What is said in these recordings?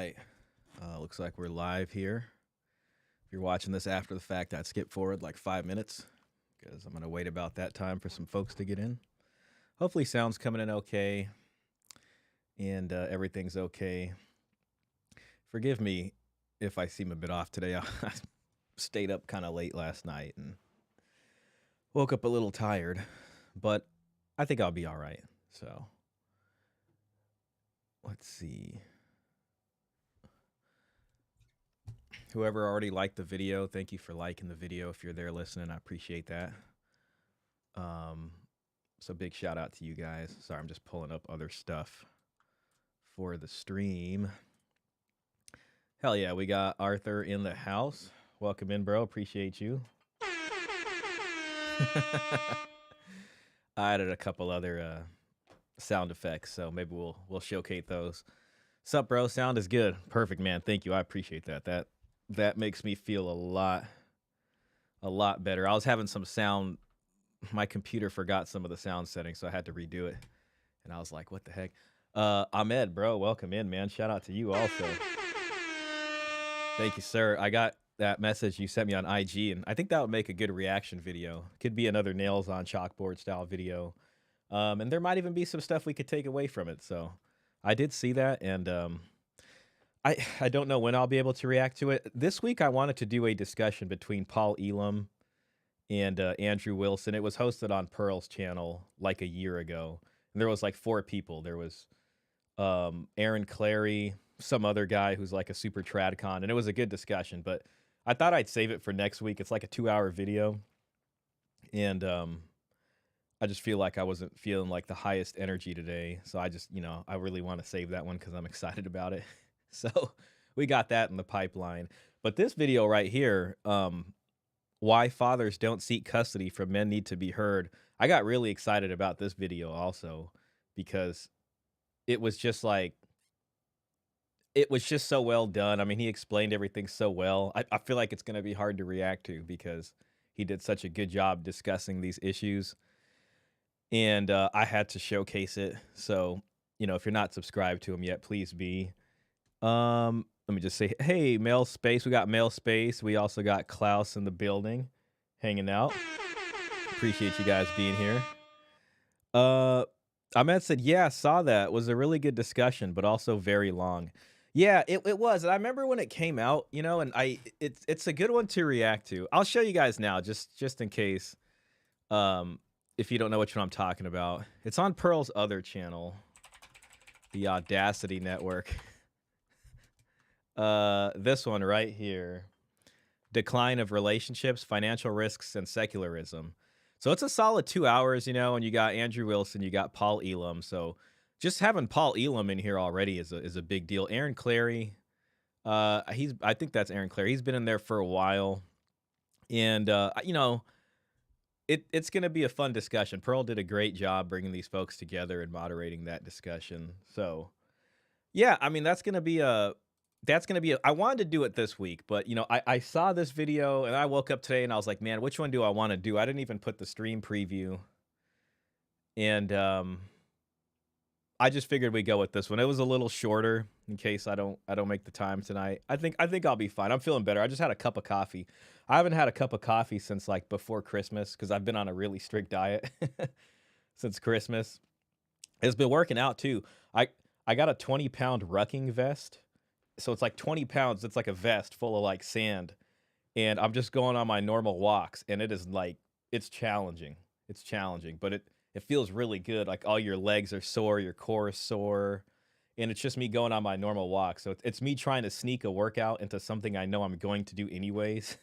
right. Looks like we're live here. If you're watching this after the fact, I'd skip forward like 5 minutes because I'm going to wait about that time for some folks to get in. Hopefully, sound's coming in okay and everything's okay. Forgive me if I seem a bit off today. I stayed up kind of late last night and woke up a little tired, but I think I'll be all right. So, let's see. Whoever already liked the video, thank you for liking the video. If you're there listening, I appreciate that. Um, so big shout out to you guys. Sorry, I'm just pulling up other stuff for the stream. Hell yeah, we got Arthur in the house. Welcome in, bro. Appreciate you. I added a couple other sound effects, so maybe we'll showcase those. Sup, bro? Sound is good. Perfect, man. Thank you. I appreciate that. That makes me feel a lot better. I was having some sound. My computer forgot some of the sound settings, so I had to redo it. And I was like, what the heck? Ahmed, bro, welcome in, man. Shout out to you also. Thank you, sir. I got that message you sent me on IG, and I think that would make a good reaction video. Could be another nails on chalkboard style video. And there might even be some stuff we could take away from it. So I did see that, and I don't know when I'll be able to react to it. This week, I wanted to do a discussion between Paul Elam and Andrew Wilson. It was hosted on Pearl's channel like a year ago. And there was like 4 people. There was Aaron Clary, some other guy who's like a super tradcon, and it was a good discussion. But I thought I'd save it for next week. It's like a 2-hour video. And I just feel like I wasn't feeling like the highest energy today. So I just, I really want to save that one because I'm excited about it. So we got that in the pipeline. But this video right here, why fathers don't seek custody from men need to be heard. I got really excited about this video also because it was just so well done. I mean, he explained everything so well. I feel like it's going to be hard to react to because he did such a good job discussing these issues. And I had to showcase it. So, if you're not subscribed to him yet, please be. Let me just say, hey, Male Space. We got Male Space. We also got Klaus in the building, hanging out. Appreciate you guys being here. Ahmed said, yeah, saw that. It was a really good discussion, but also very long. Yeah, it was. And I remember when it came out, and it's a good one to react to. I'll show you guys now, just in case, if you don't know which one I'm talking about. It's on Pearl's other channel, the Audacity Network. This one right here, Decline of Relationships, Financial Risks, and Secularism. So it's a solid 2 hours, and you got Andrew Wilson, you got Paul Elam. So just having Paul Elam in here already is a big deal. Aaron Clary, I think that's Aaron Clary. He's been in there for a while, and it's going to be a fun discussion. Pearl did a great job bringing these folks together and moderating that discussion. So yeah, I mean that's going to be I wanted to do it this week, but I saw this video and I woke up today and I was like, man, which one do I want to do? I didn't even put the stream preview. And I just figured we'd go with this one. It was a little shorter in case I don't make the time tonight. I think I'll be fine. I'm feeling better. I just had a cup of coffee. I haven't had a cup of coffee since like before Christmas because I've been on a really strict diet since Christmas. It's been working out too. I got a 20-pound rucking vest. So it's like 20 pounds. It's like a vest full of like sand. And I'm just going on my normal walks. And it is like, it's challenging. It's challenging, but it feels really good. Like all your legs are sore, your core is sore. And it's just me going on my normal walk. So it's me trying to sneak a workout into something I know I'm going to do anyways.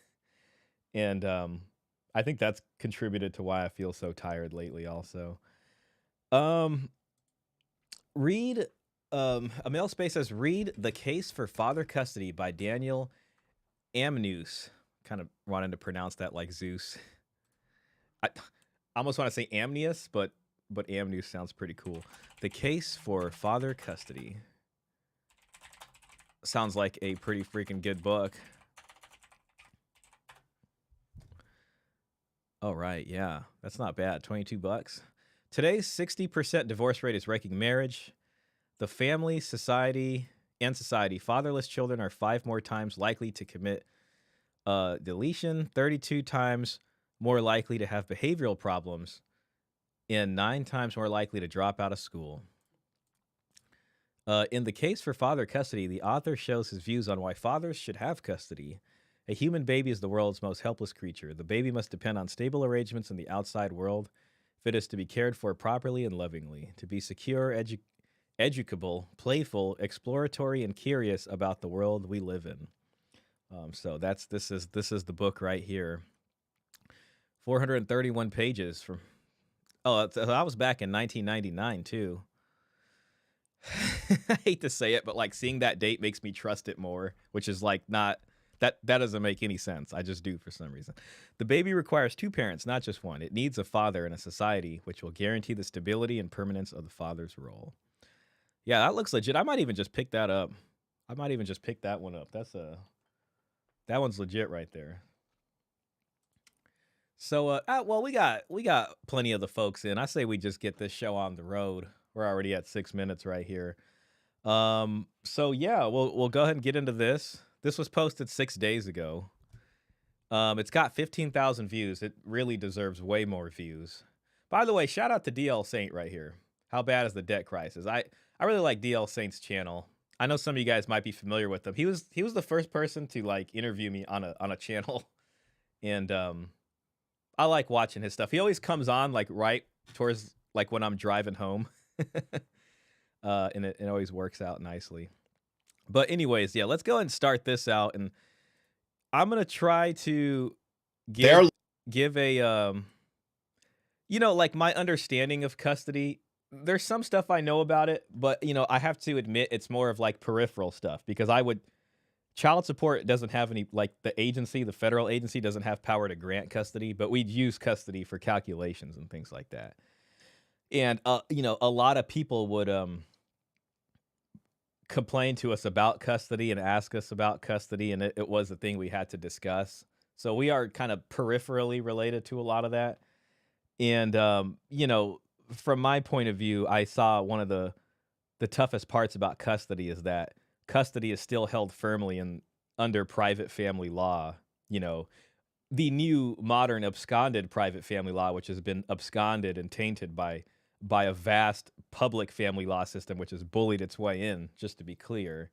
And I think that's contributed to why I feel so tired lately also. Read a Male Space says, read The Case for Father Custody by Daniel Amneus. Kind of wanting to pronounce that like Zeus. I almost want to say Amneus, but Amneus sounds pretty cool. The Case for Father Custody. Sounds like a pretty freaking good book. Oh, right, yeah. That's not bad. $22. Today's 60% divorce rate is wrecking marriage. The family, society, and society. Fatherless children are 5 more times likely to commit deletion, 32 times more likely to have behavioral problems, and 9 times more likely to drop out of school. In the case for father custody, the author shows his views on why fathers should have custody. A human baby is the world's most helpless creature. The baby must depend on stable arrangements in the outside world if it is to be cared for properly and lovingly, to be secure, educable, playful, exploratory, and curious about the world we live in. So this is the book right here. 431 pages from. Oh, that was back in 1999 too. I hate to say it, but like seeing that date makes me trust it more, which is like not that doesn't make any sense. I just do for some reason. The baby requires 2 parents, not just one. It needs a father and a society which will guarantee the stability and permanence of the father's role. Yeah, that looks legit. I might even just pick that up. I might even just pick that one up. That one's legit right there. So, well, we got plenty of the folks in. I say we just get this show on the road. We're already at 6 minutes right here. So yeah, we'll go ahead and get into this. This was posted 6 days ago. It's got 15,000 views. It really deserves way more views. By the way, shout out to DL Saint right here. How bad is the debt crisis? I really like DL Saint's channel. I know some of you guys might be familiar with him. He was the first person to like interview me on a channel, and I like watching his stuff. He always comes on like right towards like when I'm driving home. And it always works out nicely. But anyways, yeah, let's go ahead and start this out, and I'm gonna try to give a like my understanding of custody. There's some stuff I know about it, but I have to admit it's more of like peripheral stuff because child support doesn't have any, like the federal agency doesn't have power to grant custody, but we'd use custody for calculations and things like that. And a lot of people would complain to us about custody and ask us about custody, and it was a thing we had to discuss. So we are kind of peripherally related to a lot of that. And from my point of view, I saw one of the toughest parts about custody is that custody is still held firmly under private family law. The new modern absconded private family law, which has been absconded and tainted by a vast public family law system, which has bullied its way in, just to be clear.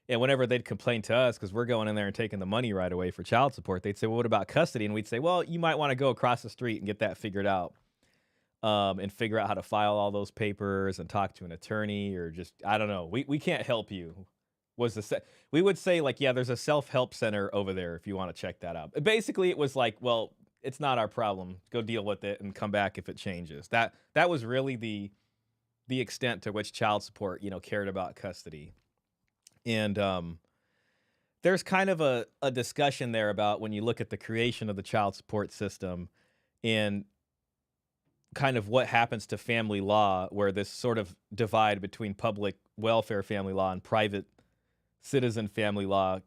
And whenever they'd complain to us, because we're going in there and taking the money right away for child support, they'd say, well, what about custody? And we'd say, well, you might want to go across the street and get that figured out, and figure out how to file all those papers and talk to an attorney, or just, I don't know. We can't help you. We would say, like, yeah, there's a self-help center over there if you want to check that out. Basically, it was like, well, it's not our problem. Go deal with it and come back if it changes. That was really the extent to which child support, cared about custody. And there's kind of a discussion there about when you look at the creation of the child support system and kind of what happens to family law, where this sort of divide between public welfare family law and private citizen family law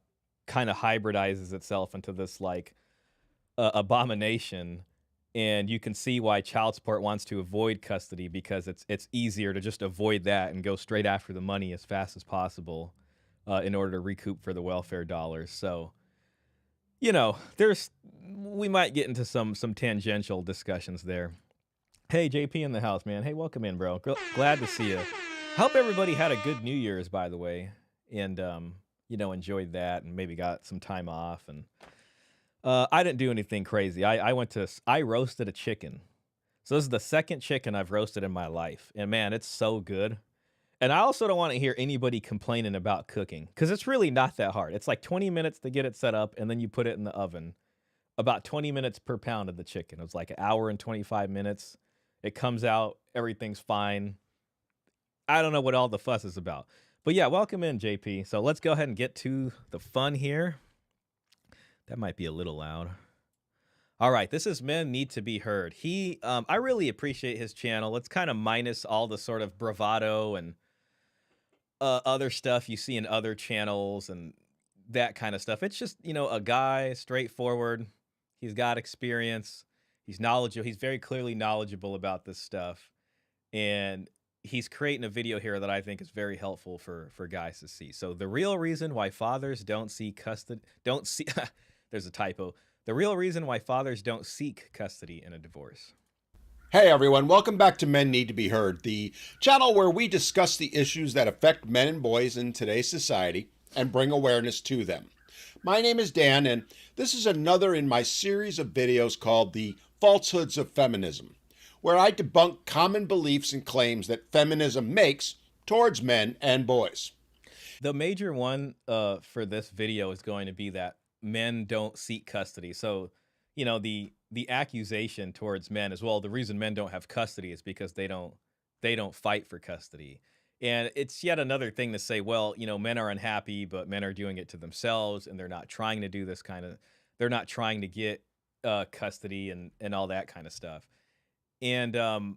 kind of hybridizes itself into this like abomination. And you can see why child support wants to avoid custody, because it's easier to just avoid that and go straight after the money as fast as possible in order to recoup for the welfare dollars. So, we might get into some tangential discussions there. Hey, JP in the house, man. Hey, welcome in, bro. Glad to see you. Hope everybody had a good New Year's, by the way, and enjoyed that and maybe got some time off. And I didn't do anything crazy. I roasted a chicken. So this is the second chicken I've roasted in my life, and man, it's so good. And I also don't want to hear anybody complaining about cooking, because it's really not that hard. It's like 20 minutes to get it set up, and then you put it in the oven. About 20 minutes per pound of the chicken. It was like an hour and 25 minutes. It comes out, everything's fine. I don't know what all the fuss is about. But yeah, welcome in, JP. So let's go ahead and get to the fun here. That might be a little loud. All right, this is Men Need to Be Heard. I really appreciate his channel. It's kind of minus all the sort of bravado and other stuff you see in other channels and that kind of stuff. It's just, a guy, straightforward. He's got experience. He's knowledgeable. He's very clearly knowledgeable about this stuff. And, he's creating a video here that I think is very helpful for guys to see. So the real reason why fathers don't see there's a typo. The real reason why fathers don't seek custody in a divorce. Hey everyone, welcome back to Men Need to Be Heard, the channel where we discuss the issues that affect men and boys in today's society and bring awareness to them. My name is Dan, and this is another in my series of videos called The Falsehoods of Feminism, where I debunk common beliefs and claims that feminism makes towards men and boys. The major one for this video is going to be that men don't seek custody. So, the accusation towards men as well, the reason men don't have custody is because they don't fight for custody. And it's yet another thing to say, well, men are unhappy, but men are doing it to themselves and they're not trying to do this kind of they're not trying to get custody and all that kind of stuff. And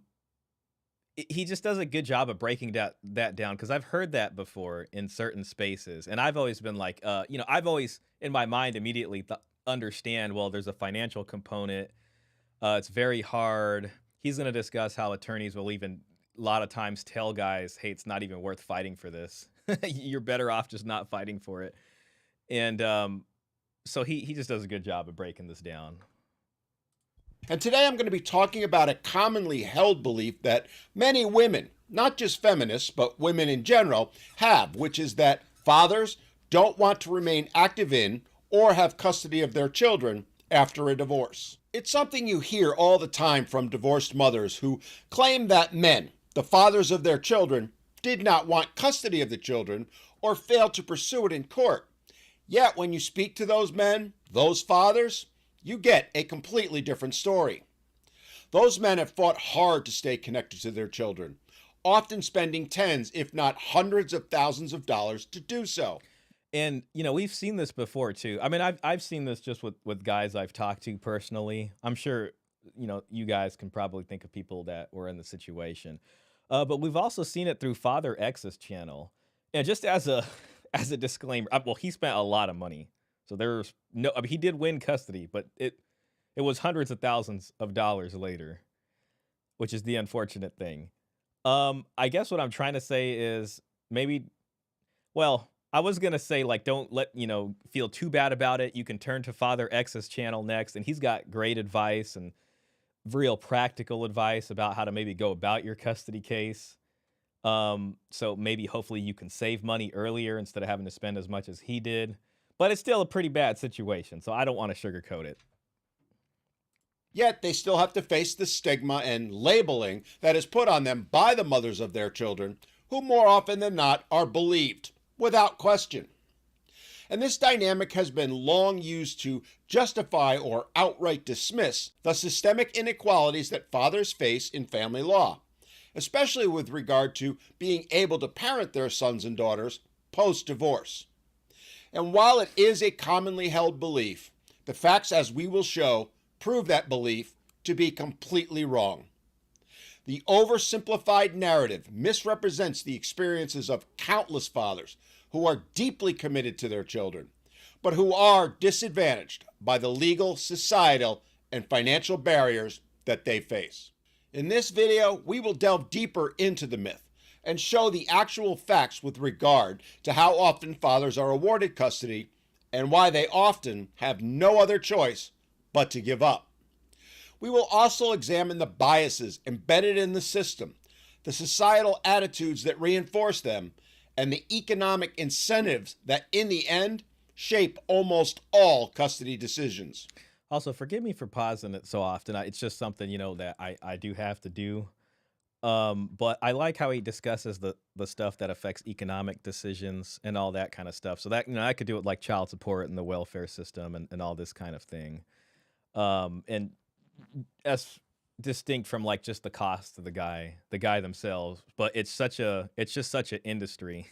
he just does a good job of breaking that down because I've heard that before in certain spaces, and I've always been like, I've always in my mind immediately understand. Well, there's a financial component. It's very hard. He's going to discuss how attorneys will even a lot of times tell guys, "Hey, it's not even worth fighting for this. You're better off just not fighting for it." And so he just does a good job of breaking this down. And today I'm going to be talking about a commonly held belief that many women, not just feminists, but women in general, have, which is that fathers don't want to remain active in or have custody of their children after a divorce. It's something you hear all the time from divorced mothers who claim that men, the fathers of their children, did not want custody of the children or failed to pursue it in court. Yet when you speak to those men, those fathers, you get a completely different story. Those men have fought hard to stay connected to their children, often spending tens, if not hundreds of thousands of dollars to do so. And we've seen this before too. I mean, I've seen this just with guys I've talked to personally. I'm sure you guys can probably think of people that were in the situation. But we've also seen it through Father X's channel. And just as a as a disclaimer, well, he spent a lot of money, so there's no. I mean, he did win custody, but it was hundreds of thousands of dollars later, which is the unfortunate thing. I guess what I'm trying to say is maybe. Well, I was gonna say, like, don't let feel too bad about it. You can turn to Father X's channel next, and he's got great advice and real practical advice about how to maybe go about your custody case. So maybe hopefully you can save money earlier instead of having to spend as much as he did. But it's still a pretty bad situation, so I don't want to sugarcoat it. Yet they still have to face the stigma and labeling that is put on them by the mothers of their children, who more often than not are believed, without question. And this dynamic has been long used to justify or outright dismiss the systemic inequalities that fathers face in family law, especially with regard to being able to parent their sons and daughters post-divorce. And while it is a commonly held belief, the facts, as we will show, prove that belief to be completely wrong. The oversimplified narrative misrepresents the experiences of countless fathers who are deeply committed to their children, but who are disadvantaged by the legal, societal, and financial barriers that they face. In this video, we will delve deeper into the myth and show the actual facts with regard to how often fathers are awarded custody and why they often have no other choice but to give up. We will also examine the biases embedded in the system, the societal attitudes that reinforce them, and the economic incentives that, in the end, shape almost all custody decisions. Also, forgive me for pausing it so often. It's just something that I do have to do. But I like how he discusses the stuff that affects economic decisions and all that kind of stuff. So that I could do it like child support and the welfare system and all this kind of thing. And as distinct from like just the cost of the guy themselves, but it's just such an industry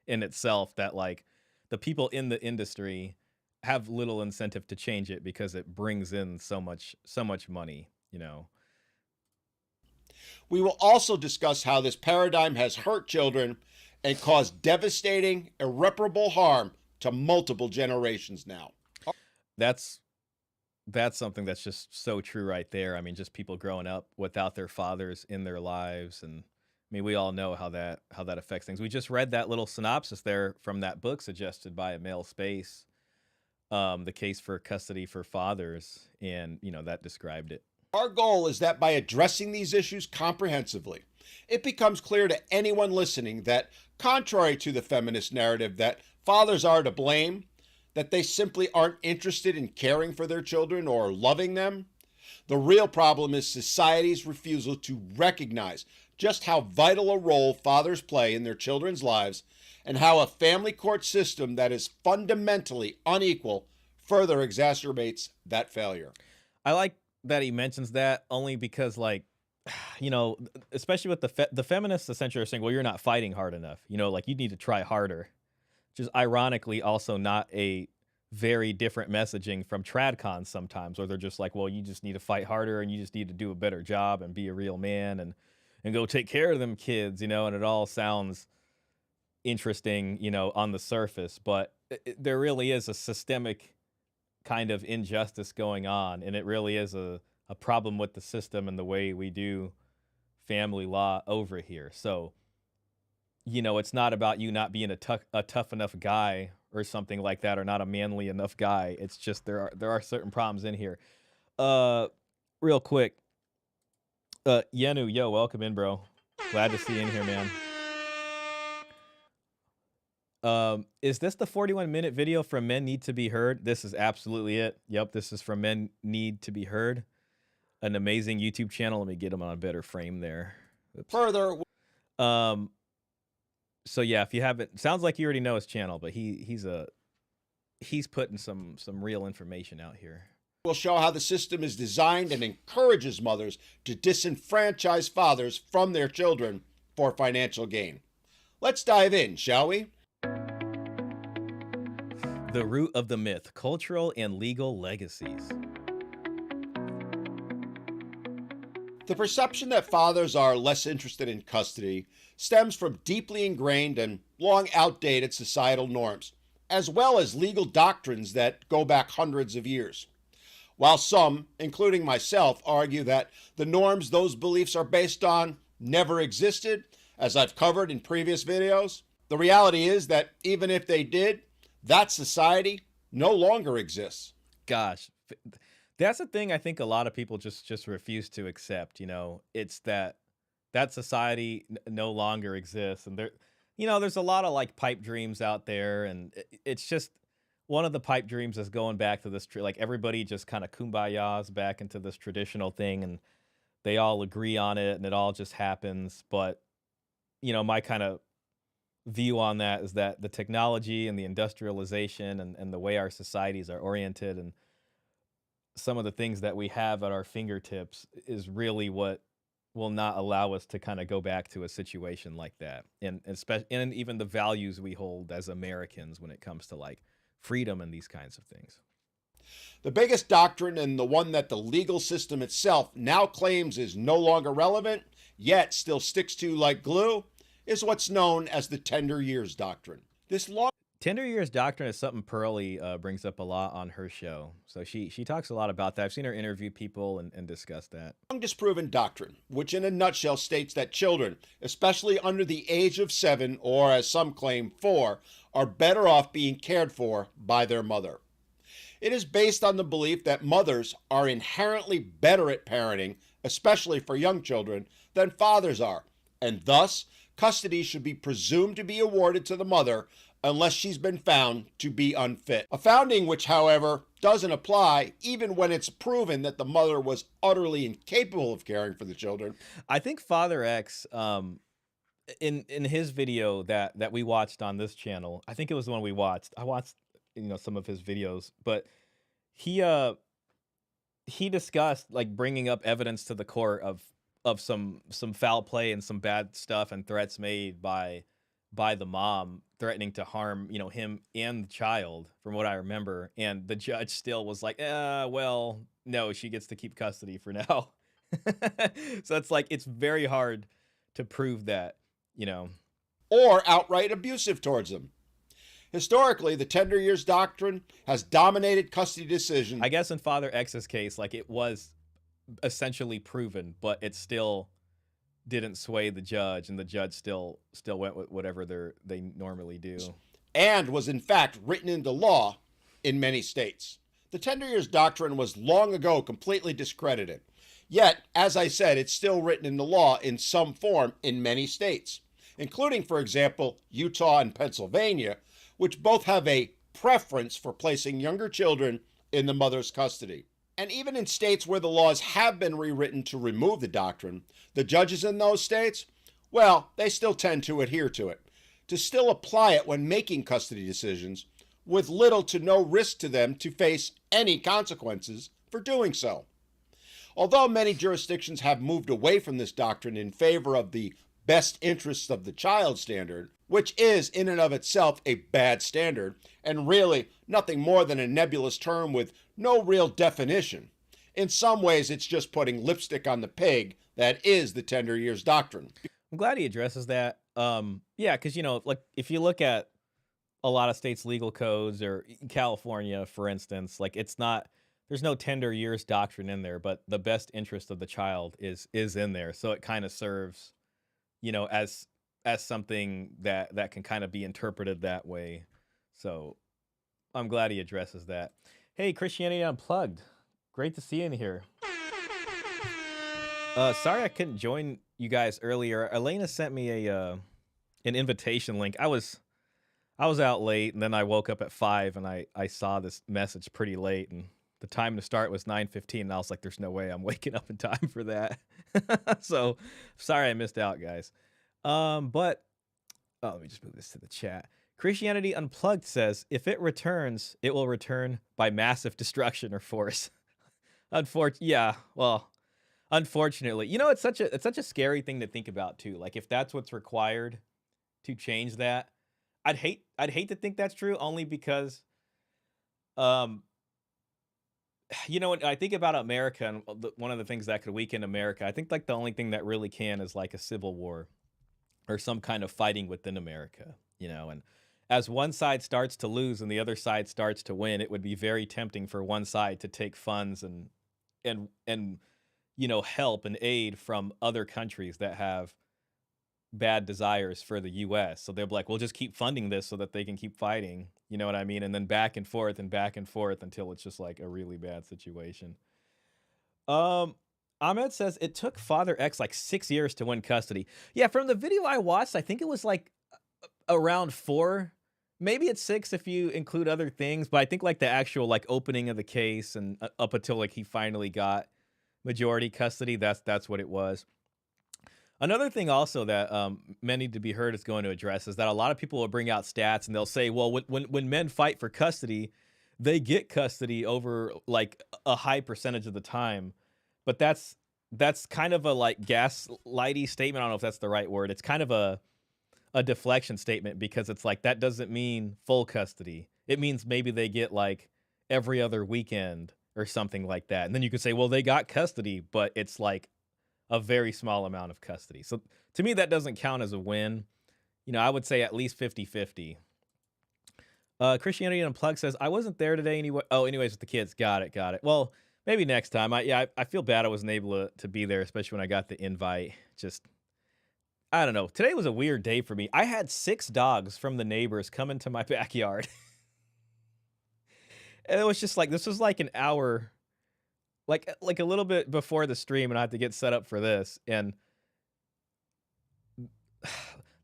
in itself that like the people in the industry have little incentive to change it because it brings in so much money. We will also discuss how this paradigm has hurt children and caused devastating, irreparable harm to multiple generations now. That's that's something that's just so true right there. I mean, just people growing up without their fathers in their lives, and mean, we all know how that affects things. We just read that little synopsis there from that book suggested by a male space, the case for custody for fathers, and that described it. Our goal is that by addressing these issues comprehensively, it becomes clear to anyone listening that, contrary to the feminist narrative that fathers are to blame, that they simply aren't interested in caring for their children or loving them, the real problem is society's refusal to recognize just how vital a role fathers play in their children's lives and how a family court system that is fundamentally unequal further exacerbates that failure. I like that he mentions that only because, like, especially with the feminists essentially are saying, well, you're not fighting hard enough. Like you need to try harder, which is ironically also not a very different messaging from tradcons sometimes, where they're just like, well, you just need to fight harder and you just need to do a better job and be a real man and go take care of them kids, and it all sounds interesting, on the surface, but there really is a systemic kind of injustice going on, and it really is a problem with the system and the way we do family law over here. So, it's not about you not being a tough enough guy or something like that, or not a manly enough guy. It's just there are certain problems in here. Uh, Real quick, Yenu, yo, welcome in, bro. Glad to see you in here, man. Is this the 41-minute video from Men Need to Be Heard? This is absolutely it. Yep, this is from Men Need to Be Heard. An amazing YouTube channel. Let me get him on a better frame there. Oops. Further, So yeah, if you haven't, sounds like you already know his channel, but he's putting some real information out here. we'll show how the system is designed and encourages mothers to disenfranchise fathers from their children for financial gain. Let's dive in, shall we? The root of the myth: cultural and legal legacies. The perception that fathers are less interested in custody stems from deeply ingrained and long outdated societal norms, as well as legal doctrines that go back hundreds of years. While some, including myself, argue that the norms those beliefs are based on never existed, as I've covered in previous videos, the reality is that even if they did, that society no longer exists. Gosh, that's the thing I think a lot of people just refuse to accept. It's that society no longer exists, and there's a lot of like pipe dreams out there, and it's just one of the pipe dreams is going back to this like everybody just kind of kumbayas back into this traditional thing, and they all agree on it, and it all just happens. But my kind of view on that is that the technology and the industrialization and the way our societies are oriented and some of the things that we have at our fingertips is really what will not allow us to kind of go back to a situation like that. And especially, and even the values we hold as Americans when it comes to like freedom and these kinds of things. The biggest doctrine, and the one that the legal system itself now claims is no longer relevant, yet still sticks to like glue, is what's known as the tender years doctrine. This long Tender years doctrine is something Pearlie brings up a lot on her show. So she talks a lot about that. I've seen her interview people and discuss that. disproven doctrine, which in a nutshell states that children, especially under the age of 7, or as some claim 4, are better off being cared for by their mother. It is based on the belief that mothers are inherently better at parenting, especially for young children, than fathers are, and thus custody should be presumed to be awarded to the mother unless she's been found to be unfit. A founding which, however, doesn't apply even when it's proven that the mother was utterly incapable of caring for the children. I think Father X, in his video that we watched on this channel, I think it was the one we watched. I watched some of his videos, but he discussed like bringing up evidence to the court of some foul play and some bad stuff and threats made by the mom, threatening to harm, him and the child, from what I remember. And the judge still was like, well, no, she gets to keep custody for now. So it's like, it's very hard to prove that, Or outright abusive towards them. Historically, the tender years doctrine has dominated custody decisions. I guess in Father X's case, like it was essentially proven, but it's still didn't sway the judge, and the judge still went with whatever they normally do. And was in fact written into law in many states. The tender years doctrine was long ago completely discredited. Yet, as I said, it's still written into law in some form in many states, including, for example, Utah and Pennsylvania, which both have a preference for placing younger children in the mother's custody. And even in states where the laws have been rewritten to remove the doctrine, the judges in those states, well, they still tend to adhere to it, to still apply it when making custody decisions, with little to no risk to them to face any consequences for doing so. Although many jurisdictions have moved away from this doctrine in favor of the best interests of the child standard, which is in and of itself a bad standard and really nothing more than a nebulous term with no real definition. In some ways, it's just putting lipstick on the pig that is the tender years doctrine. I'm glad he addresses that. Yeah, because like if you look at a lot of states' legal codes, or California, for instance, like there's no tender years doctrine in there, but the best interest of the child is in there, so it kind of serves, as something that can kind of be interpreted that way. So I'm glad he addresses that. Hey, Christianity Unplugged, great to see you in here. Sorry I couldn't join you guys earlier. Elena sent me an invitation link. I was out late, and then I woke up at 5, and I saw this message pretty late, and the time to start was 9:15, and I was like, "There's no way I'm waking up in time for that." So sorry I missed out, guys. But let me just move this to the chat. Christianity Unplugged says, "If it returns, it will return by massive destruction or force." Yeah, well, unfortunately, it's such a scary thing to think about too. Like if that's what's required to change that, I'd hate to think that's true, only because um when I think about America, and one of the things that could weaken America, I think like the only thing that really can is like a civil war or some kind of fighting within America, and as one side starts to lose and the other side starts to win, it would be very tempting for one side to take funds and help and aid from other countries that have bad desires for the US. So they'll be like, "We'll just keep funding this so that they can keep fighting." You know what I mean? And then back and forth until it's just like a really bad situation. Um Ahmed says it took Father X like 6 years to win custody. Yeah, from the video I watched, I think it was like around 4. Maybe it's 6 if you include other things, but I think like the actual like opening of the case and up until like he finally got majority custody, that's what it was. Another thing also that men need to be heard is going to address is that a lot of people will bring out stats and they'll say, well, when men fight for custody, they get custody over like a high percentage of the time. But that's kind of a like gaslighty statement. I don't know if that's the right word. It's kind of a deflection statement, because it's like that doesn't mean full custody. It means maybe they get like every other weekend or something like that. And then you could say, well, they got custody, but it's like a very small amount of custody. So to me, that doesn't count as a win. I would say at least 50-50. Christianity Unplugged says, I wasn't there today anyway. Oh, anyways, with the kids. Got it. Well, maybe next time. I feel bad I wasn't able to be there, especially when I got the invite. Just, I don't know. Today was a weird day for me. I had 6 dogs from the neighbors come into my backyard. And it was just like, this was like an hour, like a little bit before the stream, and I had to get set up for this. And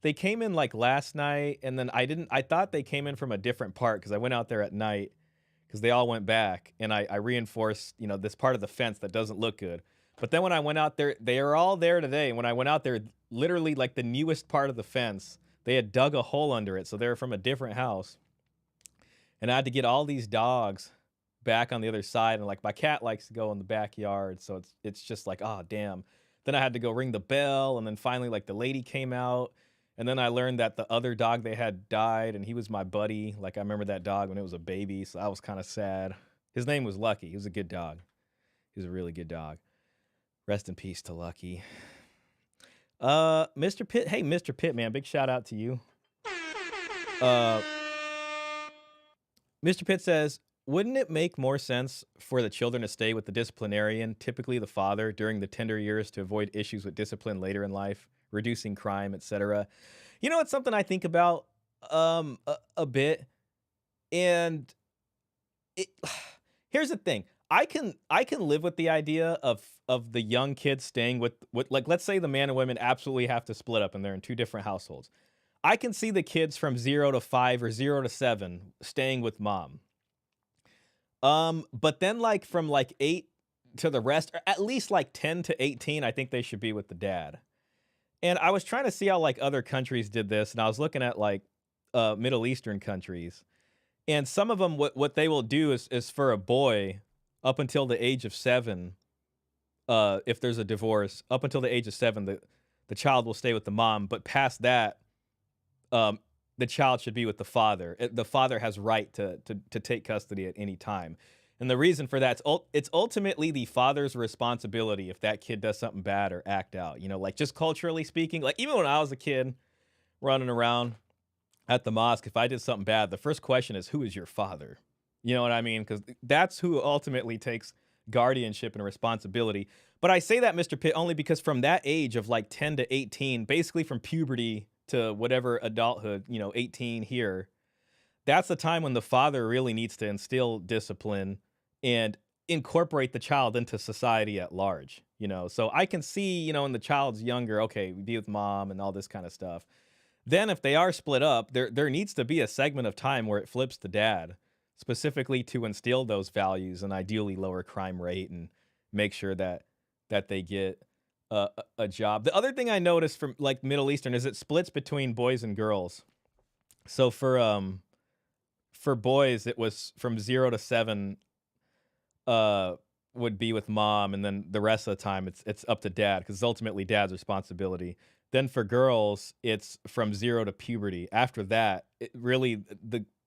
they came in like last night, and then I thought they came in from a different part because I went out there at night because they all went back, and I reinforced, this part of the fence that doesn't look good. But then when I went out there, they are all there today. And when I went out there, literally like the newest part of the fence, they had dug a hole under it. So they're from a different house. And I had to get all these dogs back on the other side. And like my cat likes to go in the backyard. So it's just like, oh, damn. Then I had to go ring the bell. And then finally, like the lady came out. And then I learned that the other dog they had died. And he was my buddy. Like I remember that dog when it was a baby. So I was kind of sad. His name was Lucky. He was a good dog. He was a really good dog. Rest in peace to Lucky. Mr. Pitt. Hey, Mr. Pitt, man. Big shout out to you. Mr. Pitt says, wouldn't it make more sense for the children to stay with the disciplinarian, typically the father, during the tender years to avoid issues with discipline later in life, reducing crime, etc.? You know, it's something I think about a bit, and it here's the thing. I can live with the idea of the young kids staying with, like, let's say the man and women absolutely have to split up and they're in two different households. I can see the kids from 0 to 5 or 0 to 7 staying with mom. But then, like, from, like, 8 to the rest, or at least, like, 10 to 18, I think they should be with the dad. And I was trying to see how, like, other countries did this, and I was looking at, like, Middle Eastern countries, and some of them, what they will do is for a boy, up until the age of 7, if there's a divorce, up until the age of 7, the child will stay with the mom, but past that, um, the child should be with the father. The father has right to take custody at any time, and the reason for that, it's ultimately the father's responsibility if that kid does something bad or act out. You know, like, just culturally speaking, like, even when I was a kid running around at the mosque, if I did something bad, the first question is, "Who is your father?" You know what I mean? Because that's who ultimately takes guardianship and responsibility. But I say that, Mr. Pitt, only because from that age of, like, 10 to 18, basically from puberty to whatever adulthood, 18 here, that's the time when the father really needs to instill discipline and incorporate the child into society at large, you know? So I can see, when the child's younger, okay, we be with mom and all this kind of stuff. Then if they are split up, there needs to be a segment of time where it flips to dad, specifically to instill those values and ideally lower crime rate and make sure that they get a job. The other thing I noticed from, like, Middle Eastern is it splits between boys and girls. So for boys, it was from 0 to 7, uh, would be with mom, and then the rest of the time, it's up to dad because it's ultimately dad's responsibility. Then for girls, it's from 0 to puberty. After that, it really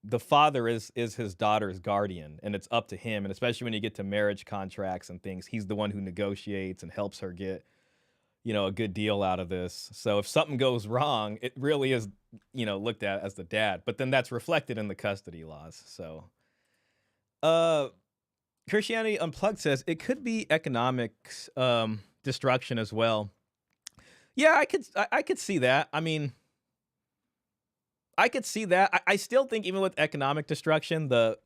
the father is his daughter's guardian, and it's up to him, and especially when you get to marriage contracts and things, he's the one who negotiates and helps her get, a good deal out of this. So if something goes wrong, it really is, looked at as the dad, but then that's reflected in the custody laws. So, uh, Christianity Unplugged says it could be economics, destruction as well. Yeah, I could see that. I mean, I could see that. I still think even with economic destruction, the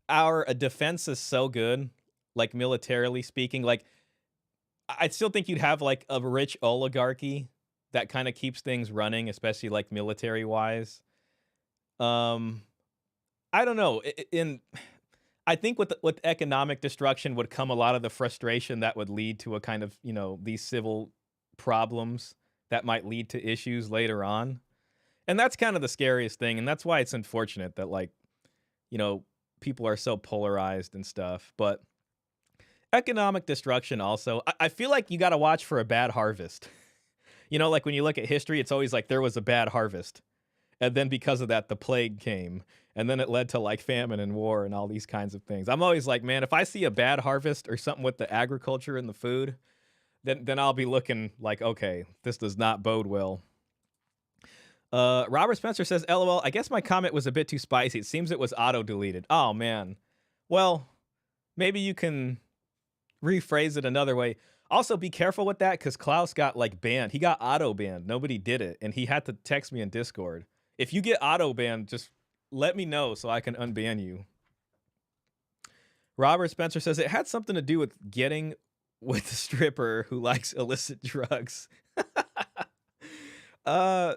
our defense is so good, like, militarily speaking. Like, I still think you'd have, like, a rich oligarchy that kinda keeps things running, especially, like, military wise. Um, I don't know. I think with economic destruction would come a lot of the frustration that would lead to a kind of, these civil problems that might lead to issues later on. And that's kind of the scariest thing, and that's why it's unfortunate that, like, you know, people are so polarized and stuff. But economic destruction also, I feel like you gotta watch for a bad harvest. Like, when you look at history, it's always like there was a bad harvest, and then because of that, the plague came, and then it led to, like, famine and war and all these kinds of things. I'm always like, man, if I see a bad harvest or something with the agriculture and the food, then I'll be looking like, okay, this does not bode well. Robert Spencer says, "LOL. I guess my comment was a bit too spicy. It seems it was auto deleted." Oh man. Well, maybe you can rephrase it another way. Also, be careful with that because Klaus got, like, banned. He got auto banned. Nobody did it, and he had to text me in Discord. If you get auto banned, just let me know so I can unban you. Robert Spencer says it had something to do with getting with a stripper who likes illicit drugs. uh,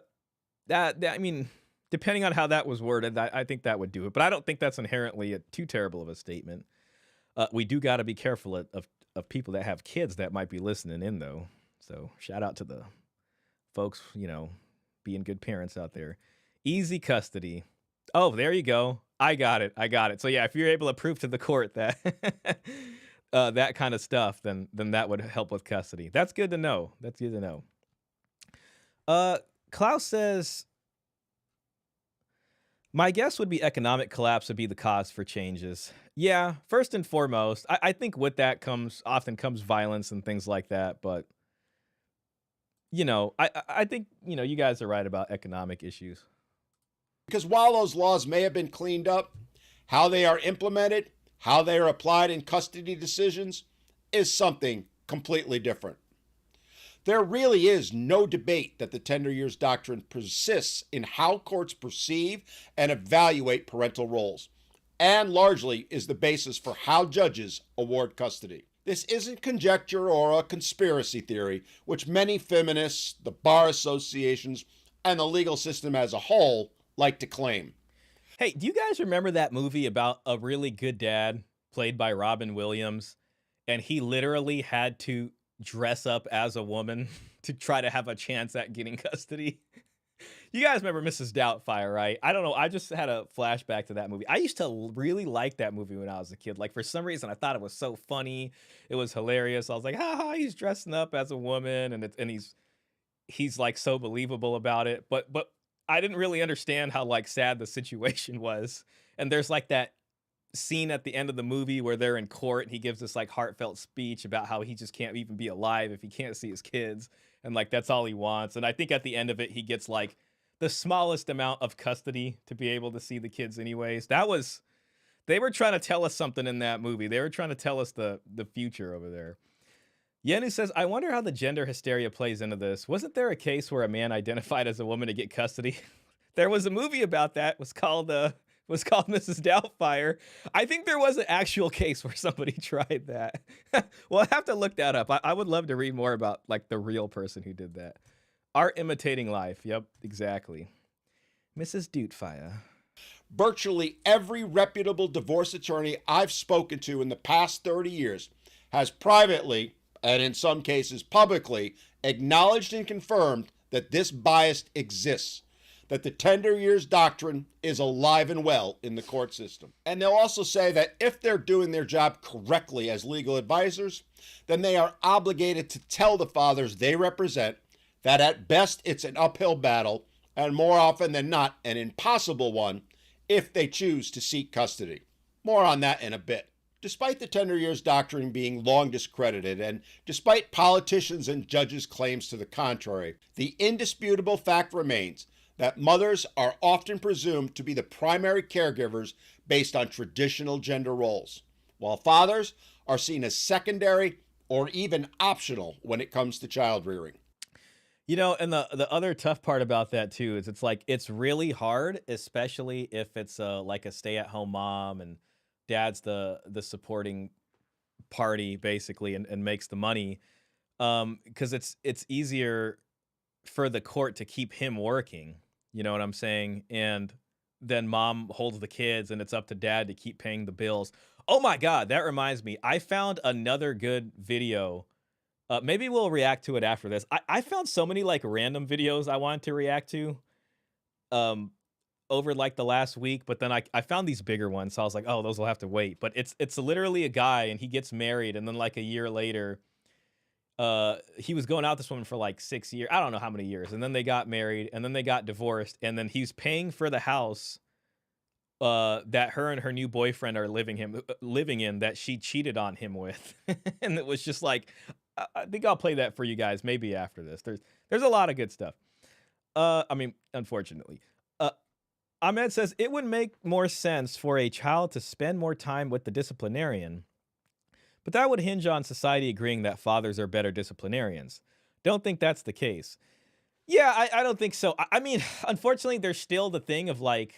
I mean, depending on how that was worded, I think that would do it. But I don't think that's inherently too terrible of a statement. We do got to be careful of people that have kids that might be listening in, though. So shout out to the folks, being good parents out there. Easy custody. Oh, there you go. I got it. I got it. So yeah, if you're able to prove to the court that that kind of stuff, then that would help with custody. That's good to know. That's good to know. Uh, Klaus says, my guess would be economic collapse would be the cause for changes. Yeah, first and foremost, I think with that often comes violence and things like that. But I think you guys are right about economic issues. Because while those laws may have been cleaned up, How they are implemented, how they are applied in custody decisions, is something completely different. There really is no debate that the tender years doctrine persists in how courts perceive and evaluate parental roles, and largely is the basis for how judges award custody. This isn't conjecture or a conspiracy theory, which many feminists, the bar associations, and the legal system as a whole like to claim. Hey, do you guys remember that movie about a really good dad played by Robin Williams? And he literally had to dress up as a woman to try to have a chance at getting custody. You guys remember Mrs. Doubtfire, right? I don't know. I just had a flashback to that movie. I used to really like that movie when I was a kid. Like for some reason, I thought it was so funny. It was hilarious. I was like, ha ha, he's dressing up as a woman, and he's like so believable about it. But I didn't really understand how like sad the situation was. And there's like that scene at the end of the movie where they're in court and he gives this like heartfelt speech about how he just can't even be alive if he can't see his kids, and like that's all he wants. And I think at the end of it he gets like the smallest amount of custody to be able to see the kids anyways. That was, they were trying to tell us something in that movie. They were trying to tell us the future over there. Yenu says, I wonder how the gender hysteria plays into this. Wasn't there a case where a man identified as a woman to get custody? There was a movie about that. It was called Mrs. Doubtfire. I think there was an actual case where somebody tried that. Well, I have to look that up. I would love to read more about like the real person who did that. Art imitating life. Yep, exactly. Mrs. Doubtfire. Virtually every reputable divorce attorney I've spoken to in the past 30 years has privately, and in some cases publicly, acknowledged and confirmed that this bias exists, that the tender years doctrine is alive and well in the court system. And they'll also say that if they're doing their job correctly as legal advisors, then they are obligated to tell the fathers they represent that at best it's an uphill battle, and more often than not, an impossible one if they choose to seek custody. More on that in a bit. Despite the tender years doctrine being long discredited, and despite politicians' and judges' claims to the contrary, the indisputable fact remains that mothers are often presumed to be the primary caregivers based on traditional gender roles, while fathers are seen as secondary or even optional when it comes to child rearing. You know, and the other tough part about that too is it's like it's really hard, especially if it's like a stay-at-home mom and dad's the supporting party basically and makes the money. Because it's easier for the court to keep him working. You know what I'm saying? And then mom holds the kids and it's up to dad to keep paying the bills. Oh my God, that reminds me. I found another good video. Maybe we'll react to it after this. I found so many like random videos I wanted to react to um, over like the last week, but then I found these bigger ones. So I was like, oh, those will have to wait. But it's literally a guy and he gets married, and then like a year later, he was going out with this woman for like 6 years. I don't know how many years. And then they got married and then they got divorced. And then he's paying for the house that her and her new boyfriend are living in that she cheated on him with. And it was just like, I think I'll play that for you guys maybe after this. There's a lot of good stuff. I mean, unfortunately. Ahmed says it would make more sense for a child to spend more time with the disciplinarian, but that would hinge on society agreeing that fathers are better disciplinarians. Don't think that's the case. Yeah, I don't think so. I mean, unfortunately, there's still the thing of like,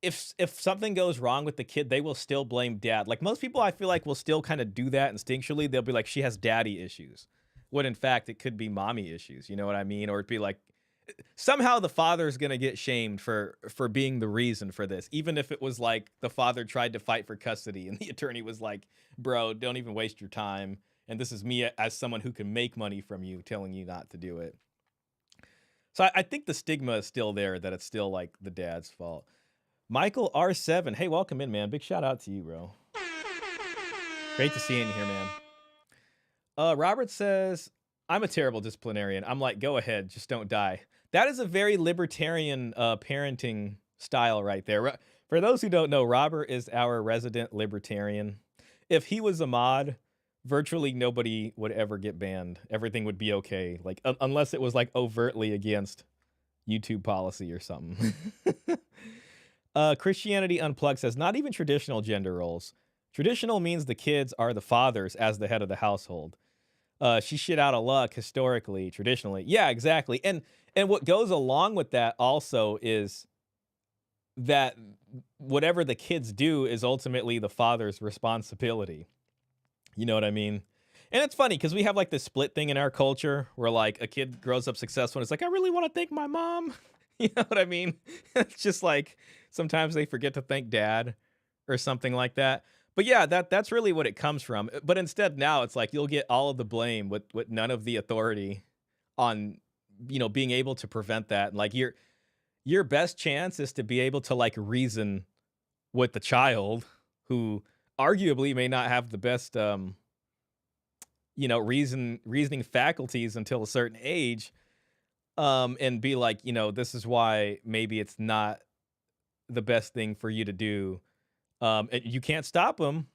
if something goes wrong with the kid, they will still blame dad. Like most people, I feel like will still kind of do that instinctually. They'll be like, she has daddy issues, when in fact it could be mommy issues. You know what I mean? Or it'd be like somehow the father's gonna get shamed for being the reason for this, even if it was like the father tried to fight for custody and the attorney was like, "Bro, don't even waste your time." And this is me as someone who can make money from you telling you not to do it. So I think the stigma is still there that it's still like the dad's fault. Michael R7, hey, welcome in, man. Big shout out to you, bro. Great to see you in here, man. Robert says, I'm a terrible disciplinarian. I'm like, go ahead, just don't die. That is a very libertarian parenting style right there. For those who don't know, Robert is our resident libertarian. If he was a mod, virtually nobody would ever get banned. Everything would be okay. Like unless it was like overtly against YouTube policy or something. Christianity Unplugged says, not even traditional gender roles. Traditional means the kids are the fathers as the head of the household. She's shit out of luck historically, traditionally. Yeah, exactly. And what goes along with that also is that whatever the kids do is ultimately the father's responsibility. You know what I mean? And it's funny because we have like this split thing in our culture where like a kid grows up successful and it's like, I really want to thank my mom. You know what I mean? It's just like sometimes they forget to thank dad or something like that. But yeah, that's really what it comes from. But instead now it's like you'll get all of the blame with none of the authority on being able to prevent that. And like your best chance is to be able to like reason with the child who arguably may not have the best reasoning faculties until a certain age, and be like, this is why maybe it's not the best thing for you to do. And you can't stop them,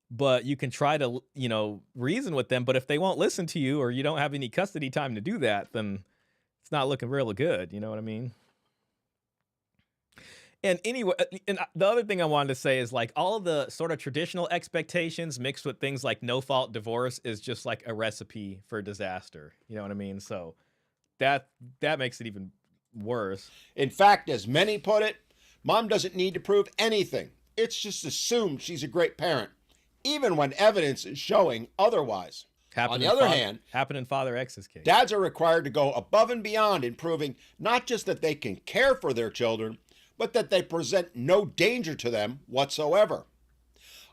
but you can try to, reason with them. But if they won't listen to you or you don't have any custody time to do that, then it's not looking really good. You know what I mean? And anyway, the other thing I wanted to say is like all of the sort of traditional expectations mixed with things like no fault divorce is just like a recipe for disaster. You know what I mean? So that that makes it even worse. In fact, as many put it, mom doesn't need to prove anything. It's just assumed she's a great parent, even when evidence is showing otherwise. On Happened the in other hand, happened in Father X's case. dads are required to go above and beyond in proving not just that they can care for their children, but that they present no danger to them whatsoever.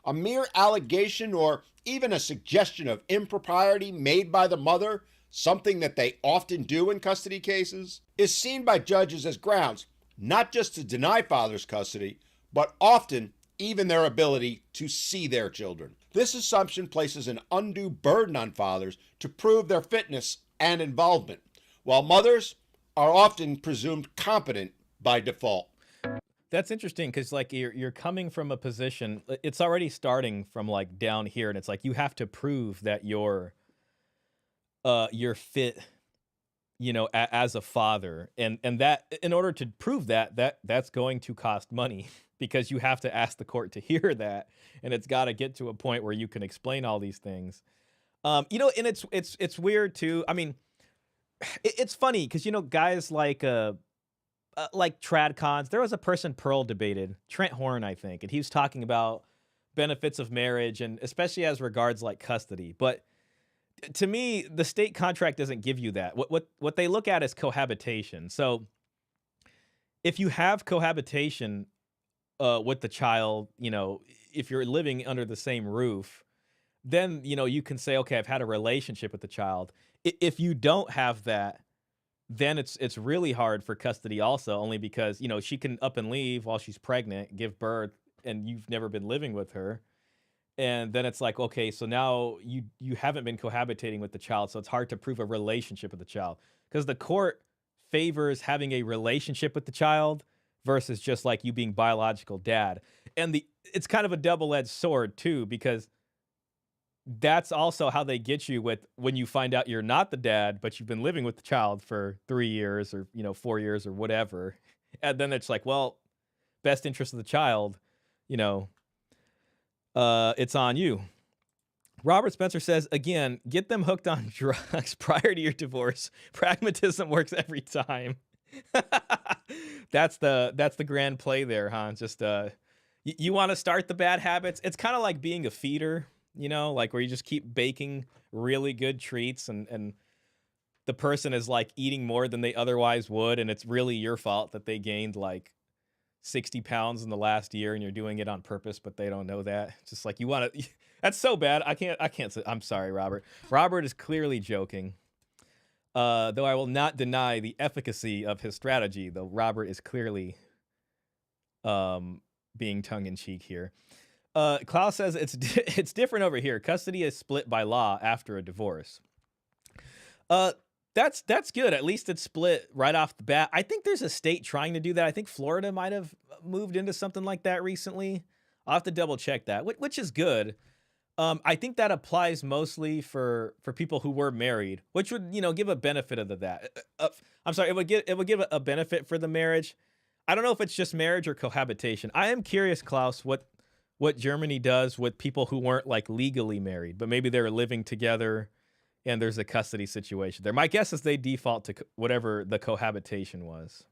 A mere allegation or even a suggestion of impropriety made by the mother, something that they often do in custody cases, is seen by judges as grounds not just to deny fathers custody, but often even their ability to see their children. This assumption places an undue burden on fathers to prove their fitness and involvement, while mothers are often presumed competent by default. That's interesting because like you're coming from a position. It's already starting from like down here, and it's like you have to prove that you're fit, as a father, and that in order to prove that's going to cost money because you have to ask the court to hear that, and it's got to get to a point where you can explain all these things. And it's weird too. I mean, it's funny because guys like tradcons. There was a person Pearl debated, Trent Horn, I think, and he was talking about benefits of marriage and especially as regards like custody. But to me, the state contract doesn't give you that. What they look at is cohabitation. So if you have cohabitation with the child, if you're living under the same roof, then you can say, okay, I've had a relationship with the child. If you don't have that, then it's really hard for custody also, only because, she can up and leave while she's pregnant, give birth, and you've never been living with her. And then it's like, okay, so now you haven't been cohabitating with the child, so it's hard to prove a relationship with the child because the court favors having a relationship with the child versus just like you being biological dad. And it's kind of a double-edged sword too because that's also how they get you with when you find out you're not the dad, but you've been living with the child for 3 years or, 4 years or whatever. And then it's like, well, best interest of the child, you know, it's on you. Robert Spencer says, again, get them hooked on drugs prior to your divorce. Pragmatism works every time. That's the grand play there, huh? Just you want to start the bad habits. It's kind of like being a feeder, like where you just keep baking really good treats and the person is like eating more than they otherwise would, and it's really your fault that they gained like 60 pounds in the last year and you're doing it on purpose, but they don't know that. It's just like you want to that's so bad. I can't say I'm sorry, Robert. Robert is clearly joking. Though I will not deny the efficacy of his strategy, though Robert is clearly being tongue in cheek here. Klaus says it's different over here. Custody is split by law after a divorce. That's good. At least it's split right off the bat. I think there's a state trying to do that. I think Florida might have moved into something like that recently. I'll have to double check that, which is good. I think that applies mostly for people who were married, which would give a benefit of that. I'm sorry, it would give a benefit for the marriage. I don't know if it's just marriage or cohabitation. I am curious, Klaus, what Germany does with people who weren't like legally married, but maybe they're living together and there's a custody situation there. My guess is they default to whatever the cohabitation was.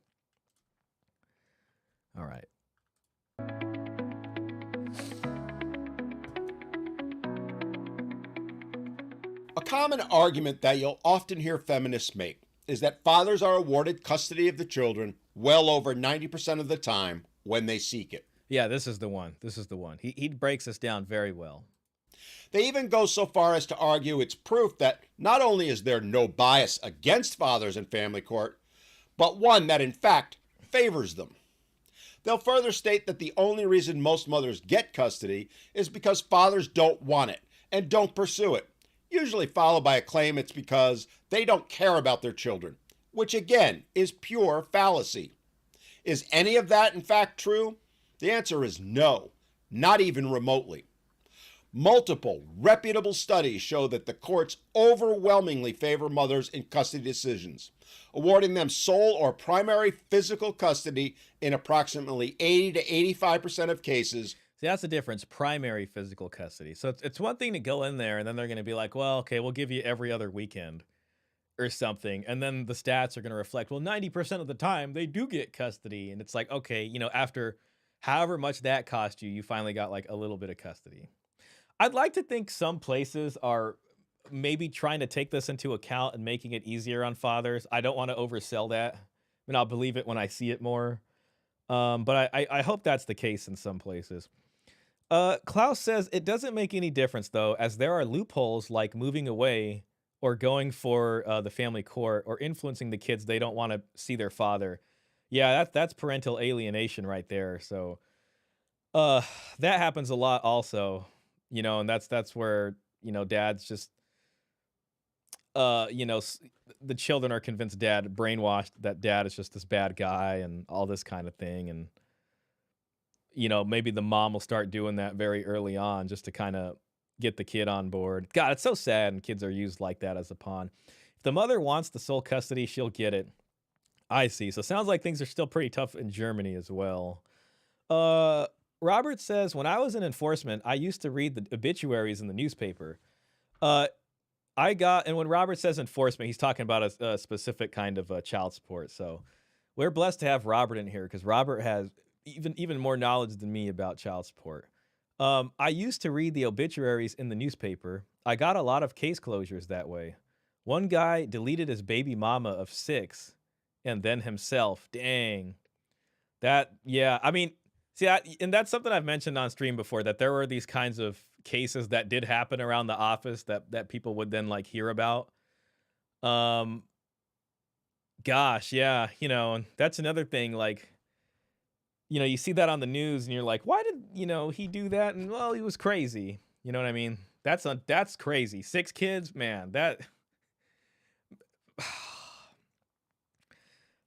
All right. A common argument that you'll often hear feminists make is that fathers are awarded custody of the children well over 90% of the time when they seek it. Yeah, this is the one. This is the one. He breaks this down very well. They even go so far as to argue it's proof that not only is there no bias against fathers in family court, but one that in fact favors them. They'll further state that the only reason most mothers get custody is because fathers don't want it and don't pursue it, usually followed by a claim it's because they don't care about their children, which again is pure fallacy. Is any of that in fact true? The answer is no, not even remotely. Multiple reputable studies show that the courts overwhelmingly favor mothers in custody decisions, awarding them sole or primary physical custody in approximately 80 to 85% of cases. See, that's the difference, primary physical custody. So it's one thing to go in there and then they're going to be like, well, okay, we'll give you every other weekend or something. And then the stats are going to reflect, well, 90% of the time they do get custody. And it's like, okay, after however much that cost you, you finally got like a little bit of custody. I'd like to think some places are maybe trying to take this into account and making it easier on fathers. I don't want to oversell that. I mean, I'll believe it when I see it more. But I hope that's the case in some places. Klaus says it doesn't make any difference, though, as there are loopholes like moving away or going for the family court or influencing the kids they don't want to see their father. Yeah, that's parental alienation right there. So that happens a lot also, and that's where, dads just the children are convinced dad brainwashed that dad is just this bad guy and all this kind of thing. And, maybe the mom will start doing that very early on just to kind of get the kid on board. God, it's so sad. And kids are used like that as a pawn. If the mother wants the sole custody, she'll get it. I see. So sounds like things are still pretty tough in Germany as well. Robert says, when I was in enforcement, I used to read the obituaries in the newspaper. And when Robert says enforcement, he's talking about a specific kind of child support. So we're blessed to have Robert in here because Robert has even more knowledge than me about child support. I used to read the obituaries in the newspaper. I got a lot of case closures that way. One guy deleted his baby mama of 6 and then himself. Dang. Yeah, I mean, see, and that's something I've mentioned on stream before, that there were these kinds of cases that did happen around the office that people would then like hear about. Gosh, yeah, and that's another thing, like, you see that on the news and you're like, why did, he do that? And well, he was crazy. You know what I mean? That's crazy. 6 kids, man,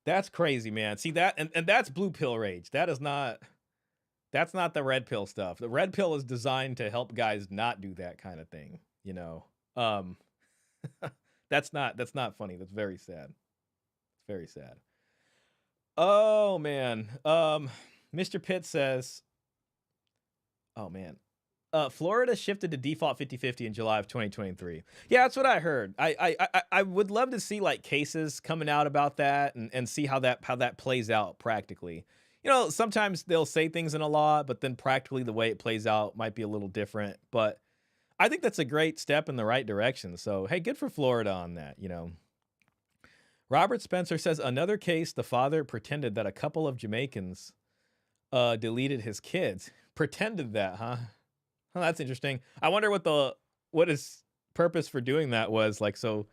that's crazy, man. See that, and that's blue pill rage. That's not the red pill stuff. The red pill is designed to help guys not do that kind of thing, Um, that's not funny. That's very sad. It's very sad. Oh man. Mr. Pitt says, oh man. Florida shifted to default 50-50 in July of 2023. Yeah, that's what I heard. I would love to see like cases coming out about that and see how that plays out practically. Sometimes they'll say things in a law, but then practically the way it plays out might be a little different. But I think that's a great step in the right direction. So, hey, good for Florida on that, Robert Spencer says another case, the father pretended that a couple of Jamaicans deleted his kids. Pretended that, huh? Oh, that's interesting. I wonder what his purpose for doing that was. Like, so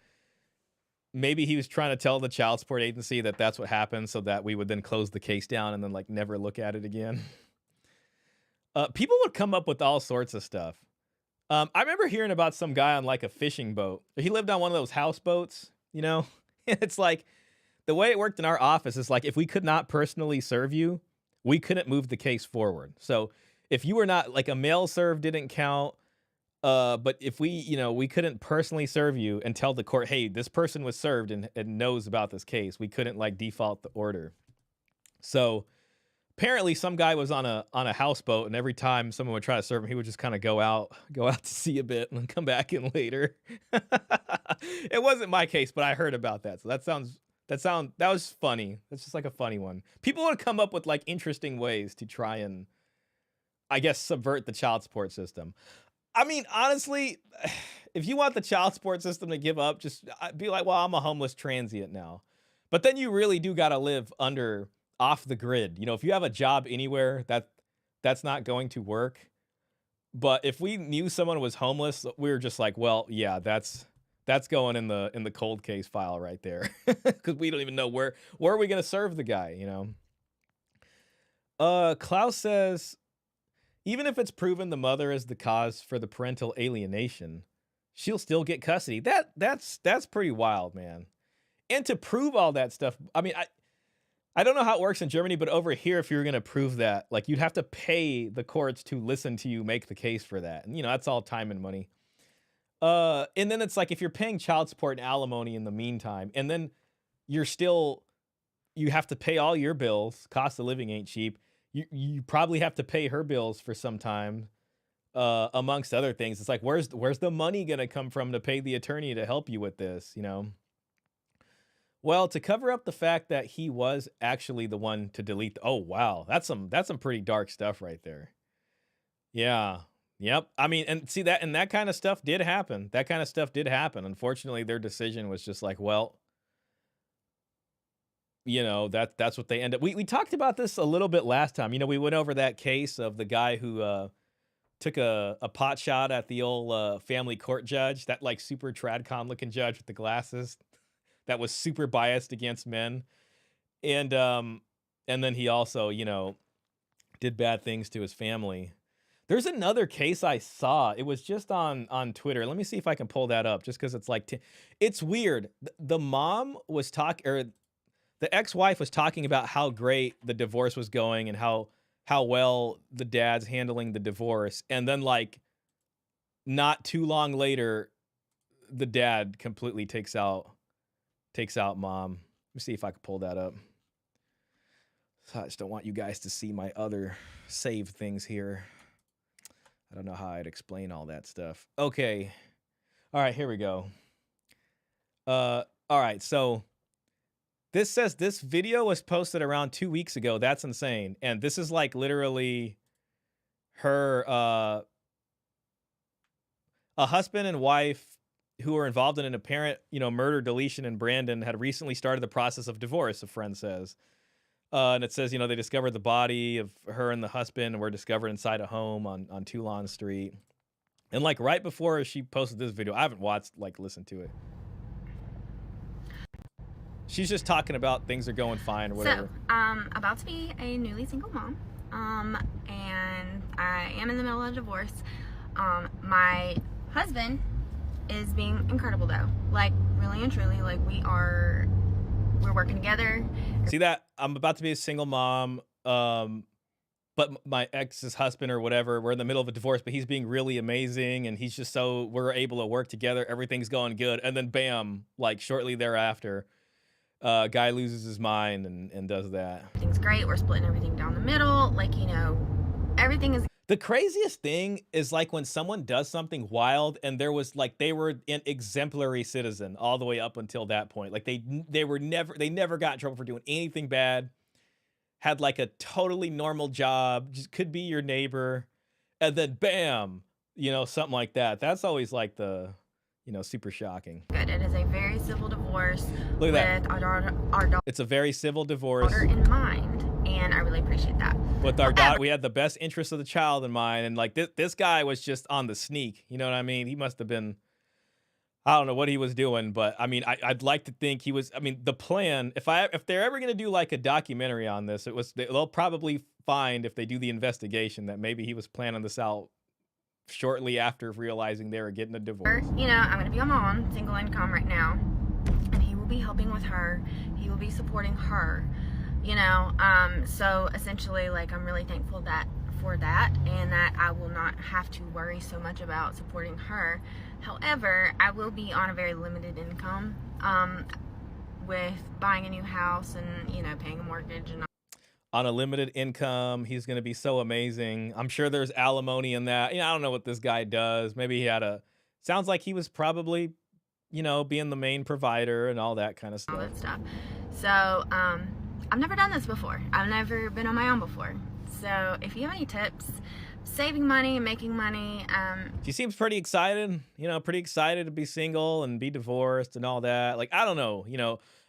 maybe he was trying to tell the child support agency that that's what happened so that we would then close the case down and then like never look at it again. People would come up with all sorts of stuff. I remember hearing about some guy on like a fishing boat. He lived on one of those houseboats, It's like the way it worked in our office is like if we could not personally serve you, we couldn't move the case forward. So if you were not like a mail serve didn't count, but if we couldn't personally serve you and tell the court, hey, this person was served and knows about this case, we couldn't like default the order. So apparently some guy was on a houseboat, and every time someone would try to serve him, he would just kind of go out to sea a bit and then come back in later. It wasn't my case, but I heard about that. So that was funny. That's just like a funny one. People want to come up with like interesting ways to try and, I guess, subvert the child support system. I mean, honestly, if you want the child support system to give up, just be like, well, I'm a homeless transient now. But then you really do got to live off the grid. You know, if you have a job anywhere, that's not going to work. But if we knew someone was homeless, we were just like, well, yeah, that's going in the cold case file right there, because we don't even know where are we going to serve the guy, you know. Klaus says, even if it's proven the mother is the cause for the parental alienation, she'll still get custody. That's pretty wild, man. And to prove all that stuff, I mean, I don't know how it works in Germany, but over here, if you were going to prove that, like, you'd have to pay the courts to listen to you make the case for that. And, you know, that's all time and money. And then it's like, if you're paying child support and alimony in the meantime, and then you have to pay all your bills, cost of living ain't cheap. You probably have to pay her bills for some time, amongst other things. It's like, where's the money going to come from to pay the attorney to help you with this, you know? Well, to cover up the fact that he was actually the one to delete oh, wow. That's some pretty dark stuff right there. Yeah. Yep. I mean, and see that kind of stuff did happen. That kind of stuff did happen. Unfortunately, their decision was just like, well, you know, that's what they end up. We talked about this a little bit last time. You know, we went over that case of the guy who took a pot shot at the old family court judge, that like super tradcon looking judge with the glasses that was super biased against men. And then he also, you know, did bad things to his family. There's another case I saw. It was just on Twitter. Let me see if I can pull that up, just because it's like, it's weird. The mom was talking, or the ex-wife was talking about how great the divorce was going and how well the dad's handling the divorce. And then, like, not too long later, the dad completely takes out mom. Let me see if I can pull that up. So I just don't want you guys to see my other saved things here. I don't know how I'd explain all that stuff. Okay. All right, here we go. All right, so this says this video was posted around 2 weeks ago. That's insane. And this is like literally her, a husband and wife who were involved in an apparent, you know, murder deletion in Brandon had recently started the process of divorce, a friend says. And it says, you know, they discovered the body of her and the husband were discovered inside a home on Toulon Street. And like right before she posted this video, I haven't listened to it. She's just talking about things are going fine or whatever. So, about to be a newly single mom. And I am in the middle of a divorce. My husband is being incredible though. Like, really and truly, like, we're working together. See that? I'm about to be a single mom, but my ex's husband or whatever, we're in the middle of a divorce, but he's being really amazing, and he's just we're able to work together. Everything's going good. And then bam, like shortly thereafter, guy loses his mind and does that. Everything's great. We're splitting everything down the middle. Like, you know, everything is... The craziest thing is like when someone does something wild and they were an exemplary citizen all the way up until that point. Like they never got in trouble for doing anything bad, had like a totally normal job, just could be your neighbor, and then bam, you know, something like that. That's always like the, you know, super shocking. Good. It is a very civil divorce. Look at with that. Our daughter. It's a very civil divorce. In mind, and I really appreciate that. With our daughter, we had the best interest of the child in mind, and like this guy was just on the sneak. You know what I mean? He must have been, I don't know what he was doing, but I mean, I'd like to think he was. I mean, the plan. If they're ever gonna do like a documentary on this, they'll probably find, if they do the investigation, that maybe he was planning this out shortly after realizing they were getting a divorce. You know, I'm gonna be a mom, single income right now, and he will be helping with her. He will be supporting her. You know, so essentially, like, I'm really thankful for that, and that I will not have to worry so much about supporting her. However, I will be on a very limited income, with buying a new house and, you know, paying a mortgage and on a limited income. He's gonna be so amazing. I'm sure there's alimony in that. I don't know what this guy does. Maybe he had a sounds like he was probably, being the main provider and all that kind of all stuff. that stuff. So I've never done this before. I've never been on my own before. So if you have any tips, saving money, making money, She seems pretty excited, pretty excited to be single and be divorced and all that. Like, I don't know,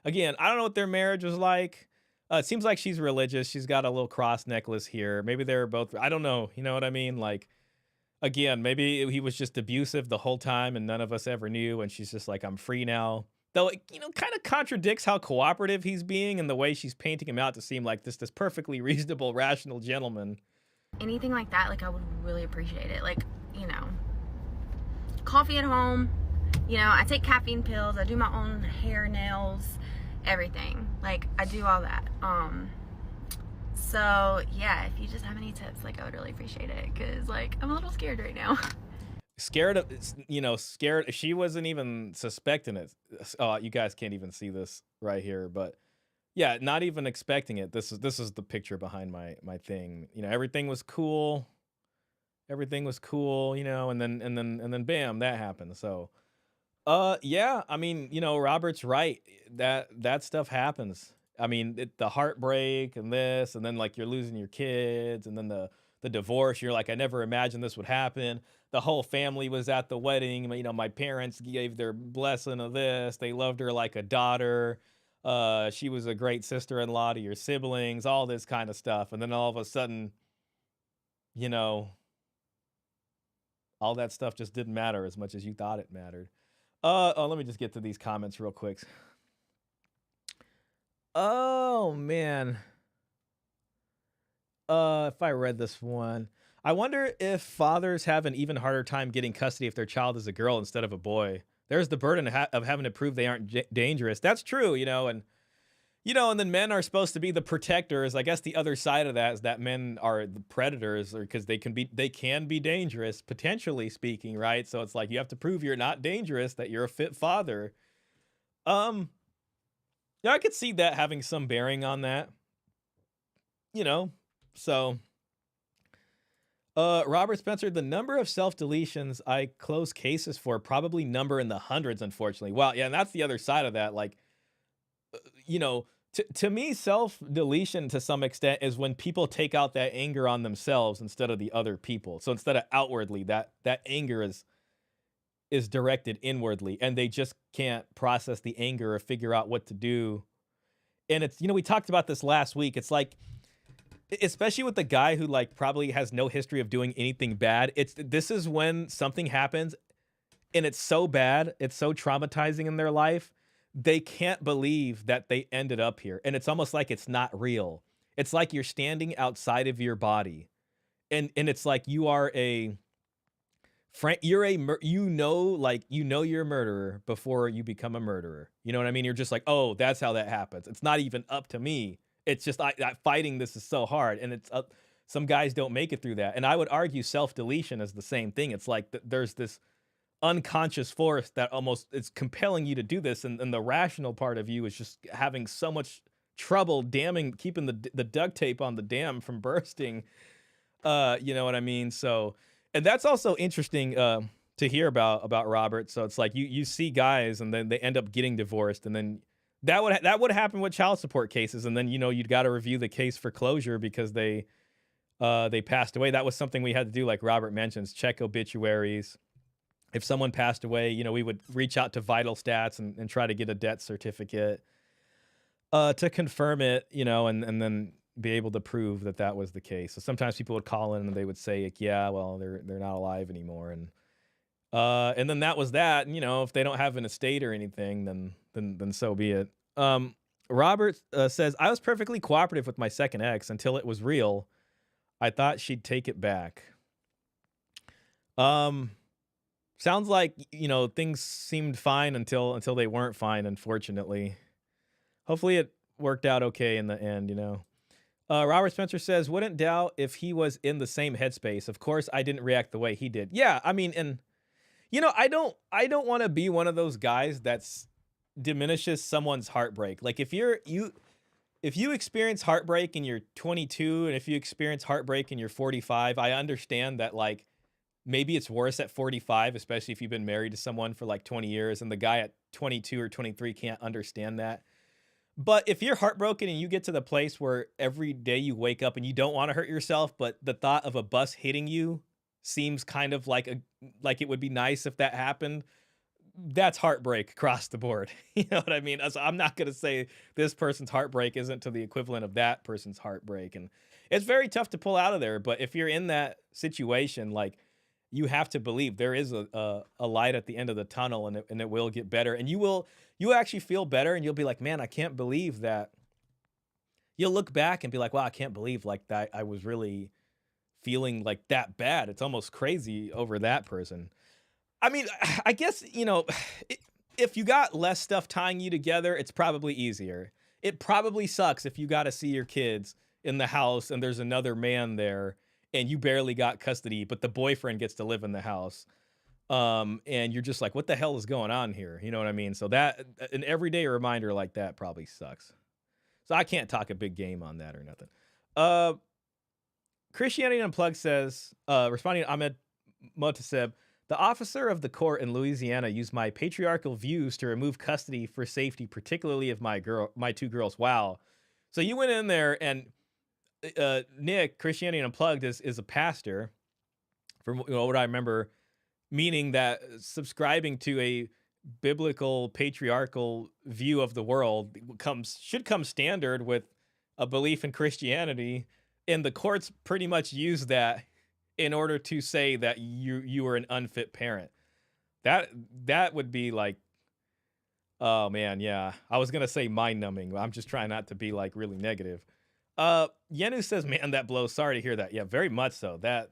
again, I don't know what their marriage was like. It seems like she's religious. She's got a little cross necklace here. Maybe they were both, I don't know. You know what I mean? Like, again, maybe he was just abusive the whole time and none of us ever knew. And she's just like, I'm free now. Though it, kind of contradicts how cooperative he's being and the way she's painting him out to seem like this perfectly reasonable, rational gentleman. anything like that, like I would really appreciate it. Like, coffee at home. I take caffeine pills. I do my own hair, nails, everything. Like, I do all that. So yeah, if you just have any tips, like I would really appreciate it, because like I'm a little scared right now. Scared of, scared. She wasn't even suspecting it. Oh, you guys can't even see this right here, but yeah, not even expecting it. This is the picture behind my thing. Everything was cool. Everything was cool, and then bam, that happened. So, yeah, I mean, Robert's right. That stuff happens. I mean, the heartbreak and this, and then like you're losing your kids, and then the divorce. You're like, I never imagined this would happen. The whole family was at the wedding. My parents gave their blessing of this. They loved her like a daughter. She was a great sister-in-law to your siblings. All this kind of stuff, and then all of a sudden, you know, all that stuff just didn't matter as much as you thought it mattered. Oh, let me just get to these comments real quick. Oh man. If I read this one, I wonder if fathers have an even harder time getting custody if their child is a girl instead of a boy. There's the burden of having to prove they aren't dangerous. That's true, and then men are supposed to be the protectors. I guess the other side of that is that men are the predators, or because they can be dangerous, potentially speaking, right? So it's like you have to prove you're not dangerous, that you're a fit father. Yeah, I could see that having some bearing on that. So Robert Spencer, the number of self-deletions I close cases for probably number in the hundreds, unfortunately. Well, yeah, and that's the other side of that. Like, you know, to me, self-deletion to some extent is when people take out that anger on themselves instead of the other people. So instead of outwardly, that anger is directed inwardly, and they just can't process the anger or figure out what to do. And it's, we talked about this last week. It's like, especially with the guy who like probably has no history of doing anything bad. This is when something happens and it's so bad, it's so traumatizing in their life, they can't believe that they ended up here. And it's almost like it's not real. It's like you're standing outside of your body. And it's like you are you're you're a murderer before you become a murderer. You know what I mean? You're just like, oh, that's how that happens. It's not even up to me. It's just I fighting this is so hard, and it's some guys don't make it through that. And I would argue self-deletion is the same thing. It's like there's this unconscious force that almost is compelling you to do this, and the rational part of you is just having so much trouble keeping the duct tape on the dam from bursting. You know what I mean? So, and that's also interesting to hear about Robert. So it's like you see guys, and then they end up getting divorced, and then that would happen with child support cases, and then you'd got to review the case for closure because they passed away. That was something we had to do, like Robert mentions, check obituaries. If someone passed away, we would reach out to Vital Stats and try to get a death certificate to confirm it, and then be able to prove that was the case. So sometimes people would call in and they would say, like, yeah, well, they're not alive anymore, and then that was that. And, if they don't have an estate or anything, then so be it. Robert says, I was perfectly cooperative with my second ex until it was real. I thought she'd take it back. Sounds like, things seemed fine until they weren't fine, unfortunately. Hopefully it worked out okay in the end, Robert Spencer says, wouldn't doubt if he was in the same headspace. Of course, I didn't react the way he did. Yeah, I mean, and I don't want to be one of those guys that's diminishes someone's heartbreak. Like if if you experience heartbreak and you're 22, and if you experience heartbreak and you're 45, I understand that, like, maybe it's worse at 45, especially if you've been married to someone for like 20 years and the guy at 22 or 23 can't understand that. But if you're heartbroken and you get to the place where every day you wake up and you don't want to hurt yourself, but the thought of a bus hitting you seems kind of like it would be nice if that happened, that's heartbreak across the board. You know what I mean? So I'm not going to say this person's heartbreak isn't to the equivalent of that person's heartbreak. And it's very tough to pull out of there. But if you're in that situation, like, you have to believe there is a light at the end of the tunnel, and it will get better. And you actually feel better, and you'll be like, man, I can't believe that. You'll look back and be like, wow, I can't believe like that I was really feeling like that bad. It's almost crazy over that person. I mean, I guess, if you got less stuff tying you together, it's probably easier. It probably sucks if you got to see your kids in the house and there's another man there and you barely got custody, but the boyfriend gets to live in the house. And you're just like, what the hell is going on here? You know what I mean? So that an everyday reminder like that probably sucks. So I can't talk a big game on that or nothing. Uh, Christianity Unplugged says, responding to Ahmed Motaseb, the officer of the court in Louisiana used my patriarchal views to remove custody for safety, particularly of my two girls. Wow. So you went in there and Nick, Christianity Unplugged is a pastor, from what I remember, meaning that subscribing to a biblical patriarchal view of the world should come standard with a belief in Christianity, and the courts pretty much use that in order to say that you were an unfit parent. That would be like, oh man, yeah. I was gonna say mind numbing, but I'm just trying not to be like really negative. Yenu says, man, that blows. Sorry to hear that. Yeah, very much so. That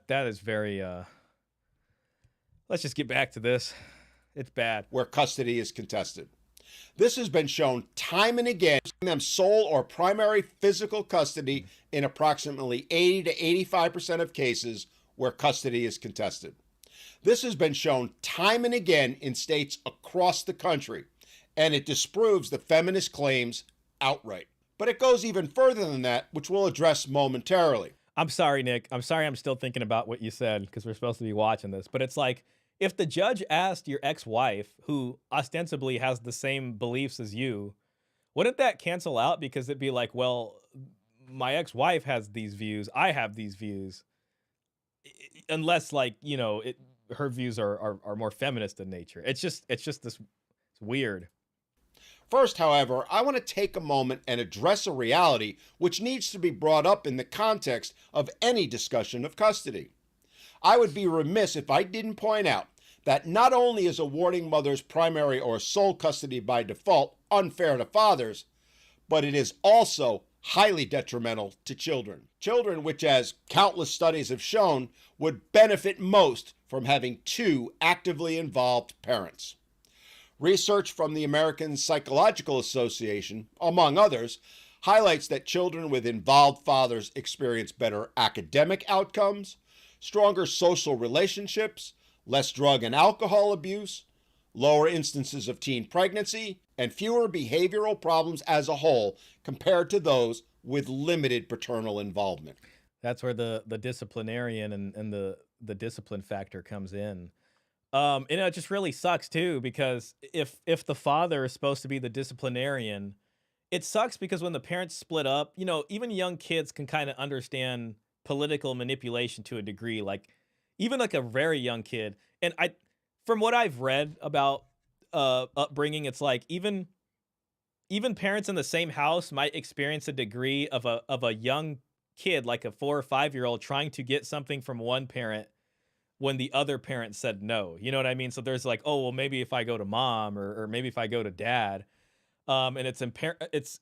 is very let's just get back to this. It's bad. Where custody is contested. This has been shown time and again, giving them sole or primary physical custody in approximately 80 to 85% of cases where custody is contested. This has been shown time and again in states across the country, and it disproves the feminist claims outright. But it goes even further than that, which we'll address momentarily. I'm sorry, Nick. I'm sorry I'm still thinking about what you said because we're supposed to be watching this. But it's like, if the judge asked your ex-wife, who ostensibly has the same beliefs as you, wouldn't that cancel out? Because it'd be like, well, my ex-wife has these views, I have these views. Unless, like, her views are more feminist in nature. It's just this, it's weird. First, however, I want to take a moment and address a reality which needs to be brought up in the context of any discussion of custody. I would be remiss if I didn't point out that not only is awarding mothers primary or sole custody by default unfair to fathers, but it is also highly detrimental to children. Children which, as countless studies have shown, would benefit most from having two actively involved parents. Research from the American Psychological Association, among others, highlights that children with involved fathers experience better academic outcomes, stronger social relationships, less drug and alcohol abuse, lower instances of teen pregnancy, and fewer behavioral problems as a whole compared to those with limited paternal involvement. That's where the disciplinarian and the discipline factor comes in. It just really sucks too, because if the father is supposed to be the disciplinarian, it sucks because when the parents split up, even young kids can kind of understand political manipulation to a degree, like even like a very young kid. And from what I've read about upbringing, it's like even parents in the same house might experience a degree of a young kid, like a 4 or 5-year-old, trying to get something from one parent when the other parent said no. You know what I mean? So there's like, oh, well, maybe if I go to mom or maybe if I go to dad. And it's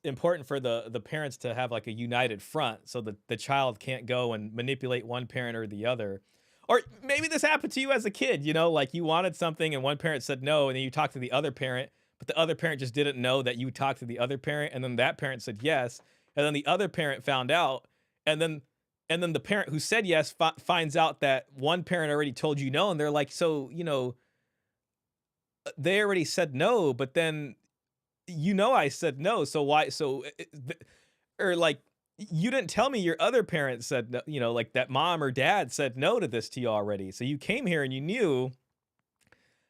important for the parents to have like a united front so that the child can't go and manipulate one parent or the other. Or maybe this happened to you as a kid, like you wanted something and one parent said no, and then you talked to the other parent, but the other parent just didn't know that you talked to the other parent, and then that parent said yes, and then the other parent found out, and then the parent who said yes finds out that one parent already told you no, and they're like, so, they already said no, but then I said no, so why so or like you didn't tell me your other parents said no, like that mom or dad said no to this to you already. So you came here and you knew,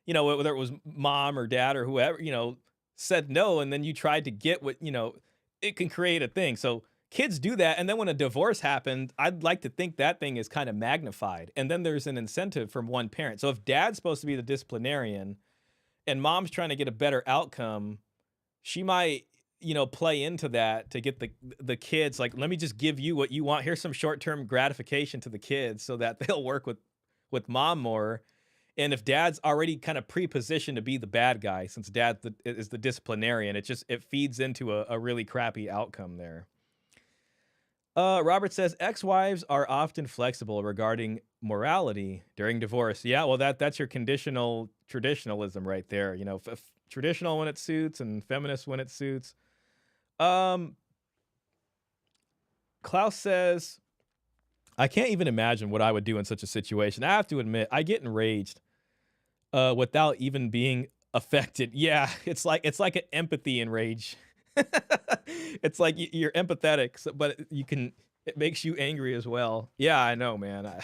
whether it was mom or dad or whoever, said no, and then you tried to get what, it can create a thing. So kids do that. And then when a divorce happened, I'd like to think that thing is kind of magnified. And then there's an incentive from one parent. So if dad's supposed to be the disciplinarian and mom's trying to get a better outcome, she might, play into that to get the kids like, let me just give you what you want. Here's some short-term gratification to the kids so that they'll work with mom more. And if dad's already kind of pre-positioned to be the bad guy, since is the disciplinarian, it feeds into a really crappy outcome there. Robert says ex-wives are often flexible regarding morality during divorce. Yeah, well, that's your conditional traditionalism right there. Traditional when it suits and feminist when it suits. Klaus says, I can't even imagine what I would do in such a situation. I have to admit, I get enraged without even being affected. Yeah, it's like an empathy enrage. It's like you're empathetic, but it makes you angry as well. Yeah, I know, man.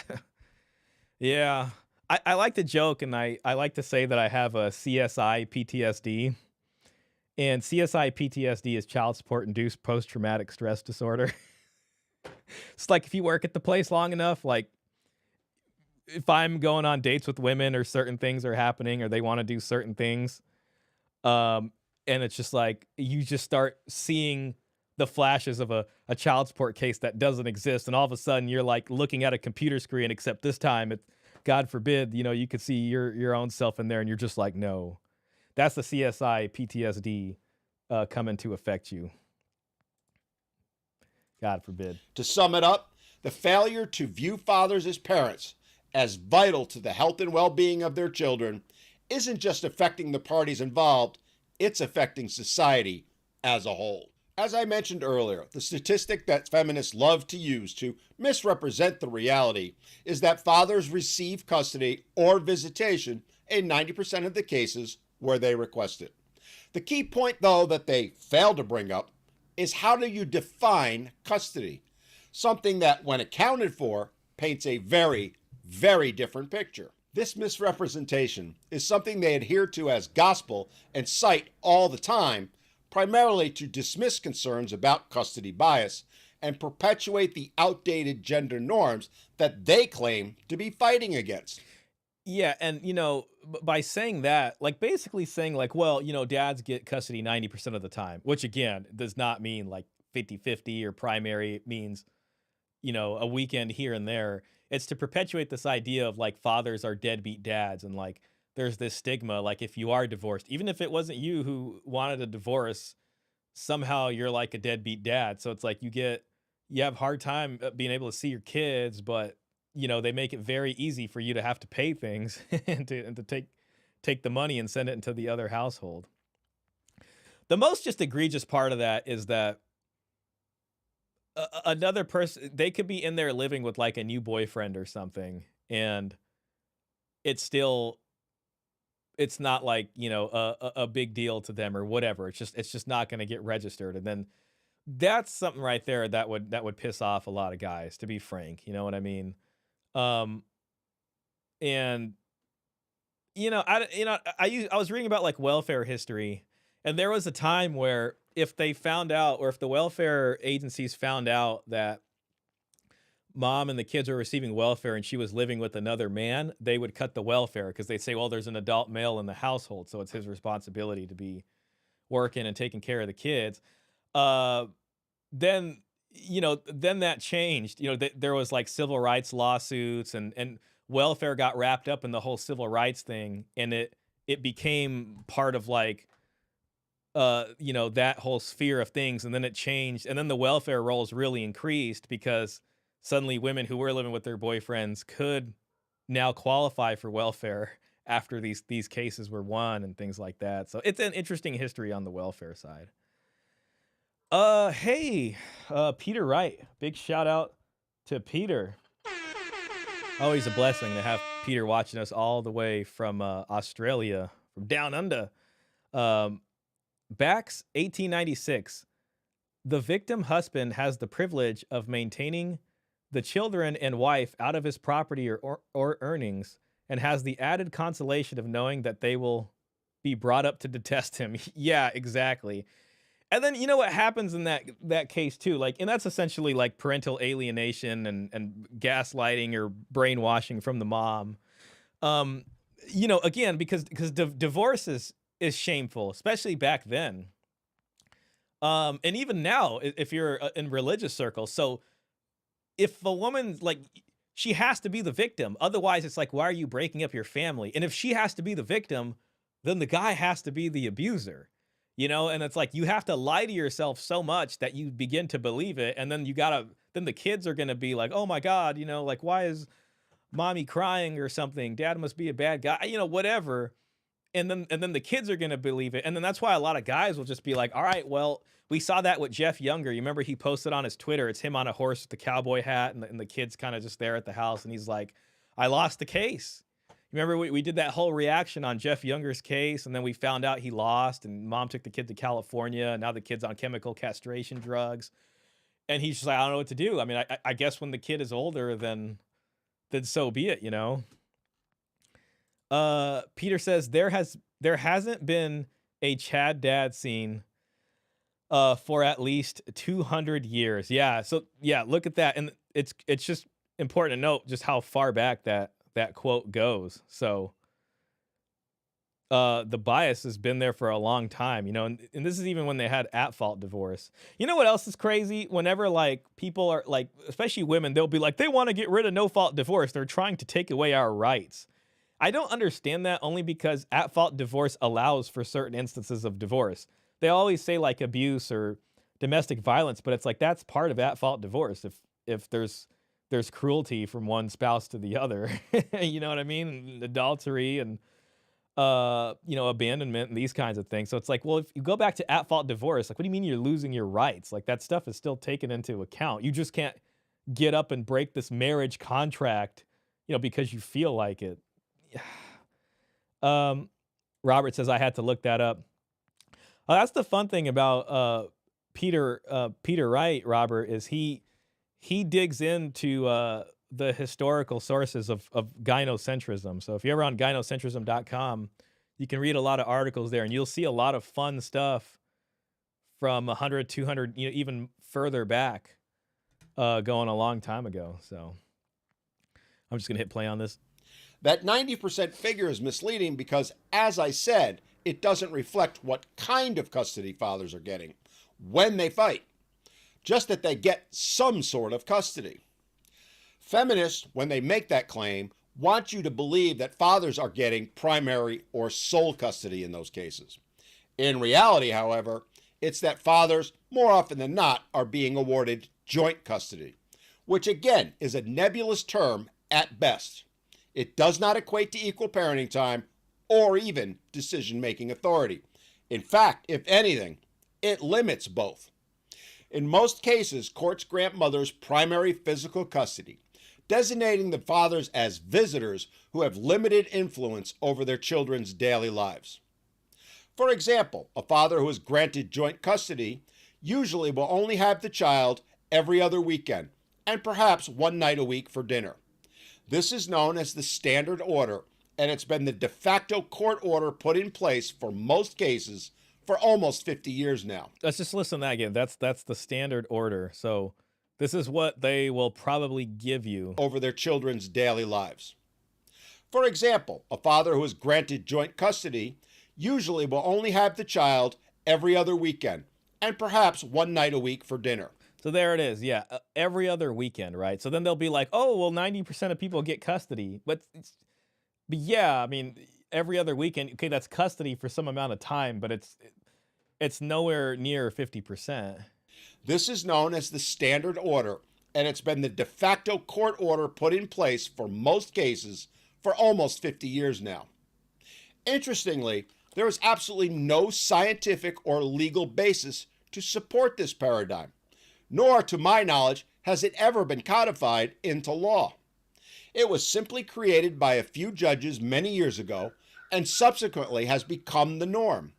Yeah. I like to joke and I like to say that I have a CSI PTSD. And CSI PTSD is child support induced post traumatic stress disorder. It's like if you work at the place long enough, like if I'm going on dates with women or certain things are happening or they want to do certain things, and it's just like you just start seeing the flashes of a child support case that doesn't exist, and all of a sudden you're like looking at a computer screen, except this time it, God forbid, you could see your own self in there, and you're just like, no, that's the CSI PTSD coming to affect you. God forbid. To sum it up, the failure to view fathers as parents as vital to the health and well-being of their children isn't just affecting the parties involved, it's affecting society as a whole. As I mentioned earlier, the statistic that feminists love to use to misrepresent the reality is that fathers receive custody or visitation in 90% of the cases where they request it. The key point, though, that they fail to bring up is how do you define custody? Something that, when accounted for, paints a very, very different picture. This misrepresentation is something they adhere to as gospel and cite all the time, primarily to dismiss concerns about custody bias and perpetuate the outdated gender norms that they claim to be fighting against. Yeah, and by saying that, like basically saying like, well, dads get custody 90% of the time, which again does not mean like 50-50 or primary. It means, a weekend here and there. It's to perpetuate this idea of like fathers are deadbeat dads, and like there's this stigma like if you are divorced, even if it wasn't you who wanted a divorce, somehow you're like a deadbeat dad. So it's like you have hard time being able to see your kids, but they make it very easy for you to have to pay things and to take the money and send it into the other household. The most just egregious part of that is that another person, they could be in there living with like a new boyfriend or something, and it's not like a big deal to them or whatever. It's just not going to get registered, and then that's something right there that would piss off a lot of guys, to be frank. You know what I mean? Um, and I was reading about like welfare history, and there was a time where if they found out, or if the welfare agencies found out that mom and the kids were receiving welfare and she was living with another man, they would cut the welfare because they'd say, well, there's an adult male in the household, so it's his responsibility to be working and taking care of the kids. Then then that changed. There was like civil rights lawsuits, and welfare got wrapped up in the whole civil rights thing, and it became part of like that whole sphere of things, and then it changed, and then the welfare rolls really increased because suddenly women who were living with their boyfriends could now qualify for welfare after these cases were won and things like that. So it's an interesting history on the welfare side. Hey, Peter Wright. Big shout out to Peter. Always a blessing to have Peter watching us all the way from Australia, from down under. Bax 1896. The victim husband has the privilege of maintaining the children and wife out of his property or earnings, and has the added consolation of knowing that they will be brought up to detest him. Yeah, exactly. And then you know what happens in that case too, like, and that's essentially like parental alienation and gaslighting or brainwashing from the mom. Um, again, because divorce is shameful, especially back then. And even now, if you're in religious circles, so if a woman like she has to be the victim, otherwise it's like, why are you breaking up your family? And if she has to be the victim, then the guy has to be the abuser. And it's like you have to lie to yourself so much that you begin to believe it, and then then the kids are gonna be like, oh my God, like why is mommy crying or something? Dad must be a bad guy, whatever. And then the kids are gonna believe it. And then that's why a lot of guys will just be like, all right, well, we saw that with Jeff Younger. You remember he posted on his Twitter, it's him on a horse with the cowboy hat, and the kid's kind of just there at the house, and he's like, I lost the case. You remember we did that whole reaction on Jeff Younger's case, and then we found out he lost, and mom took the kid to California, and now the kid's on chemical castration drugs. And he's just like, I don't know what to do. I mean, I guess when the kid is older, then so be it. Peter says there hasn't been a Chad dad scene for at least 200 years. Yeah, so yeah, look at that, and it's just important to note just how far back that quote goes. So the bias has been there for a long time, and this is even when they had at fault divorce. You know what else is crazy? Whenever like people are like, especially women, they'll be like, they want to get rid of no fault divorce. They're trying to take away our rights. I don't understand that, only because at fault divorce allows for certain instances of divorce. They always say like abuse or domestic violence, but it's like that's part of at fault divorce. If there's cruelty from one spouse to the other, you know what I mean? Adultery and abandonment and these kinds of things. So it's like, well, if you go back to at fault divorce, like, what do you mean you're losing your rights? Like that stuff is still taken into account. You just can't get up and break this marriage contract, because you feel like it. Robert says I had to look that up. That's the fun thing about Peter Wright, Robert, is he digs into the historical sources of gynocentrism. So if you're ever on gynocentrism.com, you can read a lot of articles there, and you'll see a lot of fun stuff from 100, 200, even further back, going a long time ago. So I'm just going to hit play on this. That 90% figure is misleading because, as I said, it doesn't reflect what kind of custody fathers are getting when they fight, just that they get some sort of custody. Feminists, when they make that claim, want you to believe that fathers are getting primary or sole custody in those cases. In reality, however, it's that fathers, more often than not, are being awarded joint custody, which again is a nebulous term at best. It does not equate to equal parenting time or even decision-making authority. In fact, if anything, it limits both. In most cases, courts grant mothers primary physical custody, designating the fathers as visitors who have limited influence over their children's daily lives. For example, a father who is granted joint custody usually will only have the child every other weekend and perhaps one night a week for dinner. This is known as the standard order, and it's been the de facto court order put in place for most cases for almost 50 years now. Let's just listen to that again. That's the standard order. So this is what they will probably give you over their children's daily lives. For example, a father who is granted joint custody usually will only have the child every other weekend and perhaps one night a week for dinner. So there it is. Yeah. Every other weekend, right? So then they'll be like, oh, well, 90% of people get custody. But yeah, I mean, every other weekend, okay, that's custody for some amount of time, but it's nowhere near 50%. This is known as the standard order, and it's been the de facto court order put in place for most cases for almost 50 years now. Interestingly, there is absolutely no scientific or legal basis to support this paradigm, nor, to my knowledge, has it ever been codified into law. It was simply created by a few judges many years ago and subsequently has become the norm.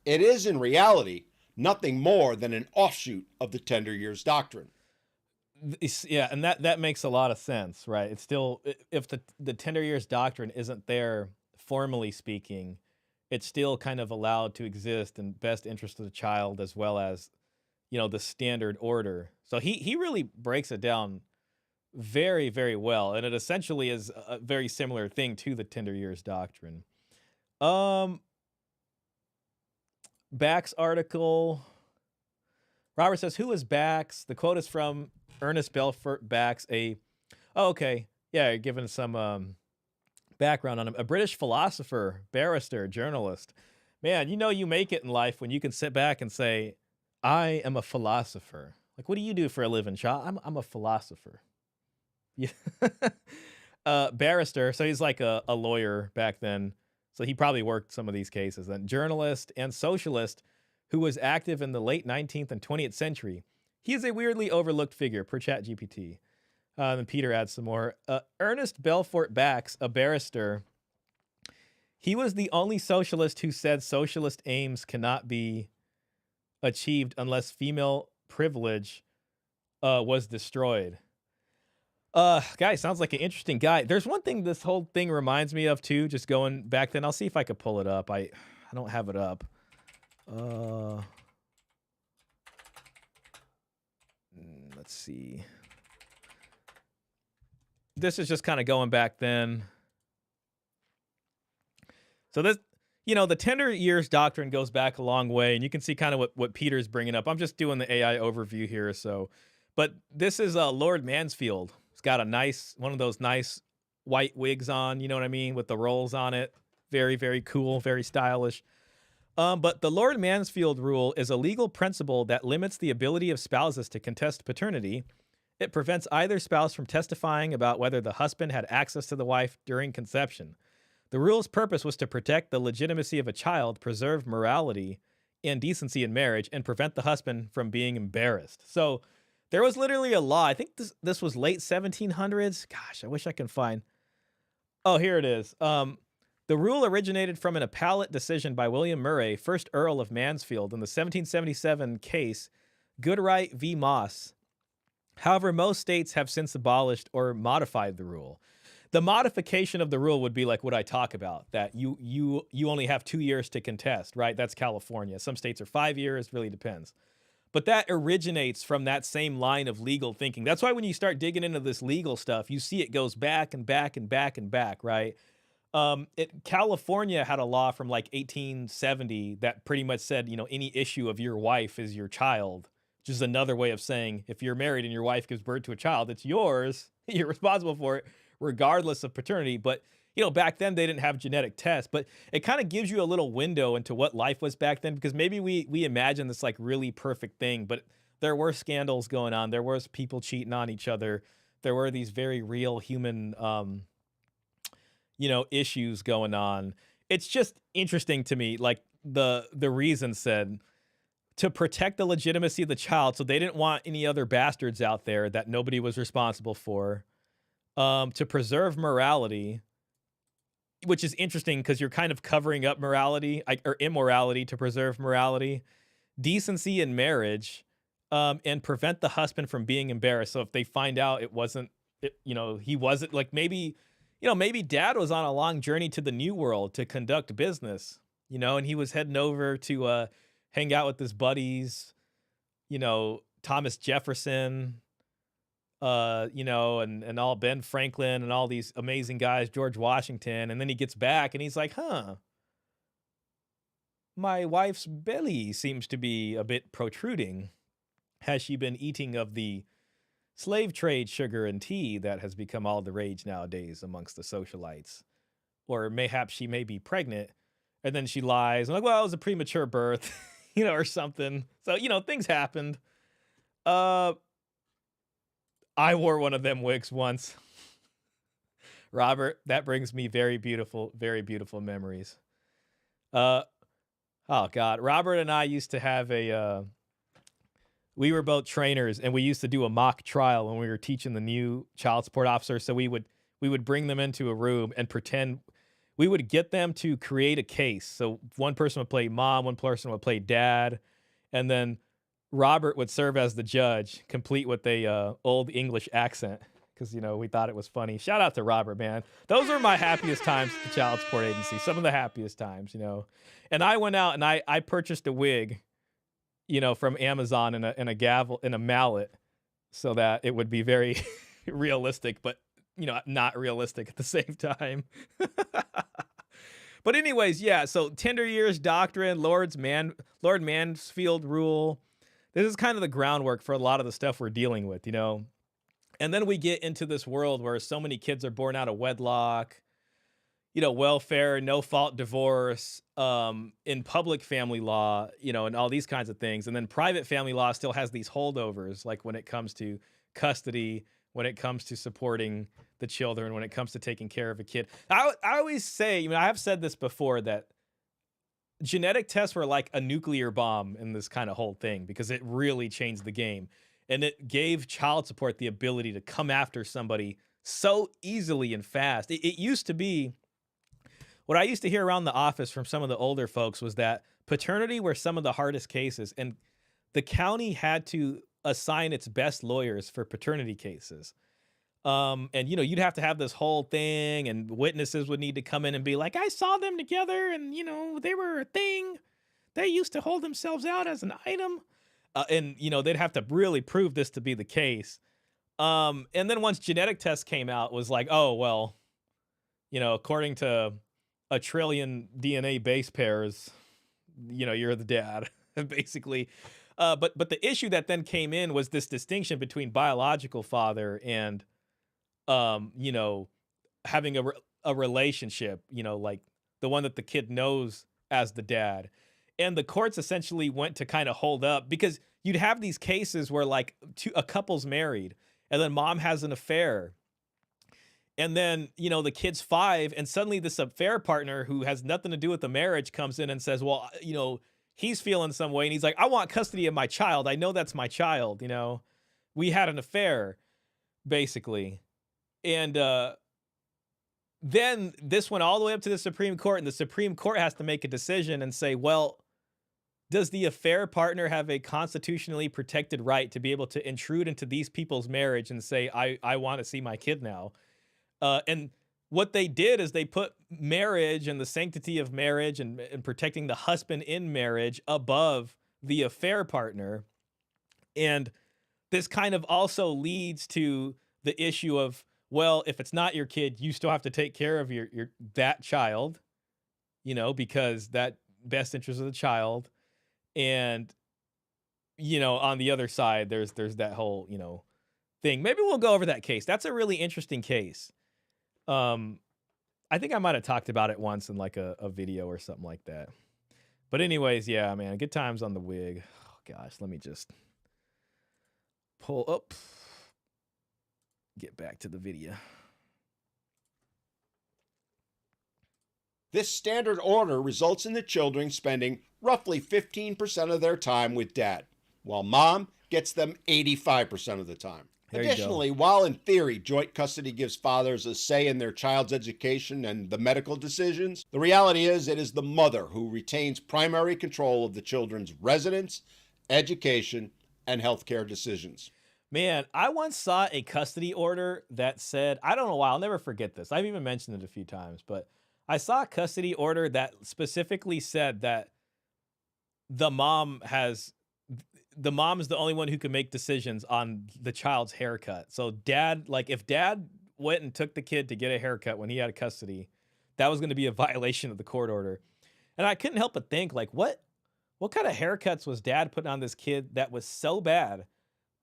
It is, in reality, nothing more than an offshoot of the tender years doctrine. Yeah, and that makes a lot of sense, right? It's still if the tender years doctrine isn't there formally speaking, it's still kind of allowed to exist in best interest of the child as well as, the standard order. So he really breaks it down very, very well, and it essentially is a very similar thing to the tender years doctrine. Um, Bax article. Robert says, "Who is Bax?" The quote is from Ernest Belfort Bax, oh, okay, yeah, you're giving some background on him. A British philosopher, barrister, journalist. Man, you make it in life when you can sit back and say, "I am a philosopher." Like, what do you do for a living, Shaw? I'm a philosopher. Yeah. Barrister, so he's like a lawyer back then. So he probably worked some of these cases. Then journalist and socialist who was active in the late 19th and 20th century. He is a weirdly overlooked figure per ChatGPT. Then Peter adds some more. Ernest Belfort Bax, a barrister, he was the only socialist who said socialist aims cannot be achieved unless female privilege was destroyed. Guy, sounds like an interesting guy. There's one thing this whole thing reminds me of too, just going back then. I'll see if I could pull it up. I don't have it up. Let's see. This is just kind of going back then. So this, the tender years doctrine goes back a long way, and you can see kind of what Peter's bringing up. I'm just doing the AI overview here, but this is Lord Mansfield. He's got one of those nice white wigs on, you know what I mean, with the rolls on it. Very, very cool, very stylish. But the Lord Mansfield rule is a legal principle that limits the ability of spouses to contest paternity. It prevents either spouse from testifying about whether the husband had access to the wife during conception. The rule's purpose was to protect the legitimacy of a child, preserve morality and decency in marriage, and prevent the husband from being embarrassed. So there was literally a law. I think this was late 1700s. Gosh, I wish I could find. Oh, here it is. The rule originated from an appellate decision by William Murray, 1st Earl of Mansfield, in the 1777 case Goodright v. Moss. However, most states have since abolished or modified the rule. The modification of the rule would be like what I talk about, that you only have 2 years to contest, right? That's California. Some states are 5 years, really depends. But that originates from that same line of legal thinking. That's why when you start digging into this legal stuff, you see it goes back and back and back and back, right? California had a law from like 1870 that pretty much said, any issue of your wife is your child, which is another way of saying if you're married and your wife gives birth to a child, it's yours. You're responsible for it, regardless of paternity. But, back then they didn't have genetic tests, but it kind of gives you a little window into what life was back then, because maybe we imagine this like really perfect thing, but there were scandals going on. There was people cheating on each other. There were these very real human, issues going on. It's just interesting to me, like the reason said to protect the legitimacy of the child. So they didn't want any other bastards out there that nobody was responsible for, to preserve morality, which is interesting because you're kind of covering up morality or immorality to preserve morality, decency in marriage, and prevent the husband from being embarrassed. So if they find out he wasn't like maybe dad was on a long journey to the New World to conduct business, and he was heading over to hang out with his buddies, Thomas Jefferson, and all Ben Franklin and all these amazing guys, George Washington. And then he gets back and he's like, my wife's belly seems to be a bit protruding. Has she been eating of the slave trade sugar and tea that has become all the rage nowadays amongst the socialites? Or mayhaps she may be pregnant. And then she lies. I'm like, well, it was a premature birth, or something. So, things happened. I wore one of them wigs once. Robert, that brings me very beautiful memories. Oh God. Robert and I used to have we were both trainers, and we used to do a mock trial when we were teaching the new child support officer. So we would bring them into a room and pretend we would get them to create a case. So one person would play mom, one person would play dad, and then Robert would serve as the judge, complete with a old English accent, because we thought it was funny. Shout out to Robert, man. Those are my happiest times at the child support agency. Some of the happiest times. And I went out and I purchased a wig, from Amazon and a gavel and a mallet, so that it would be very realistic, but not realistic at the same time. But anyways, yeah. So tender years doctrine, Lord Mansfield rule. This is kind of the groundwork for a lot of the stuff we're dealing with. And then we get into this world where so many kids are born out of wedlock, welfare, no fault divorce, in public family law, and all these kinds of things. And then private family law still has these holdovers, like when it comes to custody, when it comes to supporting the children, when it comes to taking care of a kid. I always say, I have said this before, that genetic tests were like a nuclear bomb in this kind of whole thing, because it really changed the game. And it gave child support the ability to come after somebody so easily and fast. It used to be, what I used to hear around the office from some of the older folks was that paternity were some of the hardest cases, and the county had to assign its best lawyers for paternity cases. And you'd have to have this whole thing, and witnesses would need to come in and be like, I saw them together, and they were a thing. They used to hold themselves out as an item. And they'd have to really prove this to be the case. And then once genetic tests came out, it was like, oh, well, according to a trillion DNA base pairs, you're the dad, basically. But the issue that then came in was this distinction between biological father and, having a relationship, like the one that the kid knows as the dad. And the courts essentially went to kind of hold up, because you'd have these cases where like a couple's married and then mom has an affair. And then, the kid's 5, and suddenly this affair partner who has nothing to do with the marriage comes in and says, well, he's feeling some way. And he's like, I want custody of my child. I know that's my child. We had an affair, basically. And then this went all the way up to the Supreme Court, and the Supreme Court has to make a decision and say, well, does the affair partner have a constitutionally protected right to be able to intrude into these people's marriage and say, I want to see my kid now? And what they did is they put marriage and the sanctity of marriage and protecting the husband in marriage above the affair partner. And this kind of also leads to the issue of, well, if it's not your kid, you still have to take care of that child, because that best interest of the child. And, on the other side, there's that whole, thing. Maybe we'll go over that case. That's a really interesting case. I think I might have talked about it once in like a video or something like that. But anyways, yeah, man, good times on the wig. Oh gosh, let me just pull up, get back to the video. This standard order results in the children spending roughly 15% of their time with dad, while mom gets them 85% of the time. Additionally, while in theory joint custody gives fathers a say in their child's education and the medical decisions, the reality is it is the mother who retains primary control of the children's residence, education, and healthcare decisions. Man, I once saw a custody order that said, I don't know why, I'll never forget this. I've even mentioned it a few times, but I saw a custody order that specifically said that the mom is the only one who can make decisions on the child's haircut. So if dad went and took the kid to get a haircut when he had custody, that was going to be a violation of the court order. And I couldn't help but think, like, what kind of haircuts was dad putting on this kid that was so bad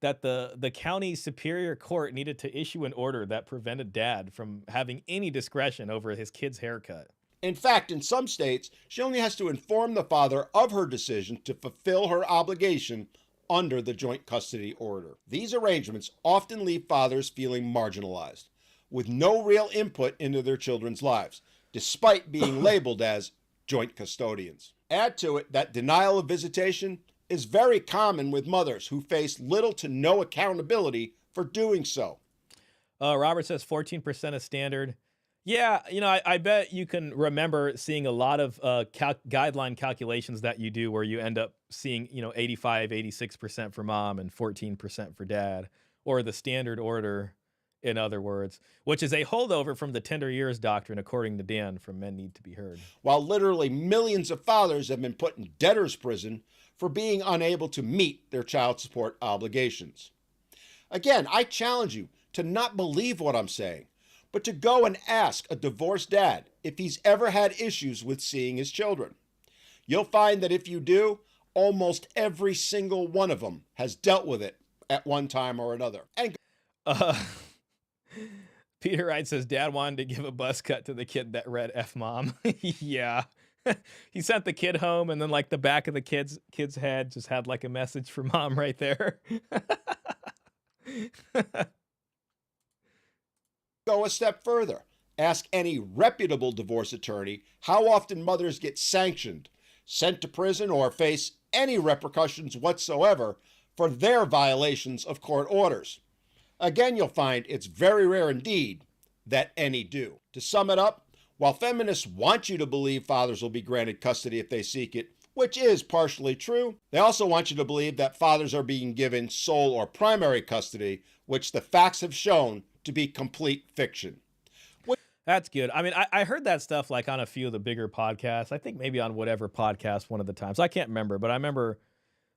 that the county superior court needed to issue an order that prevented dad from having any discretion over his kid's haircut? In fact, in some states, she only has to inform the father of her decision to fulfill her obligation under the joint custody order. These arrangements often leave fathers feeling marginalized, with no real input into their children's lives, despite being labeled as joint custodians. Add to it that denial of visitation is very common with mothers who face little to no accountability for doing so. Robert says 14% is standard. Yeah, I bet you can remember seeing a lot of guideline calculations that you do where you end up seeing, 85, 86% for mom and 14% for dad, or the standard order, in other words, which is a holdover from the tender years doctrine, according to Dan, from Men Need to Be Heard. While literally millions of fathers have been put in debtor's prison for being unable to meet their child support obligations. Again, I challenge you to not believe what I'm saying, but to go and ask a divorced dad if he's ever had issues with seeing his children. You'll find that if you do, almost every single one of them has dealt with it at one time or another. And Uh, Peter Wright says dad wanted to give a buzz cut to the kid that read F mom. Yeah. He sent the kid home and then like the back of the kid's head just had like a message for mom right there. go a step further. Ask any reputable divorce attorney how often mothers get sanctioned, sent to prison, or face any repercussions whatsoever for their violations of court orders. Again, you'll find it's very rare indeed that any do. To sum it up, while feminists want you to believe fathers will be granted custody if they seek it, which is partially true, they also want you to believe that fathers are being given sole or primary custody, which the facts have shown to be complete fiction. That's good. I mean, I heard that stuff like on a few of the bigger podcasts. I think maybe on whatever podcast one of the times. I can't remember, but I remember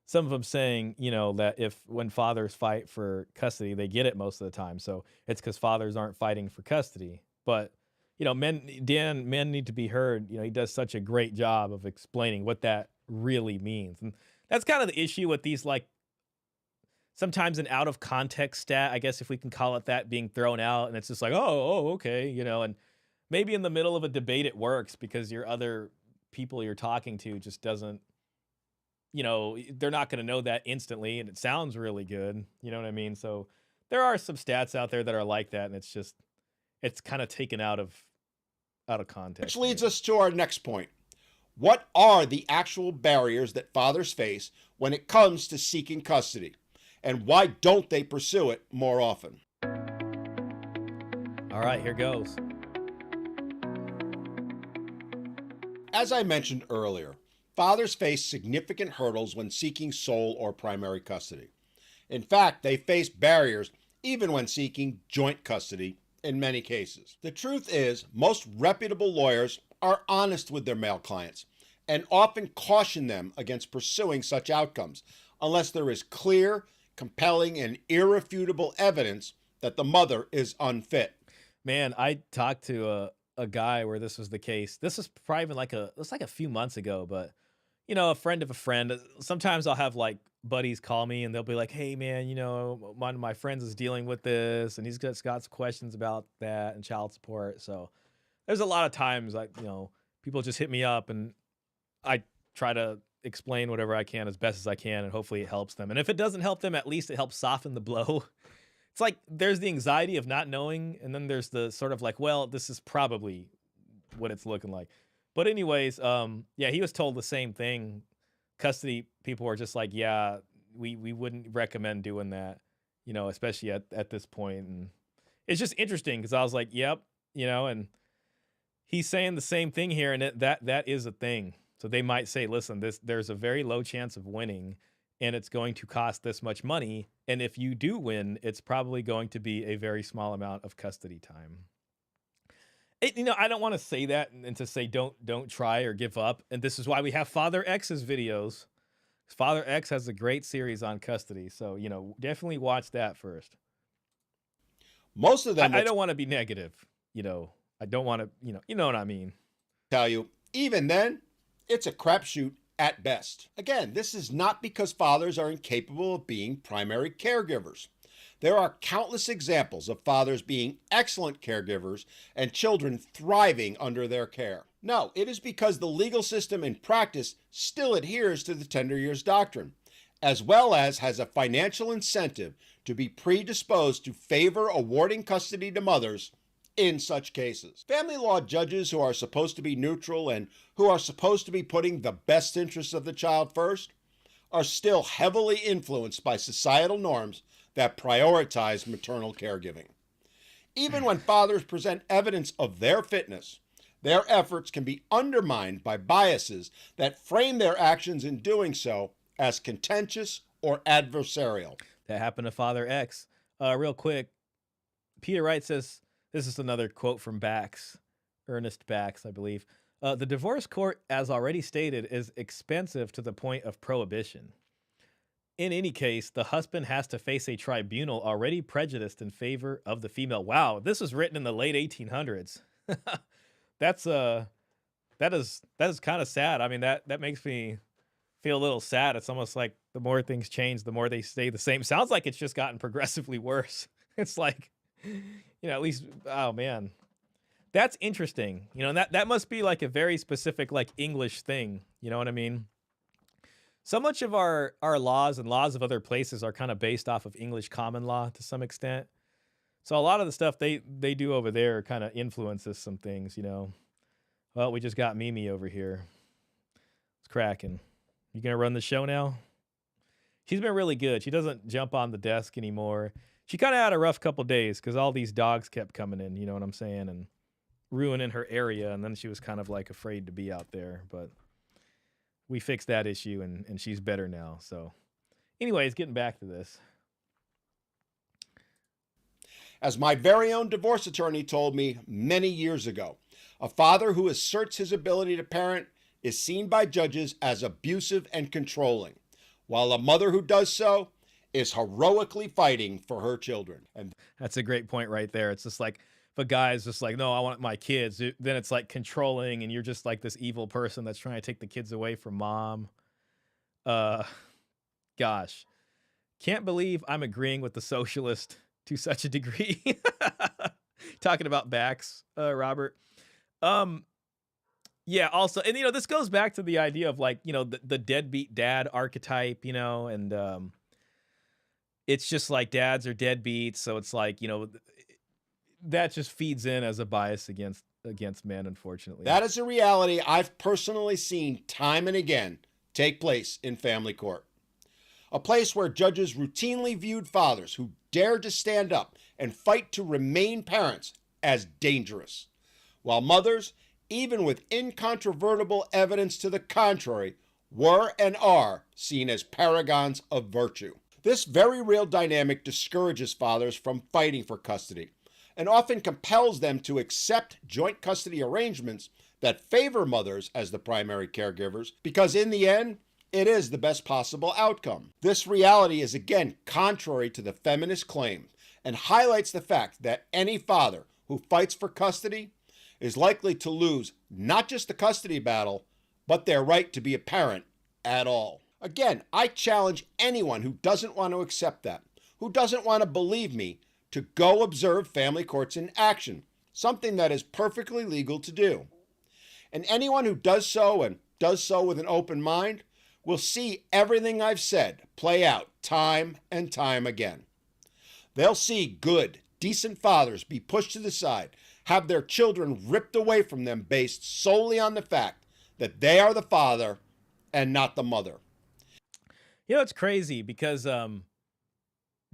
some of them saying, that if when fathers fight for custody, they get it most of the time. So it's because fathers aren't fighting for custody. But, men need to be heard. He does such a great job of explaining what that really means. And that's kind of the issue with these, like, sometimes an out of context stat, I guess if we can call it that, being thrown out. And it's just like, oh, okay. And maybe in the middle of a debate, it works because your other people you're talking to just doesn't, they're not going to know that instantly. And it sounds really good. You know what I mean? So there are some stats out there that are like that. And it's kind of taken out of context. Which leads us to our next point. What are the actual barriers that fathers face when it comes to seeking custody? And why don't they pursue it more often? All right, here goes. As I mentioned earlier, fathers face significant hurdles when seeking sole or primary custody. In fact, they face barriers even when seeking joint custody in many cases. The truth is, most reputable lawyers are honest with their male clients and often caution them against pursuing such outcomes unless there is clear, compelling, and irrefutable evidence that the mother is unfit. Man, I talked to a guy where this was the case. This was probably like a few months ago, but a friend of a friend. Sometimes I'll have like buddies call me and they'll be like, "Hey man, one of my friends is dealing with this and he's got some questions about that and child support." So there's a lot of times like, people just hit me up and I try to explain whatever I can as best as I can, and hopefully it helps them. And if it doesn't help them, at least it helps soften the blow. It's like there's the anxiety of not knowing, and then there's the sort of like, well, this is probably what it's looking like. But anyways, yeah, he was told the same thing. Custody people were just like, yeah, we wouldn't recommend doing that, especially at this point. And it's just interesting because I was like, yep, and he's saying the same thing here, and that is a thing. So they might say, listen, there's a very low chance of winning, and it's going to cost this much money. And if you do win, it's probably going to be a very small amount of custody time. I don't want to say that and to say don't try or give up. And this is why we have Father X's videos. Father X has a great series on custody. So, definitely watch that first. Most of them I don't want to be negative. I don't want to, you know what I mean. Tell you, even then, it's a crapshoot at best. Again, this is not because fathers are incapable of being primary caregivers. There are countless examples of fathers being excellent caregivers and children thriving under their care. No, it is because the legal system in practice still adheres to the tender years doctrine, as well as has a financial incentive to be predisposed to favor awarding custody to mothers in such cases. Family law judges who are supposed to be neutral and who are supposed to be putting the best interests of the child first are still heavily influenced by societal norms that prioritize maternal caregiving. Even when fathers present evidence of their fitness, their efforts can be undermined by biases that frame their actions in doing so as contentious or adversarial. That happened to Father X. Real quick, Peter Wright says, this is another quote from Bax, Ernest Bax, I believe. The divorce court, as already stated, is expensive to the point of prohibition. In any case, the husband has to face a tribunal already prejudiced in favor of the female. Wow, this was written in the late 1800s. That's that is kind of sad. I mean, that makes me feel a little sad. It's almost like the more things change, the more they stay the same. Sounds like it's just gotten progressively worse. It's like, at least, oh man, that's interesting. And that must be like a very specific like English thing. You know what I mean? So much of our laws and laws of other places are kind of based off of English common law to some extent. So a lot of the stuff they do over there kind of influences some things. Well, we just got Mimi over here. It's cracking. You gonna run the show now? She's been really good. She doesn't jump on the desk anymore. She kind of had a rough couple days because all these dogs kept coming in, you know what I'm saying, and ruining her area. And then she was kind of like afraid to be out there. But we fixed that issue, and she's better now. So anyways, getting back to this. As my very own divorce attorney told me many years ago, a father who asserts his ability to parent is seen by judges as abusive and controlling, while a mother who does so is heroically fighting for her children. And that's a great point right there. It's just like, if a guy's just like, no, I want my kids, then it's like controlling, and you're just like this evil person that's trying to take the kids away from mom. Gosh, can't believe I'm agreeing with the socialist to such a degree. Talking about Bax, Robert. Yeah, also, and this goes back to the idea of like, the deadbeat dad archetype, and it's just like dads are deadbeats, so it's like, that just feeds in as a bias against men, unfortunately. that is a reality I've personally seen time and again take place in family court. A place where judges routinely viewed fathers who dared to stand up and fight to remain parents as dangerous, while mothers, even with incontrovertible evidence to the contrary, were and are seen as paragons of virtue. This very real dynamic discourages fathers from fighting for custody and often compels them to accept joint custody arrangements that favor mothers as the primary caregivers, because in the end, it is the best possible outcome. This reality is again contrary to the feminist claim and highlights the fact that any father who fights for custody is likely to lose not just the custody battle, but their right to be a parent at all. Again, I challenge anyone who doesn't want to accept that, who doesn't want to believe me, to go observe family courts in action, something that is perfectly legal to do. And anyone who does so, and does so with an open mind, will see everything I've said play out time and time again. They'll see good, decent fathers be pushed to the side, have their children ripped away from them based solely on the fact that they are the father and not the mother. It's crazy because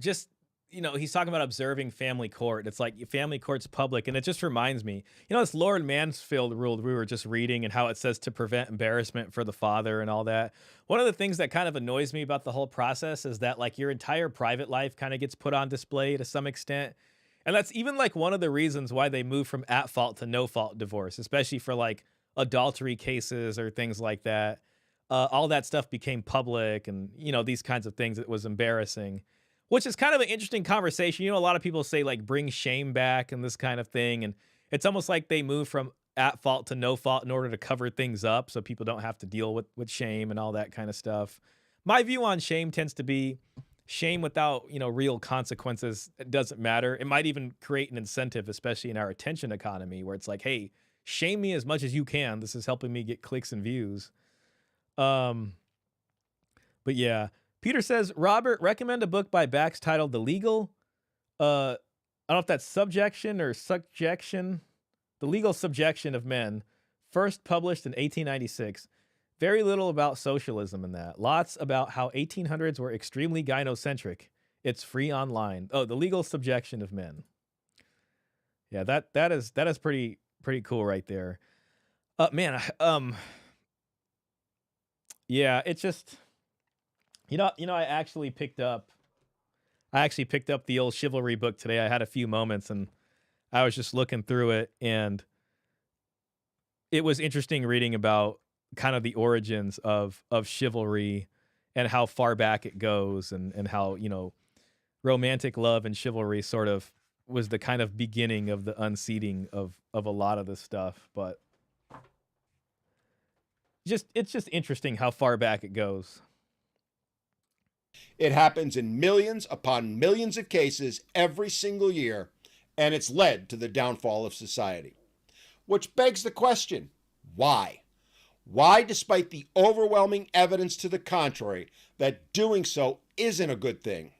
just he's talking about observing family court. It's like family court's public, and it just reminds me, this Lord Mansfield rule we were just reading, and how it says to prevent embarrassment for the father and all that. One of the things that kind of annoys me about the whole process is that like your entire private life kind of gets put on display to some extent. And that's even like one of the reasons why they move from at fault to no fault divorce, especially for like adultery cases or things like that. All that stuff became public, and these kinds of things. It was embarrassing, which is kind of an interesting conversation. A lot of people say like bring shame back and this kind of thing, and it's almost like they move from at fault to no fault in order to cover things up so people don't have to deal with shame and all that kind of stuff. My view on shame tends to be shame without real consequences. It doesn't matter. It might even create an incentive, especially in our attention economy, where it's like, hey, shame me as much as you can. This is helping me get clicks and views. But yeah, Peter says, Robert, recommend a book by Bax titled The Legal, I don't know if that's subjection or subjection, The Legal Subjection of Men, first published in 1896. Very little about socialism in that. Lots about how 1800s were extremely gynocentric. It's free online. Oh, The Legal Subjection of Men. Yeah, that is pretty cool right there. Man, yeah, it's just I actually picked up the old chivalry book today. I had a few moments and I was just looking through it and it was interesting reading about kind of the origins of chivalry and how far back it goes and how, romantic love and chivalry sort of was the kind of beginning of the unseating of a lot of this stuff, but it's just interesting how far back it goes. It happens in millions upon millions of cases every single year, and it's led to the downfall of society. Which begs the question, why? Why, despite the overwhelming evidence to the contrary that doing so isn't a good thing,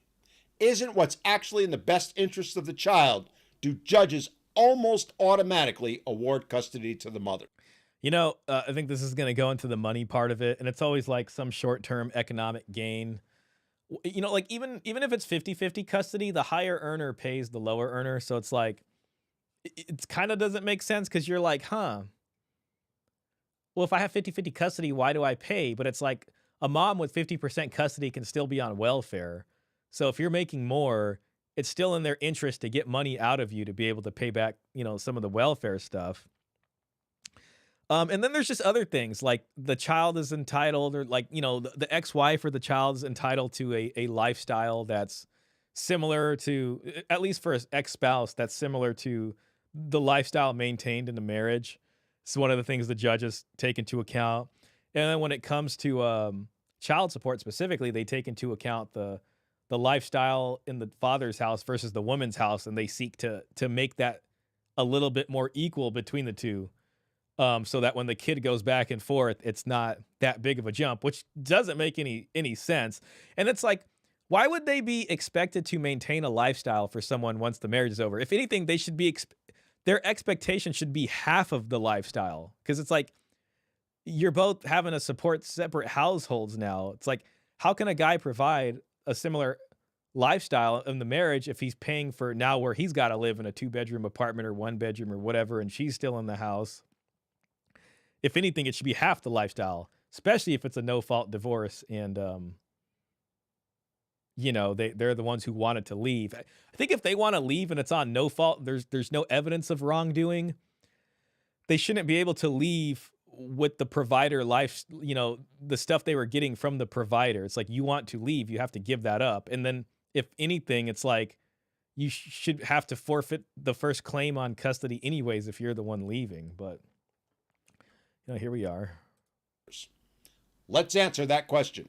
isn't what's actually in the best interest of the child, do judges almost automatically award custody to the mother? I think this is going to go into the money part of it, and it's always like some short-term economic gain. Like even if it's 50-50 custody, the higher earner pays the lower earner, so it's like it's kind of doesn't make sense because you're like, huh, well, if I have 50-50 custody, why do I pay? But it's like a mom with 50% custody can still be on welfare. So if you're making more, it's still in their interest to get money out of you to be able to pay back, some of the welfare stuff. And then there's just other things like the child is entitled, or like, the ex-wife or the child is entitled to a lifestyle that's similar to, at least for his ex-spouse, that's similar to the lifestyle maintained in the marriage. It's one of the things the judges take into account. And then when it comes to child support specifically, they take into account the lifestyle in the father's house versus the woman's house, and they seek to make that a little bit more equal between the two, so that when the kid goes back and forth, it's not that big of a jump, which doesn't make any sense. And it's like, why would they be expected to maintain a lifestyle for someone once the marriage is over? If anything, they should be their expectation should be half of the lifestyle, because it's like you're both having to support separate households now. It's like, how can a guy provide a similar lifestyle in the marriage if he's paying for now where he's got to live in a two-bedroom apartment or one bedroom or whatever, and she's still in the house? If anything, it should be half the lifestyle, especially if it's a no-fault divorce and, they're the ones who wanted to leave. I think if they wanna leave and it's on no fault, there's no evidence of wrongdoing, they shouldn't be able to leave with the provider the stuff they were getting from the provider. It's like, you want to leave, you have to give that up, and then if anything, it's like, you should have to forfeit the first claim on custody anyways if you're the one leaving, but here we are. Let's answer that question.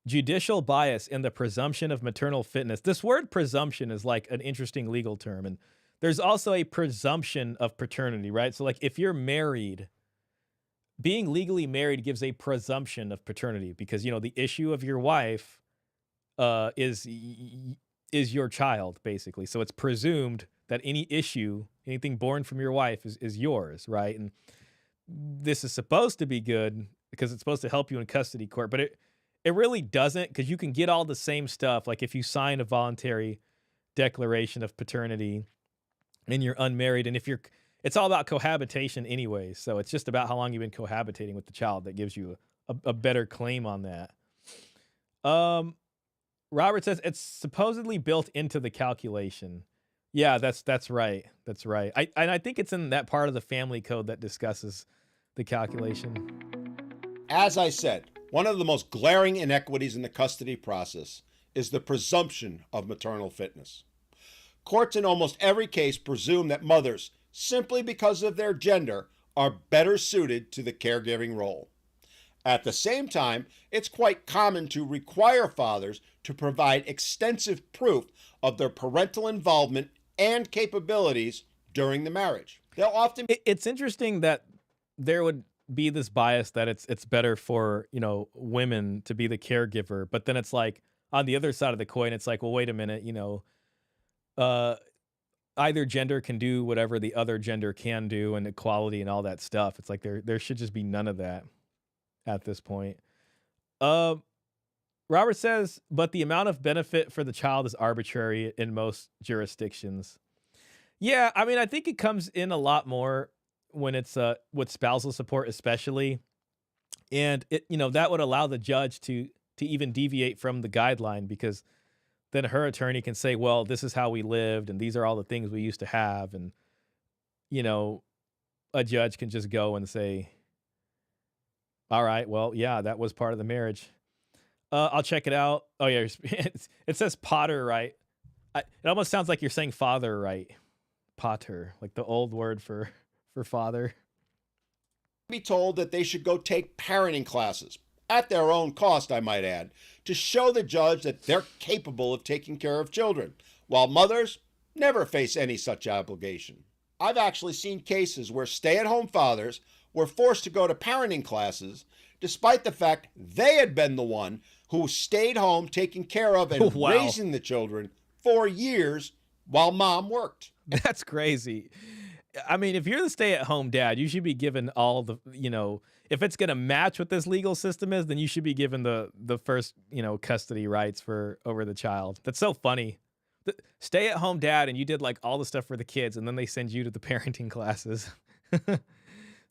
Judicial bias and the presumption of maternal fitness. This word presumption is like an interesting legal term. And there's also a presumption of paternity, right? So, like, if you're married, being legally married gives a presumption of paternity because, the issue of your wife is your child, basically. So it's presumed that any issue, anything born from your wife is yours, right? And this is supposed to be good because it's supposed to help you in custody court, but it really doesn't, because you can get all the same stuff. Like if you sign a voluntary declaration of paternity and you're unmarried, and it's all about cohabitation anyway. So it's just about how long you've been cohabitating with the child that gives you a better claim on that. Robert says it's supposedly built into the calculation. Yeah, that's right. That's right. I think it's in that part of the family code that discusses the calculation. As I said, one of the most glaring inequities in the custody process is the presumption of maternal fitness. Courts in almost every case presume that mothers, simply because of their gender, are better suited to the caregiving role. At the same time, it's quite common to require fathers to provide extensive proof of their parental involvement and capabilities during the marriage. They'll often It's interesting that there would be this bias that it's better for, women to be the caregiver, but then it's like on the other side of the coin, it's like, well, wait a minute, uh either gender can do whatever the other gender can do, and equality and all that stuff. It's like there should just be none of that at this point. Uh Robert says, but the amount of benefit for the child is arbitrary in most jurisdictions. Yeah, I mean, I think it comes in a lot more when it's with spousal support, especially, and that would allow the judge to even deviate from the guideline because then her attorney can say, well, this is how we lived, and these are all the things we used to have, and you know, a judge can just go and say, all right, well, yeah, that was part of the marriage. I'll check it out. Oh yeah, it says Potter, right? It almost sounds like you're saying father, right? Potter, like the old word for father. Be told that they should go take parenting classes, at their own cost, I might add, to show the judge that they're capable of taking care of children, while mothers never face any such obligation. I've actually seen cases where stay-at-home fathers were forced to go to parenting classes despite the fact they had been the one who stayed home taking care of and Wow. raising the children for years while mom worked. That's crazy. I mean, if you're the stay-at-home dad, you should be given all the, if it's going to match what this legal system is, then you should be given the first, custody rights for over the child. That's so funny. Stay-at-home dad, and you did like all the stuff for the kids, and then they send you to the parenting classes.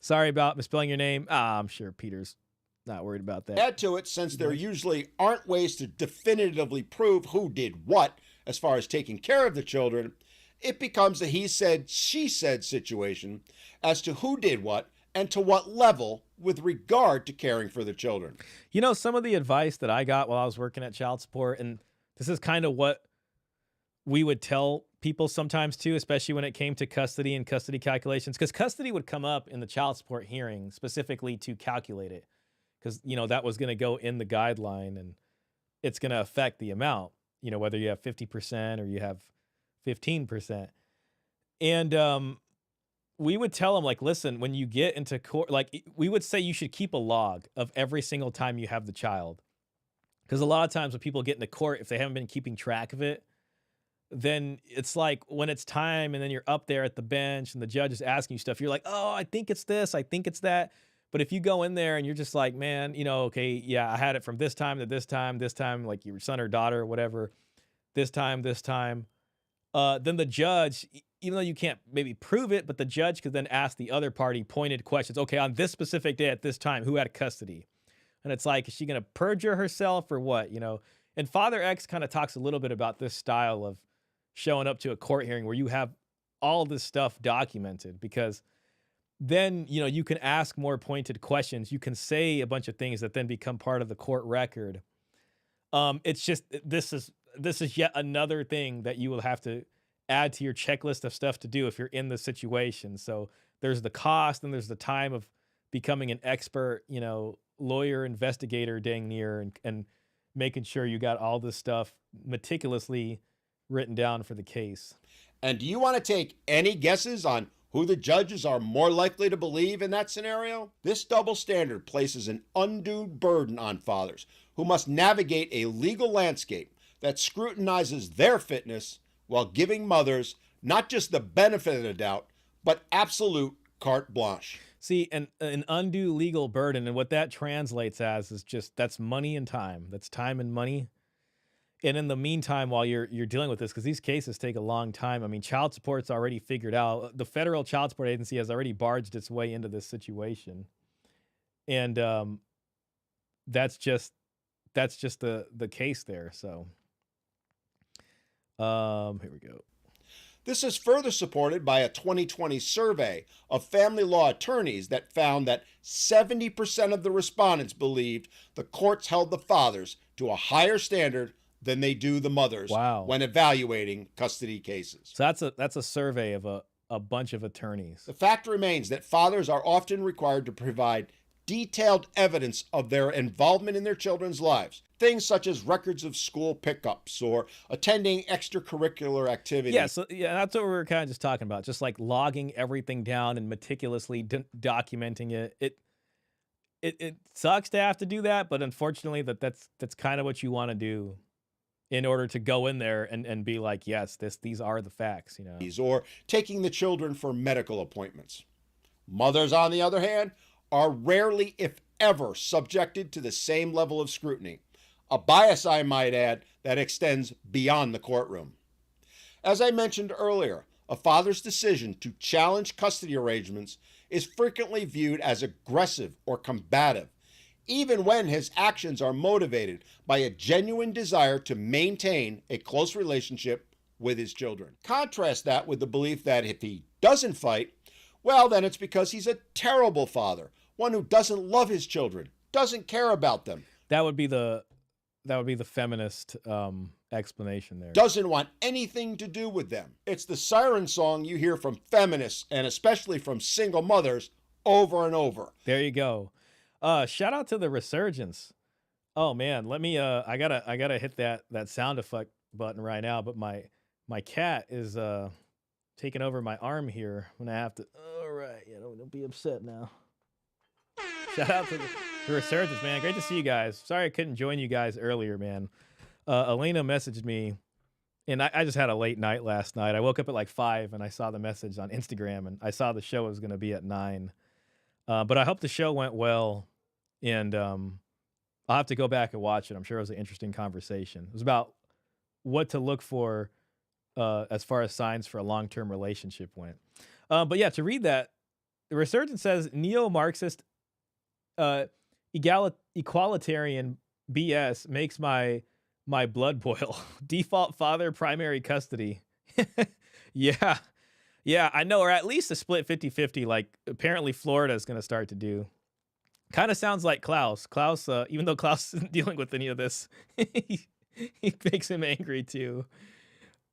Sorry about misspelling your name. I'm sure Peter's not worried about that. Add to it, since there usually aren't ways to definitively prove who did what as far as taking care of the children, it becomes a he said, she said situation as to who did what and to what level with regard to caring for the children. Some of the advice that I got while I was working at child support, and this is kind of what we would tell people sometimes too, especially when it came to custody and custody calculations, because custody would come up in the child support hearing specifically to calculate it, because that was going to go in the guideline and it's going to affect the amount, whether you have 50% or you have 15%. And we would tell them, like, listen, when you get into court, like, we would say you should keep a log of every single time you have the child, because a lot of times when people get into court, if they haven't been keeping track of it, then it's like when it's time and then you're up there at the bench and the judge is asking you stuff, you're like, oh, I think it's this, I think it's that. But if you go in there and you're just like, man, okay, yeah, I had it from this time to this time, like your son or daughter or whatever, this time, then the judge, even though you can't maybe prove it, but the judge could then ask the other party pointed questions. Okay, on this specific day at this time, who had custody? And it's like, is she going to perjure herself or what? And Father X kind of talks a little bit about this style of showing up to a court hearing where you have all this stuff documented, because then, you can ask more pointed questions. You can say a bunch of things that then become part of the court record. It's just, this is yet another thing that you will have to add to your checklist of stuff to do if you're in the situation. So there's the cost and there's the time of becoming an expert, lawyer, investigator, dang near, and making sure you got all this stuff meticulously written down for the case. And do you want to take any guesses on who the judges are more likely to believe in that scenario? This double standard places an undue burden on fathers who must navigate a legal landscape that scrutinizes their fitness while giving mothers not just the benefit of the doubt, but absolute carte blanche. See, an undue legal burden, and what that translates as is just, that's money and time. That's time and money. And in the meantime, while you're dealing with this, because these cases take a long time, I mean, child support's already figured out. The federal child support agency has already barged its way into this situation. And that's just the case there. So here we go. This is further supported by a 2020 survey of family law attorneys that found that 70% of the respondents believed the courts held the fathers to a higher standard than they do the mothers. Wow. When evaluating custody cases. So that's a survey of a bunch of attorneys. The fact remains that fathers are often required to provide detailed evidence of their involvement in their children's lives. Things such as records of school pickups or attending extracurricular activities. Yeah, that's what we were kind of just talking about. Just like logging everything down and meticulously documenting it. It sucks to have to do that, but unfortunately that's kind of what you want to do in order to go in there and be like, yes, these are the facts, Or taking the children for medical appointments. Mothers, on the other hand, are rarely, if ever, subjected to the same level of scrutiny. A bias, I might add, that extends beyond the courtroom. As I mentioned earlier, a father's decision to challenge custody arrangements is frequently viewed as aggressive or combative, even when his actions are motivated by a genuine desire to maintain a close relationship with his children. Contrast that with the belief that if he doesn't fight, well, then it's because he's a terrible father, one who doesn't love his children, doesn't care about them. That would be the feminist explanation there. Doesn't want anything to do with them. It's the siren song you hear from feminists and especially from single mothers over and over. There you go. Shout out to the resurgence. Oh man, let me I gotta hit that sound effect button right now, but my cat is taking over my arm here when I have to. All right, yeah, don't be upset now. Shout out to the resurgence, man. Great to see you guys. Sorry I couldn't join you guys earlier, man. Elena messaged me, and I just had a late night last night. I woke up at like 5, and I saw the message on Instagram, and I saw the show was going to be at 9. But I hope the show went well, and I'll have to go back and watch it. I'm sure it was an interesting conversation. It was about what to look for as far as signs for a long-term relationship went. But yeah, to read that, the resurgence says neo-Marxist equalitarian BS makes my blood boil. Default father, primary custody. Yeah. Yeah, I know, or at least a split 50-50 like apparently Florida is going to start to do. Kind of sounds like Klaus. Klaus, even though Klaus isn't dealing with any of this, he makes him angry too.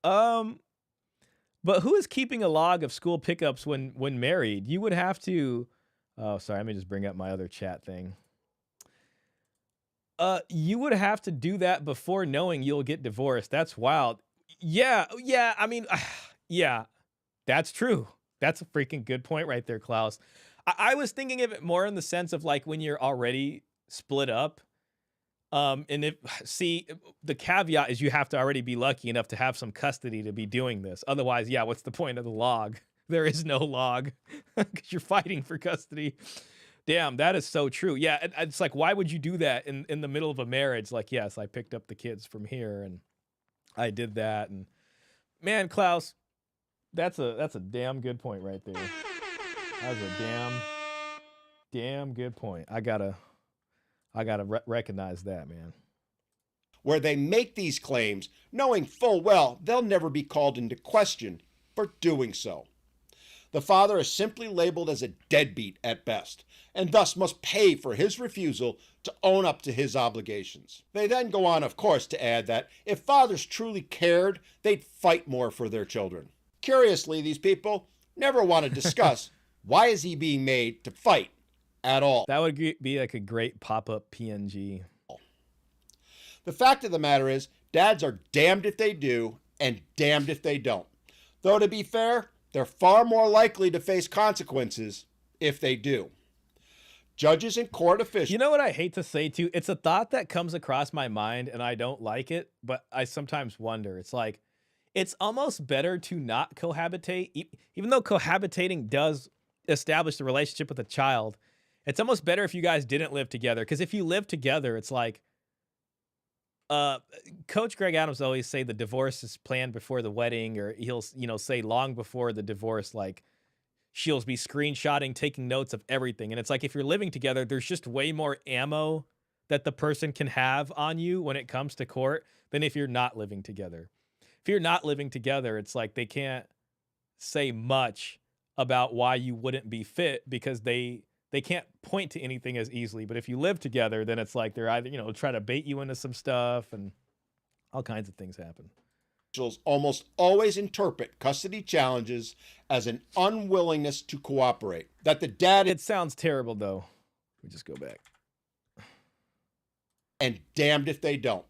But who is keeping a log of school pickups when married? You would have to. Oh, sorry. Let me just bring up my other chat thing. You would have to do that before knowing you'll get divorced. That's wild. Yeah. I mean, yeah, that's true. That's a freaking good point right there, Klaus. I was thinking of it more in the sense of like when you're already split up. And the caveat is you have to already be lucky enough to have some custody to be doing this. Otherwise, yeah, what's the point of the log? There is no log because you're fighting for custody. Damn, that is so true. Yeah, it's like, why would you do that in the middle of a marriage? Like, yes, I picked up the kids from here and I did that. And man, Klaus, that's a damn good point right there. That's a damn good point. I gotta recognize that, man. Where they make these claims knowing full well they'll never be called into question for doing so. The father is simply labeled as a deadbeat at best, and thus must pay for his refusal to own up to his obligations. They then go on, of course, to add that if fathers truly cared, they'd fight more for their children. Curiously, these people never want to discuss why is he being made to fight at all. That would be like a great pop-up PNG. The fact of the matter is, dads are damned if they do and damned if they don't. Though to be fair, they're far more likely to face consequences if they do. Judges and court officials. You know what I hate to say too? It's a thought that comes across my mind and I don't like it, but I sometimes wonder. It's like, it's almost better to not cohabitate, even though cohabitating does establish the relationship with a child. It's almost better if you guys didn't live together. Because if you live together, it's like, Coach Greg Adams always say the divorce is planned before the wedding, or he'll, say long before the divorce, like she'll be screenshotting, taking notes of everything. And it's like, if you're living together, there's just way more ammo that the person can have on you when it comes to court than if you're not living together. If you're not living together, it's like they can't say much about why you wouldn't be fit because they can't point to anything as easily. But if you live together, then it's like they're either, try to bait you into some stuff and all kinds of things happen. Almost always interpret custody challenges as an unwillingness to cooperate. That the dad... It sounds terrible, though. We just go back. And damned if they don't.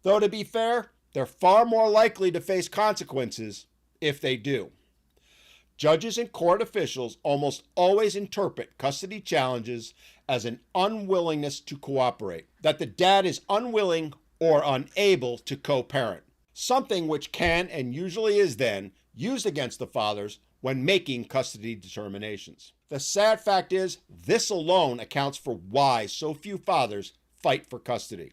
Though to be fair, they're far more likely to face consequences if they do. Judges and court officials almost always interpret custody challenges as an unwillingness to cooperate, that the dad is unwilling or unable to co-parent, something which can and usually is then used against the fathers when making custody determinations. The sad fact is, this alone accounts for why so few fathers fight for custody.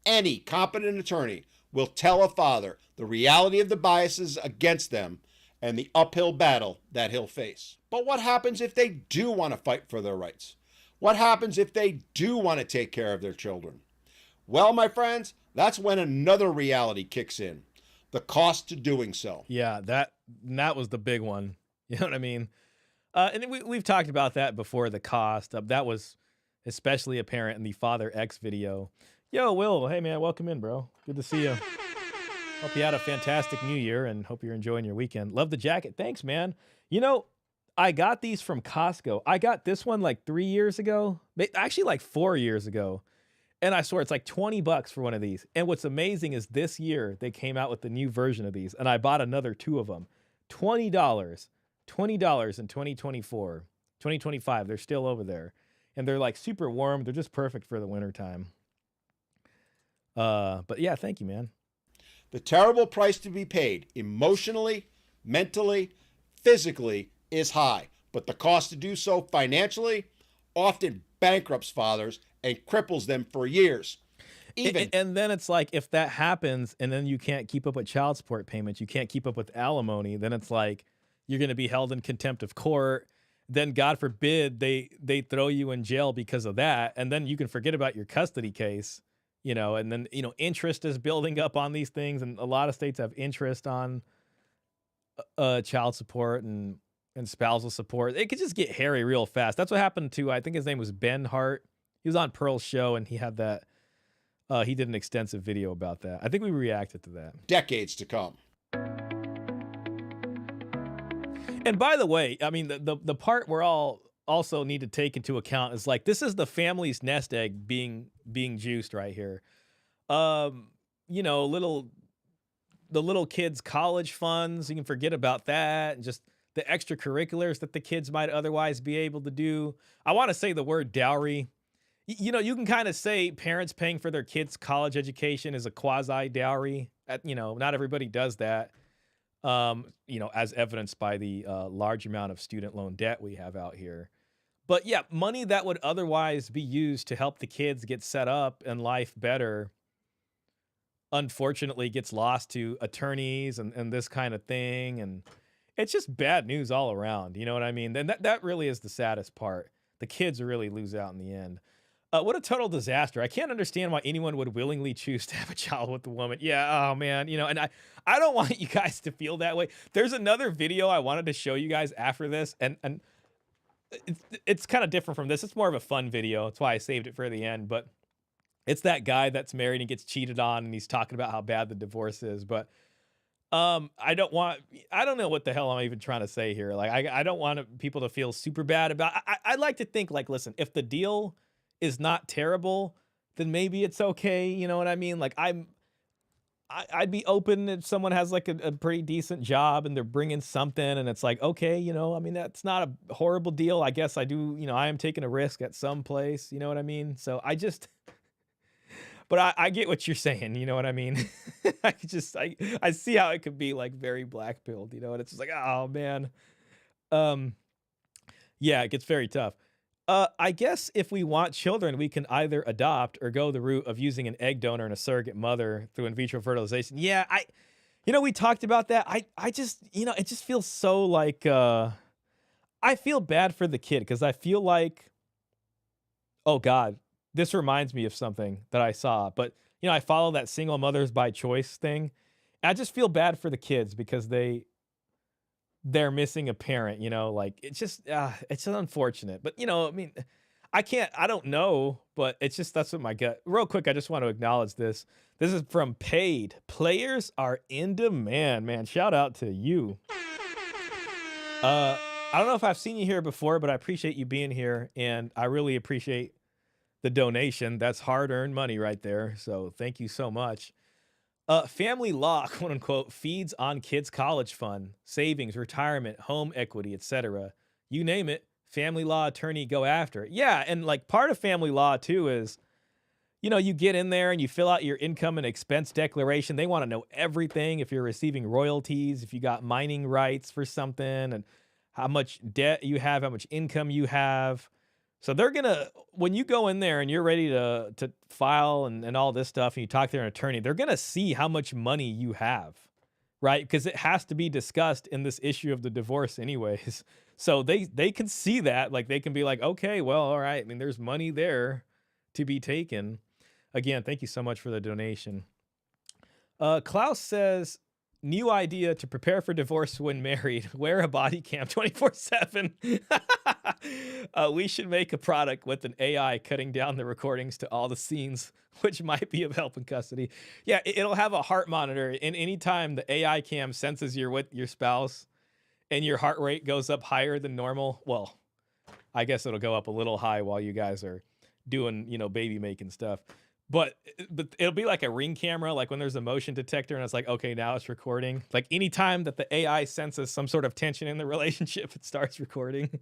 Any competent attorney will tell a father the reality of the biases against them and the uphill battle that he'll face. But what happens if they do want to fight for their rights? What happens if they do want to take care of their children? Well, my friends, that's when another reality kicks in. The cost to doing so. Yeah, that was the big one. You know what I mean? And we've talked about that before, the cost. That was especially apparent in the Father X video. Yo, Will, hey man, welcome in, bro. Good to see you. Hope you had a fantastic new year and hope you're enjoying your weekend. Love the jacket. Thanks, man. You know, I got these from Costco. I got this one like 3 years ago, actually like 4 years ago. And I swear it's like $20 for one of these. And what's amazing is this year they came out with the new version of these and I bought another 2 of them. $20. $20 in 2024. 2025. They're still over there. And they're like super warm. They're just perfect for the wintertime. But yeah, thank you, man. The terrible price to be paid emotionally, mentally, physically is high, but the cost to do so financially often bankrupts fathers and cripples them for years. And then it's like, if that happens and then you can't keep up with child support payments, you can't keep up with alimony, then it's like you're going to be held in contempt of court. Then God forbid they throw you in jail because of that. And then you can forget about your custody case. And then, interest is building up on these things. And a lot of states have interest on child support and spousal support. It could just get hairy real fast. That's what happened to, I think his name was Ben Hart. He was on Pearl's show and he had that, he did an extensive video about that. I think we reacted to that. Decades to come. And by the way, I mean, the part we're all also need to take into account is like, this is the family's nest egg being juiced right here. The little kids' college funds, you can forget about that, and just the extracurriculars that the kids might otherwise be able to do. I want to say the word dowry. You can kind of say parents paying for their kids' college education is a quasi dowry. Not everybody does that. As evidenced by the large amount of student loan debt we have out here. But yeah, money that would otherwise be used to help the kids get set up and life better, unfortunately gets lost to attorneys and this kind of thing. And it's just bad news all around. You know what I mean? And that really is the saddest part. The kids really lose out in the end. What a total disaster. I can't understand why anyone would willingly choose to have a child with a woman. Yeah, oh man, and I don't want you guys to feel that way. There's another video I wanted to show you guys after this, and it's kind of different from this. It's more of a fun video. That's why I saved it for the end, but it's that guy that's married and gets cheated on, and he's talking about how bad the divorce is, but I don't know what the hell I'm even trying to say here. Like, I don't want people to feel super bad about I like to think, like, listen, if the deal is not terrible, then maybe it's okay. You know what I mean? Like, I'd be open if someone has like a pretty decent job and they're bringing something and it's like, okay, I mean, that's not a horrible deal. I guess I do, I am taking a risk at some place. You know what I mean? So but I get what you're saying. You know what I mean? I see how it could be like very black pilled, and it's just like, oh man. Yeah, it gets very tough. I guess if we want children, we can either adopt or go the route of using an egg donor and a surrogate mother through in vitro fertilization. Yeah, we talked about that. I just, it just feels so like, I feel bad for the kid because I feel like, oh God, this reminds me of something that I saw. But, I follow that single mothers by choice thing. I just feel bad for the kids because they're missing a parent, like it's just unfortunate. But, I mean, I don't know, but it's just, that's what my gut. Real quick, I just want to acknowledge this. This is from Paid. Players are in demand, man. Shout out to you. I don't know if I've seen you here before, but I appreciate you being here. And I really appreciate the donation. That's hard-earned money right there. So thank you so much. Family law, quote unquote, feeds on kids' college fund, savings, retirement, home equity, etc. You name it, family law attorney go after it. Yeah, and like part of family law too is, you get in there and you fill out your income and expense declaration. They want to know everything. If you're receiving royalties, if you got mining rights for something, and how much debt you have, how much income you have. So they're gonna when you go in there and you're ready to file and all this stuff and you talk to an attorney, they're gonna see how much money you have, right? Because it has to be discussed in this issue of the divorce anyways. So they can see that, like they can be like, okay, well, all right. I mean, there's money there to be taken. Again, thank you so much for the donation. Klaus says, new idea to prepare for divorce when married. Wear a body cam 24/7. We should make a product with an AI cutting down the recordings to all the scenes, which might be of help in custody. Yeah, it'll have a heart monitor, and anytime the AI cam senses you're with your spouse and your heart rate goes up higher than normal, well, I guess it'll go up a little high while you guys are doing, baby making stuff. But it'll be like a ring camera, like when there's a motion detector and it's like, okay, now it's recording. Like anytime that the AI senses some sort of tension in the relationship, it starts recording.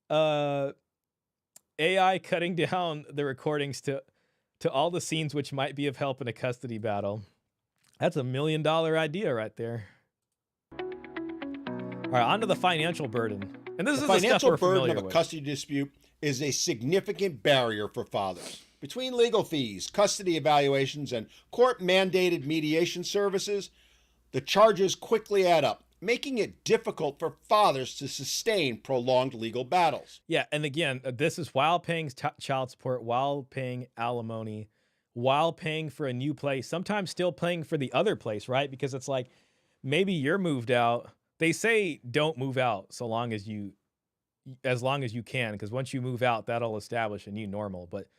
uh, AI cutting down the recordings to all the scenes which might be of help in a custody battle. That's $1 million idea right there. All right, on to the financial burden. And this The is the stuff financial we're burden familiar of a with. custody dispute is a significant barrier for fathers. Between legal fees, custody evaluations, and court-mandated mediation services, the charges quickly add up, making it difficult for fathers to sustain prolonged legal battles. Yeah, and again, this is while paying child support, while paying alimony, while paying for a new place, sometimes still paying for the other place, right? Because it's like maybe you're moved out. They say don't move out as long as you can, because once you move out, that'll establish a new normal. But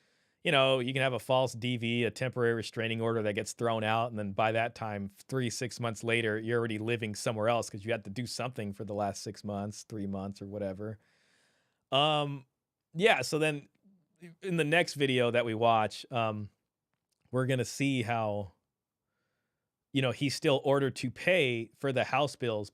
you can have a false DV, a temporary restraining order that gets thrown out, and then by that time, 6 months later, you're already living somewhere else because you had to do something for the last 6 months, 3 months, or whatever. Yeah. So then, in the next video that we watch, we're gonna see how he's still ordered to pay for the house bills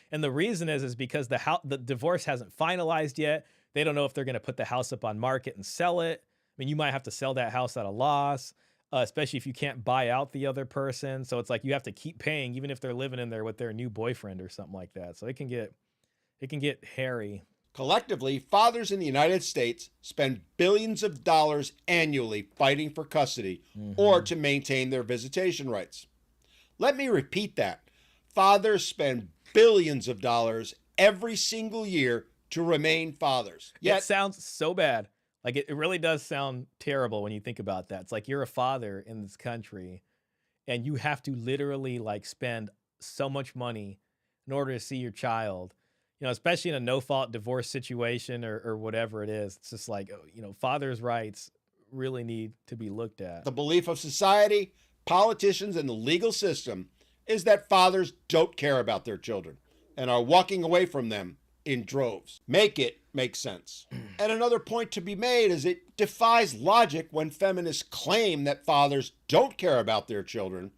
and the reason is because the divorce hasn't finalized yet. They don't know if they're gonna put the house up on market and sell it. I mean, you might have to sell that house at a loss, especially if you can't buy out the other person. So it's like you have to keep paying, even if they're living in there with their new boyfriend or something like that. So it can get hairy. Collectively, fathers in the United States spend billions of dollars annually fighting for custody or to maintain their visitation rights. Let me repeat that. Fathers spend billions of dollars every single year to remain fathers. Yet, it sounds so bad. Like it really does sound terrible when you think about that. It's like you're a father in this country and you have to literally like spend so much money in order to see your child, especially in a no-fault divorce situation or whatever it is. It's just like, fathers' rights really need to be looked at. The belief of society, politicians, and the legal system is that fathers don't care about their children and are walking away from them in droves. Make it make sense. And another point to be made is it defies logic when feminists claim that fathers don't care about their children,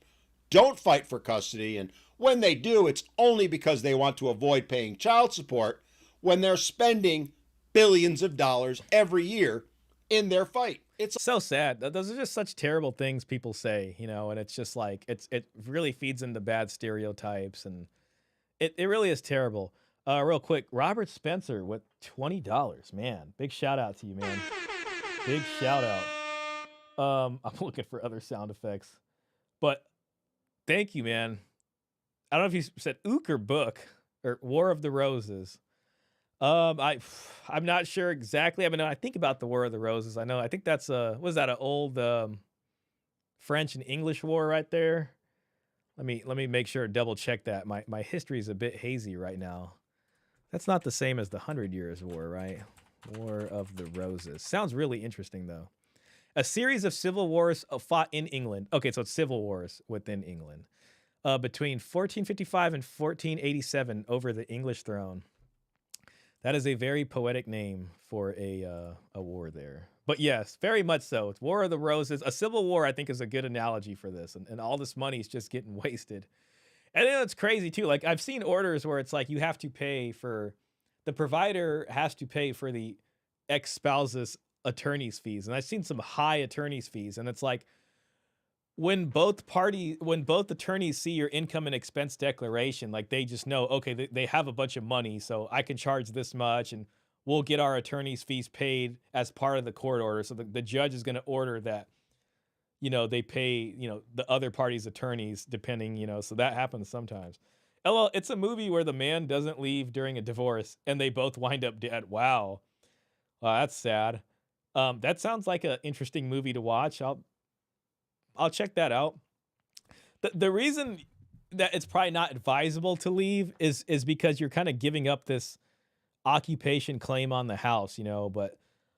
don't fight for custody, and when they do, it's only because they want to avoid paying child support when they're spending billions of dollars every year in their fight. It's so sad. Those are just such terrible things people say, and it's just like it really feeds into bad stereotypes, and it really is terrible. Real quick, Robert Spencer with $20. Man, big shout out to you, man. Big shout out. I'm looking for other sound effects, but thank you, man. I don't know if you said ook or book or War of the Roses. I'm not sure exactly. I mean, I think about the War of the Roses. I think that's was that an old French and English war right there? Let me make sure double check that. My history is a bit hazy right now. That's not the same as the 100 Years' War, right? War of the Roses. Sounds really interesting, though. A series of civil wars fought in England. Okay, so it's civil wars within England. Between 1455 and 1487 over the English throne. That is a very poetic name for a war there. But yes, very much so. It's War of the Roses. A civil war, I think, is a good analogy for this. And all this money is just getting wasted. And it's crazy, too. Like, I've seen orders where it's like you have to pay for... The provider has to pay for the ex-spouse's attorney's fees. And I've seen some high attorney's fees. And it's like, when both attorneys see your income and expense declaration, like they just know, okay, they have a bunch of money, so I can charge this much. And we'll get our attorney's fees paid as part of the court order. So the judge is going to order that, they pay, the other party's attorneys depending, so that happens sometimes. LL, it's a movie where the man doesn't leave during a divorce and they both wind up dead. Wow. That's sad. That sounds like an interesting movie to watch. I'll check that out. The reason that it's probably not advisable to leave is because you're kind of giving up this occupation claim on the house, but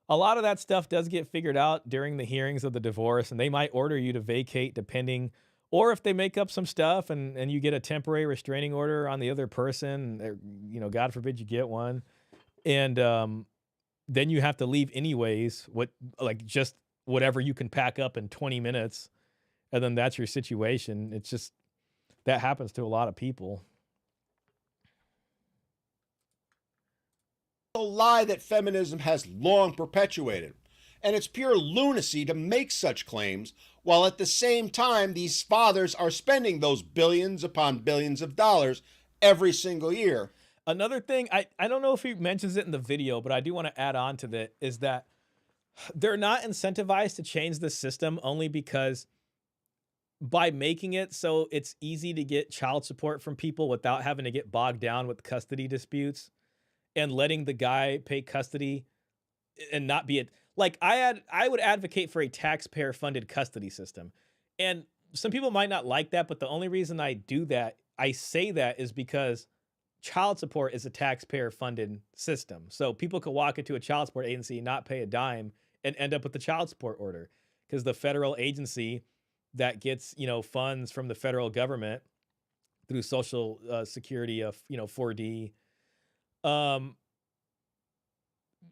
a lot of that stuff does get figured out during the hearings of the divorce, and they might order you to vacate depending, or if they make up some stuff and you get a temporary restraining order on the other person, God forbid you get one. And then you have to leave anyways, just whatever you can pack up in 20 minutes. And then that's your situation. It's just, that happens to a lot of people. A lie that feminism has long perpetuated. And it's pure lunacy to make such claims while at the same time these fathers are spending those billions upon billions of dollars every single year. Another thing, I don't know if he mentions it in the video, but I do want to add on to that, is that they're not incentivized to change the system only because by making it so it's easy to get child support from people without having to get bogged down with custody disputes and letting the guy pay custody and not be I would advocate for a taxpayer funded custody system. And some people might not like that, but the only reason I say that is because child support is a taxpayer funded system. So people could walk into a child support agency and not pay a dime and end up with the child support order because the federal agency that gets, funds from the federal government through Social Security of, 4D,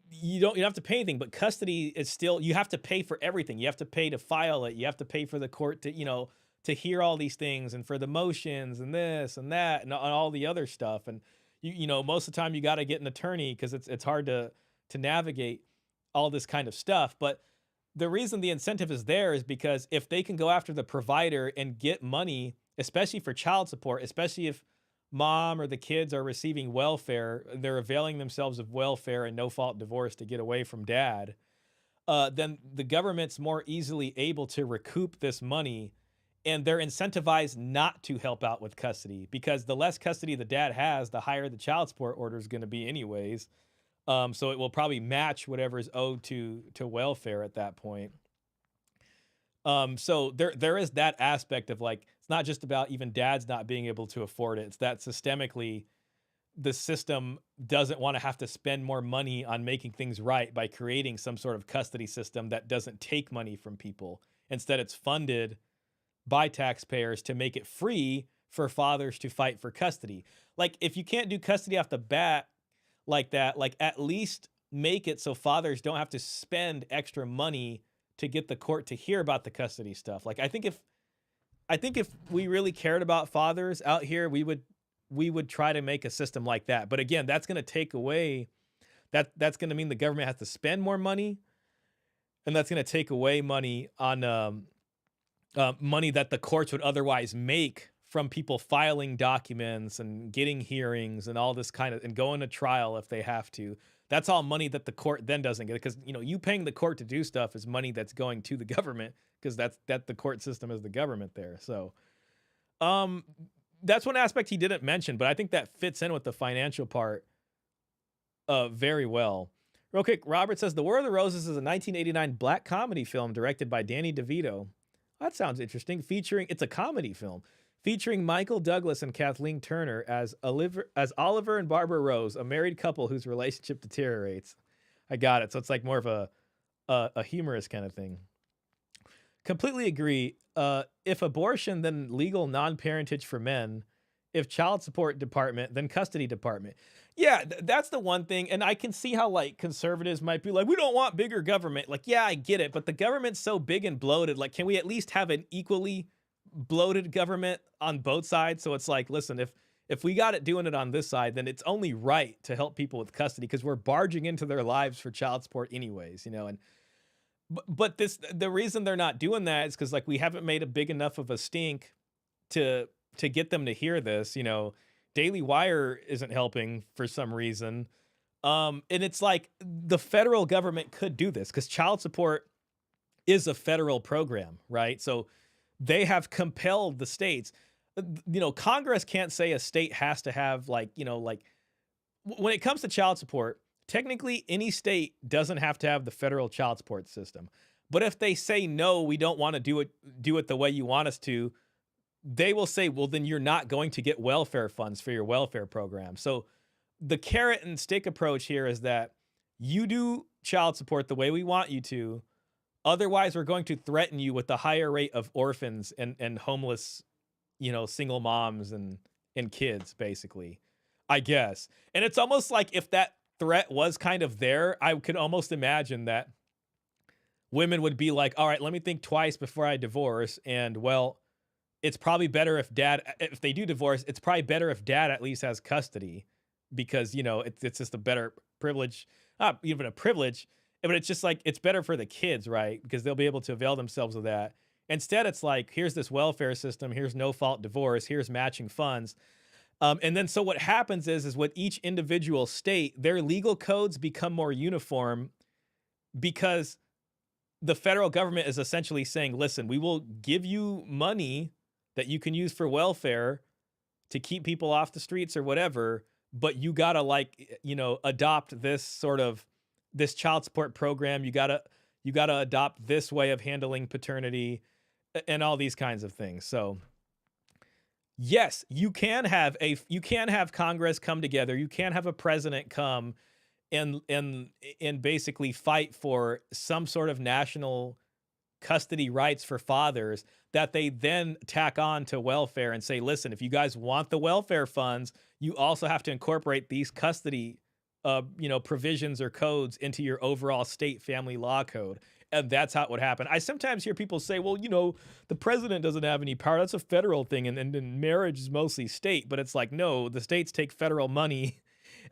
you don't have to pay anything, but custody is still, you have to pay for everything. You have to pay to file it. You have to pay for the court to, to hear all these things and for the motions and this and that and all the other stuff. And most of the time you got to get an attorney because it's hard to navigate all this kind of stuff. But the reason the incentive is there is because if they can go after the provider and get money, especially for child support, especially if mom or the kids are receiving welfare, they're availing themselves of welfare and no-fault divorce to get away from dad, then the government's more easily able to recoup this money, and they're incentivized not to help out with custody because the less custody the dad has, the higher the child support order is going to be anyways. So it will probably match whatever is owed to welfare at that point. So there is that aspect of it's not just about even dads not being able to afford it. It's that systemically the system doesn't want to have to spend more money on making things right by creating some sort of custody system that doesn't take money from people. Instead, it's funded by taxpayers to make it free for fathers to fight for custody. If you can't do custody off the bat like that, at least make it so fathers don't have to spend extra money to get the court to hear about the custody stuff. I think if we really cared about fathers out here, we would try to make a system like that. But again, that's going to take away that's going to mean the government has to spend more money, and that's going to take away money on money that the courts would otherwise make from people filing documents and getting hearings and all this and going to trial if they have to. That's all money that the court then doesn't get because, you paying the court to do stuff is money that's going to the government because that the court system is the government there. So, that's one aspect he didn't mention, but I think that fits in with the financial part, very well. Real quick, Robert says The War of the Roses is a 1989 black comedy film directed by Danny DeVito. That sounds interesting. It's a comedy film featuring Michael Douglas and Kathleen Turner as Oliver and Barbara Rose, a married couple whose relationship deteriorates. I got it. So it's more of a humorous kind of thing. Completely agree. If abortion, then legal non-parentage for men. If child support department, then custody department. Yeah, that's the one thing. And I can see how conservatives might be we don't want bigger government. Yeah, I get it. But the government's so big and bloated. Can we at least have an equally bloated government on both sides? So it's listen, if we got it doing it on this side, then it's only right to help people with custody because we're barging into their lives for child support anyways, and but the reason they're not doing that is because we haven't made a big enough of a stink to get them to hear this. Daily Wire isn't helping for some reason. And it's like the federal government could do this because child support is a federal program, right? So they have compelled the states. Congress can't say a state has to have when it comes to child support, technically any state doesn't have to have the federal child support system. But if they say no, we don't want to do it the way you want us to, they will say, well, then you're not going to get welfare funds for your welfare program. So the carrot and stick approach here is that you do child support the way we want you to. Otherwise, we're going to threaten you with the higher rate of orphans and homeless, single moms and kids, basically, I guess. And it's almost like if that threat was kind of there, I could almost imagine that women would be like, all right, let me think twice before I divorce. And well, it's probably better if they do divorce, it's probably better if dad at least has custody because, it's just a better privilege, not even a privilege, but it's just like, it's better for the kids, right? Because they'll be able to avail themselves of that. Instead, it's like, here's this welfare system, here's no fault divorce, here's matching funds. And then so what happens is with each individual state, their legal codes become more uniform because the federal government is essentially saying, listen, we will give you money that you can use for welfare to keep people off the streets or whatever, but you gotta adopt this child support program. You gotta adopt this way of handling paternity and all these kinds of things. So yes, you can have Congress come together. You can have a president come and basically fight for some sort of national custody rights for fathers that they then tack on to welfare and say, listen, if you guys want the welfare funds, you also have to incorporate these custody provisions or codes into your overall state family law code. And that's how it would happen. I sometimes hear people say, well, the president doesn't have any power. That's a federal thing. And marriage is mostly state. But it's like, no, the states take federal money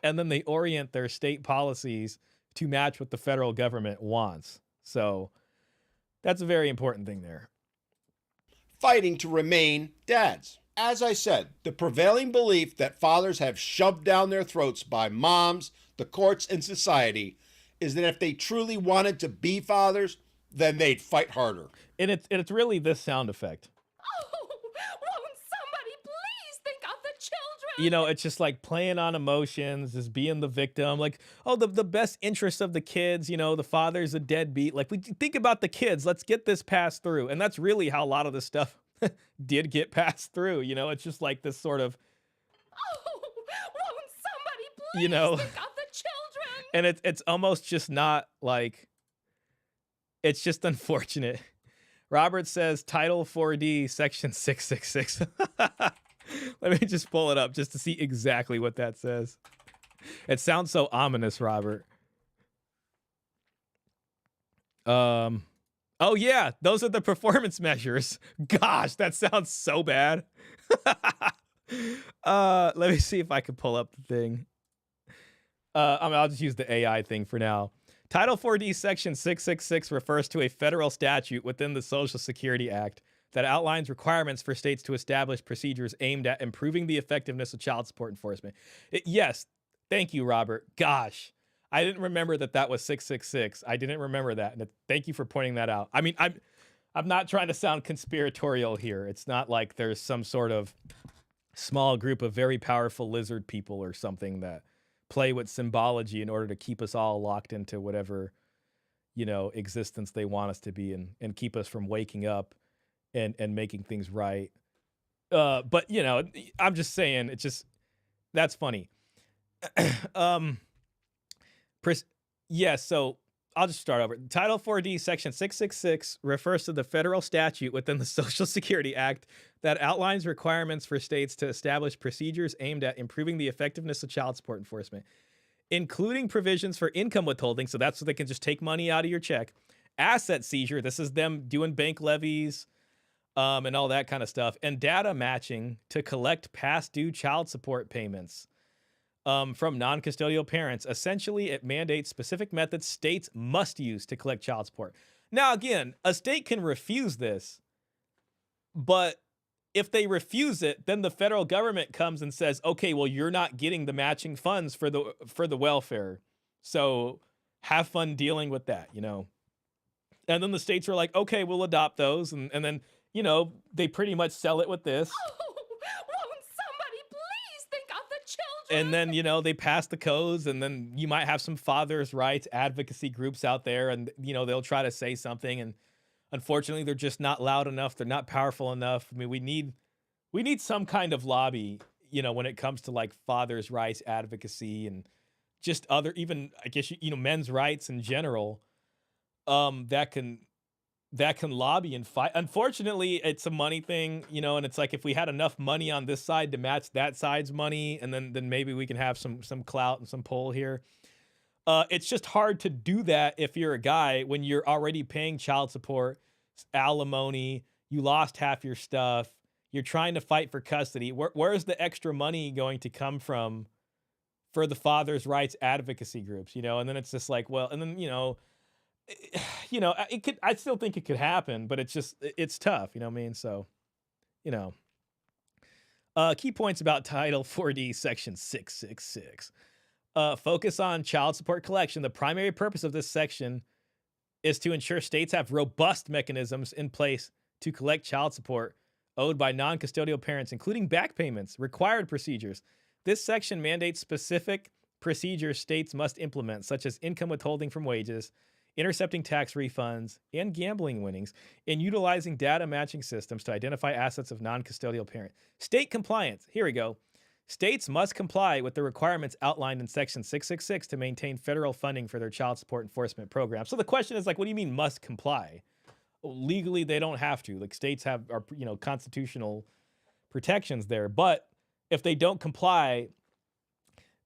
and then they orient their state policies to match what the federal government wants. So that's a very important thing there. Fighting to remain dads. As I said, the prevailing belief that fathers have shoved down their throats by moms, the courts, and society is that if they truly wanted to be fathers, then they'd fight harder. And it's really this sound effect. Oh, won't somebody please think of the children? It's just like playing on emotions, just being the victim. Like, oh, the best interest of the kids, the father's a deadbeat. Like, we think about the kids. Let's get this passed through. And that's really how a lot of this stuff did get passed through. It's just like this sort of, Oh, won't somebody please think of the children? And it's almost just not like, it's just unfortunate. Robert says Title 4D, Section 666. Let me just pull it up just to see exactly what that says. It sounds so ominous, Robert. Oh yeah, those are the performance measures. Gosh, that sounds so bad. Let me see if I can pull up the thing. I'll just use the AI thing for now. Title 4D Section 666 refers to a federal statute within the Social Security Act that outlines requirements for states to establish procedures aimed at improving the effectiveness of child support enforcement. Yes, thank you, Robert. Gosh, I didn't remember that was 666. I didn't remember that. And thank you for pointing that out. I mean, I'm not trying to sound conspiratorial here. It's not like there's some sort of small group of very powerful lizard people or something that play with symbology in order to keep us all locked into whatever, existence they want us to be and keep us from waking up and making things right. But I'm just saying, that's funny. So I'll just start over. Title 4D, Section 666 refers to the federal statute within the Social Security Act that outlines requirements for states to establish procedures aimed at improving the effectiveness of child support enforcement, including provisions for income withholding, so that's so they can just take money out of your check, asset seizure, this is them doing bank levies, and all that kind of stuff, and data matching to collect past due child support payments from non-custodial parents. Essentially, it mandates specific methods states must use to collect child support. Now, again, a state can refuse this, but if they refuse it, then the federal government comes and says, okay, well, you're not getting the matching funds for the welfare. So have fun dealing with that, you know? And then the states are like, okay, we'll adopt those. And then, you know, they pretty much sell it with this. Oh, won't somebody please think of the children? And then, you know, they pass the codes, and then you might have some fathers' rights advocacy groups out there, and, you know, they'll try to say something. And unfortunately, they're just not loud enough. They're not powerful enough. I mean, we need some kind of lobby, you know, when it comes to like fathers' rights advocacy and just other, even, I guess, you know, men's rights in general, that can lobby and fight. Unfortunately, it's a money thing, you know, and it's like if we had enough money on this side to match that side's money, and then maybe we can have some clout and some pull here. It's just hard to do that if you're a guy when you're already paying child support, alimony, you lost half your stuff, you're trying to fight for custody. Where's the extra money going to come from for the fathers' rights advocacy groups, you know? And then it's just like, well, and then, you know, it could, I still think it could happen, but it's tough, you know what I mean? So, you know, key points about Title 4D, Section 666. Focus on child support collection. The primary purpose of this section is to ensure states have robust mechanisms in place to collect child support owed by non-custodial parents, including back payments, required procedures. This section mandates specific procedures states must implement, such as income withholding from wages, intercepting tax refunds, and gambling winnings, and utilizing data matching systems to identify assets of non-custodial parent. State compliance. Here we go. States must comply with the requirements outlined in Section 666 to maintain federal funding for their child support enforcement program. So the question is like, what do you mean must comply? Well, legally, they don't have to. Like states are you know, constitutional protections there. But if they don't comply,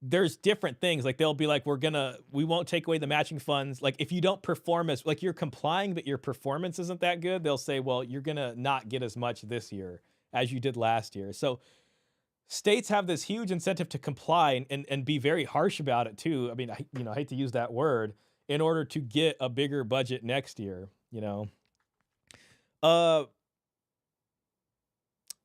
there's different things. Like they'll be like, we won't take away the matching funds. Like if you don't perform as, like you're complying, but your performance isn't that good, they'll say, well, you're going to not get as much this year as you did last year. So states have this huge incentive to comply and be very harsh about it too. I mean, I hate to use that word, in order to get a bigger budget next year, you know.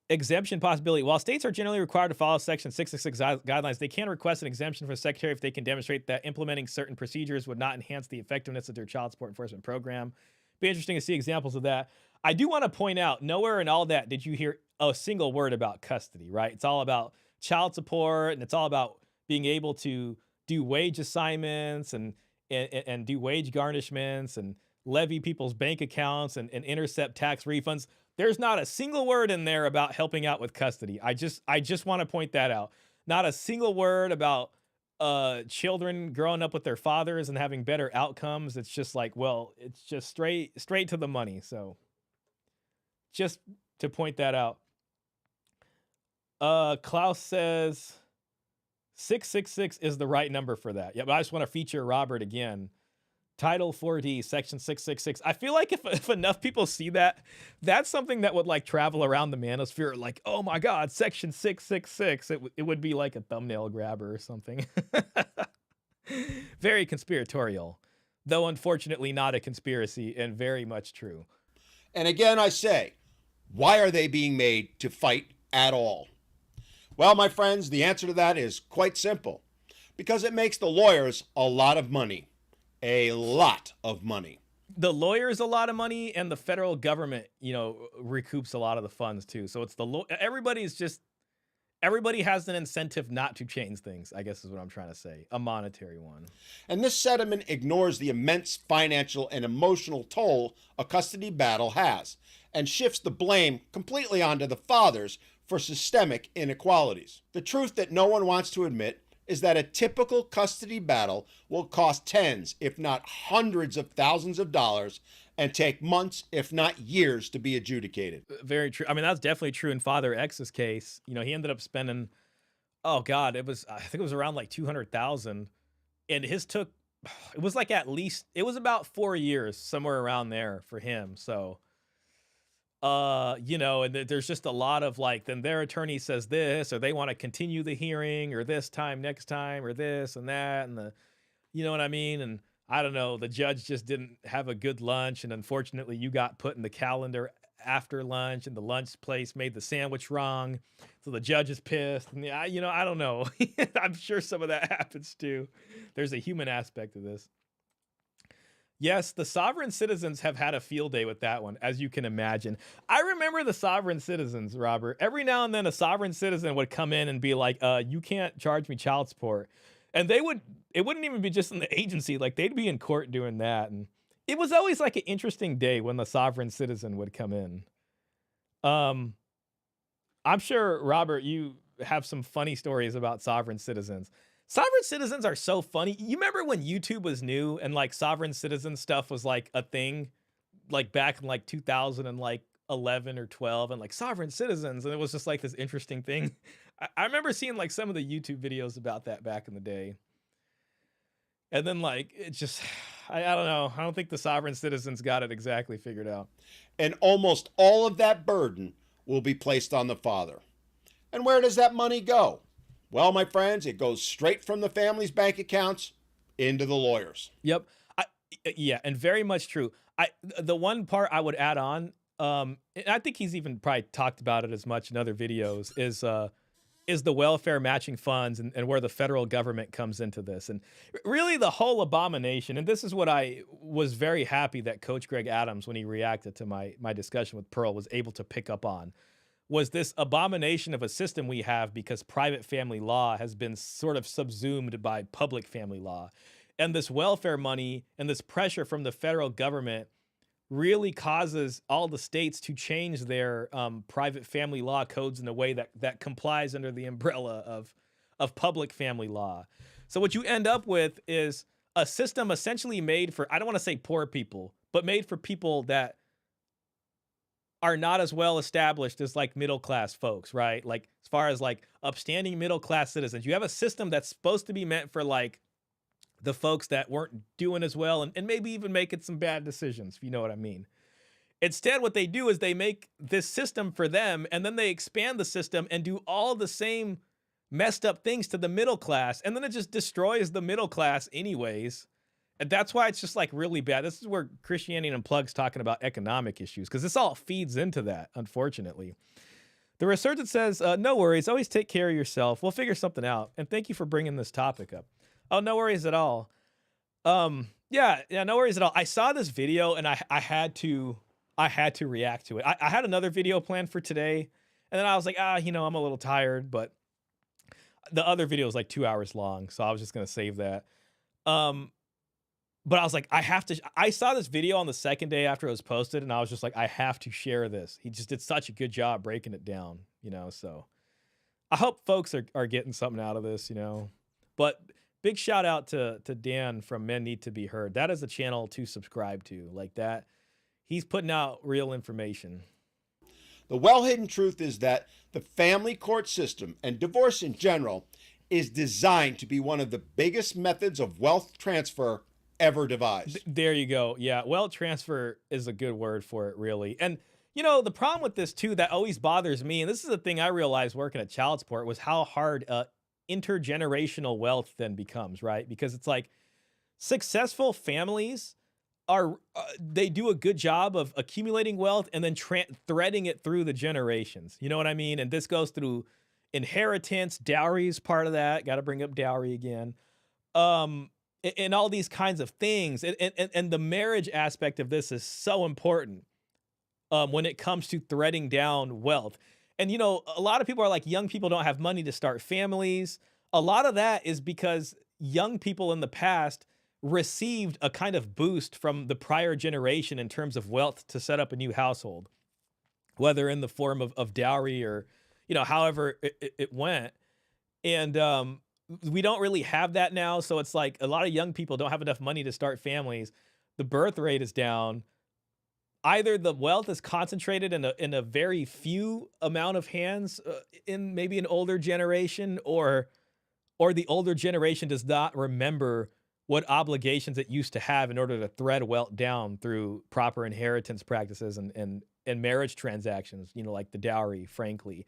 Exemption possibility. While states are generally required to follow Section 666 guidelines, they can request an exemption from the Secretary if they can demonstrate that implementing certain procedures would not enhance the effectiveness of their child support enforcement program. Be interesting to see examples of that. I do want to point out, nowhere in all that did you hear a single word about custody, right? It's all about child support, and it's all about being able to do wage assignments and do wage garnishments and levy people's bank accounts and intercept tax refunds. There's not a single word in there about helping out with custody. I just want to point that out. Not a single word about children growing up with their fathers and having better outcomes. It's just like, well, it's just straight to the money. So just to point that out. Klaus says 666 is the right number for that. Yeah, but I just want to feature Robert again. Title 4D, Section 666. I feel like if enough people see that, that's something that would like travel around the manosphere. Like, oh my God, Section 666. It would be like a thumbnail grabber or something. Very conspiratorial, though unfortunately not a conspiracy and very much true. And again, I say, why are they being made to fight at all? Well, my friends, the answer to that is quite simple. Because it makes the lawyers a lot of money. A lot of money. The lawyers a lot of money, and the federal government, you know, recoups a lot of the funds too. So it's everybody has an incentive not to change things, I guess is what I'm trying to say. A monetary one. And this sentiment ignores the immense financial and emotional toll a custody battle has, and shifts the blame completely onto the fathers for systemic inequalities. The truth that no one wants to admit is that a typical custody battle will cost tens, if not hundreds of thousands of dollars, and take months, if not years, to be adjudicated. Very true. I mean, that's definitely true in Father X's case. You know, he ended up spending, oh God, I think it was around like 200,000, and his took, it was like it was about 4 years, somewhere around there for him. So, you know, and there's just a lot of like, then their attorney says this, or they want to continue the hearing, or this time, next time, or this and that, and you know what I mean? And I don't know, the judge just didn't have a good lunch, and unfortunately you got put in the calendar after lunch, and the lunch place made the sandwich wrong, so the judge is pissed. And I don't know. I'm sure some of that happens too. There's a human aspect of this. Yes, the sovereign citizens have had a field day with that one, as you can imagine. I remember the sovereign citizens, Robert. Every now and then a sovereign citizen would come in and be like, you can't charge me child support. And it wouldn't even be just in the agency, like they'd be in court doing that. And it was always like an interesting day when the sovereign citizen would come in. I'm sure, Robert, you have some funny stories about sovereign citizens. Sovereign citizens are so funny. You remember when YouTube was new and like sovereign citizen stuff was like a thing, like back in like 2011 or 12, and like sovereign citizens, and it was just like this interesting thing. I remember seeing like some of the YouTube videos about that back in the day. And then like it just, I don't know. I don't think the sovereign citizens got it exactly figured out. And almost all of that burden will be placed on the father. And where does that money go? Well, my friends, it goes straight from the family's bank accounts into the lawyers. Yep. Yeah, and very much true. The one part I would add on, and I think he's even probably talked about it as much in other videos, is the welfare matching funds and where the federal government comes into this. And really the whole abomination, and this is what I was very happy that Coach Greg Adams, when he reacted to my discussion with Pearl, was able to pick up on, was this abomination of a system we have because private family law has been sort of subsumed by public family law. And this welfare money and this pressure from the federal government really causes all the states to change their private family law codes in a way that complies under the umbrella of public family law. So what you end up with is a system essentially made for, I don't want to say poor people, but made for people that are not as well established as like middle class folks, right? Like as far as like upstanding middle class citizens, you have a system that's supposed to be meant for like the folks that weren't doing as well and maybe even making some bad decisions, if you know what I mean. Instead, what they do is they make this system for them, and then they expand the system and do all the same messed up things to the middle class, and then it just destroys the middle class anyways. And that's why it's just like really bad. This is where Christianity Unplugged's talking about economic issues, because this all feeds into that, unfortunately. The resurgent says, no worries, always take care of yourself. We'll figure something out. And thank you for bringing this topic up. Oh, no worries at all. Yeah, no worries at all. I saw this video and I had to react to it. I had another video planned for today, and then I was like, I'm a little tired, but the other video is like 2 hours long, so I was just gonna save that. But I was like, I saw this video on the second day after it was posted, and I was just like, I have to share this. He just did such a good job breaking it down, so I hope folks are getting something out of this, But big shout out to Dan from Men Need to Be Heard. That is a channel to subscribe to, like that. He's putting out real information. The well-hidden truth is that the family court system and divorce in general is designed to be one of the biggest methods of wealth transfer ever devised. There you go. Yeah, wealth transfer is a good word for it, really. And, the problem with this, too, that always bothers me, and this is the thing I realized working at child support, was how hard intergenerational wealth then becomes, right? Because it's like successful families they do a good job of accumulating wealth and then threading it through the generations. You know what I mean? And this goes through inheritance, dowry is part of that. Got to bring up dowry again. And all these kinds of things. And the marriage aspect of this is so important when it comes to threading down wealth. And, a lot of people are like, young people don't have money to start families. A lot of that is because young people in the past received a kind of boost from the prior generation in terms of wealth to set up a new household, whether in the form of dowry or, however it went. And we don't really have that now. So it's like a lot of young people don't have enough money to start families. The birth rate is down. Either the wealth is concentrated in a very few amount of hands in maybe an older generation, or the older generation does not remember what obligations it used to have in order to thread wealth down through proper inheritance practices and marriage transactions, like the dowry, frankly.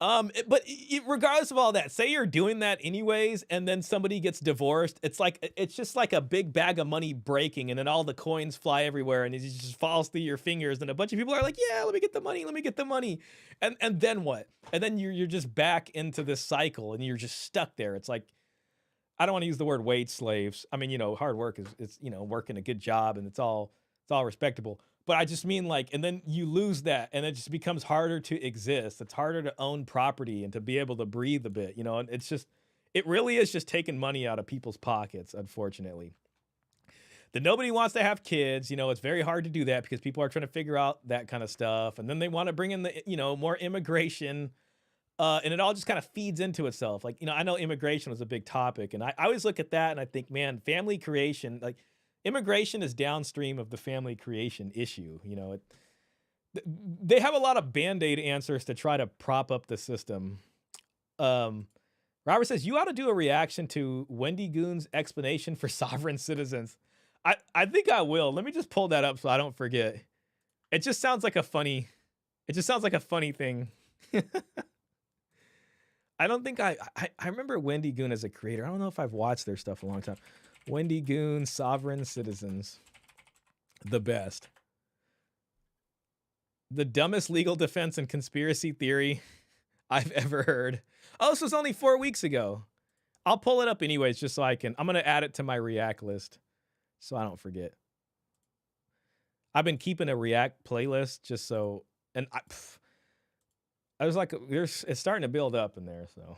Regardless of all that, say you're doing that anyways, and then somebody gets divorced. It's just like a big bag of money breaking, and then all the coins fly everywhere, and it just falls through your fingers. And a bunch of people are like, "Yeah, let me get the money, let me get the money," and then what? And then you're just back into this cycle, and you're just stuck there. It's like I don't want to use the word wage slaves. I mean, hard work is working a good job, and it's all respectable. But I just mean like, and then you lose that, and it just becomes harder to exist. It's harder to own property and to be able to breathe a bit, and it really is just taking money out of people's pockets, unfortunately. That nobody wants to have kids, it's very hard to do that because people are trying to figure out that kind of stuff. And then they want to bring in more immigration. And it all just kind of feeds into itself. Like, I know immigration was a big topic, and I always look at that and I think, man, family creation, like, immigration is downstream of the family creation issue. They have a lot of band-aid answers to try to prop up the system. Robert says, you ought to do a reaction to Wendy Goon's explanation for sovereign citizens. I think I will. Let me just pull that up so I don't forget. It just sounds like a funny thing. I don't think I remember Wendy Goon as a creator. I don't know if I've watched their stuff in a long time. Wendy Goon, Sovereign Citizens. The best. The dumbest legal defense and conspiracy theory I've ever heard. Oh, this was only 4 weeks ago. I'll pull it up anyways, just so I'm going to add it to my React list so I don't forget. I've been keeping a React playlist just so, and I was like, it's starting to build up in there, so.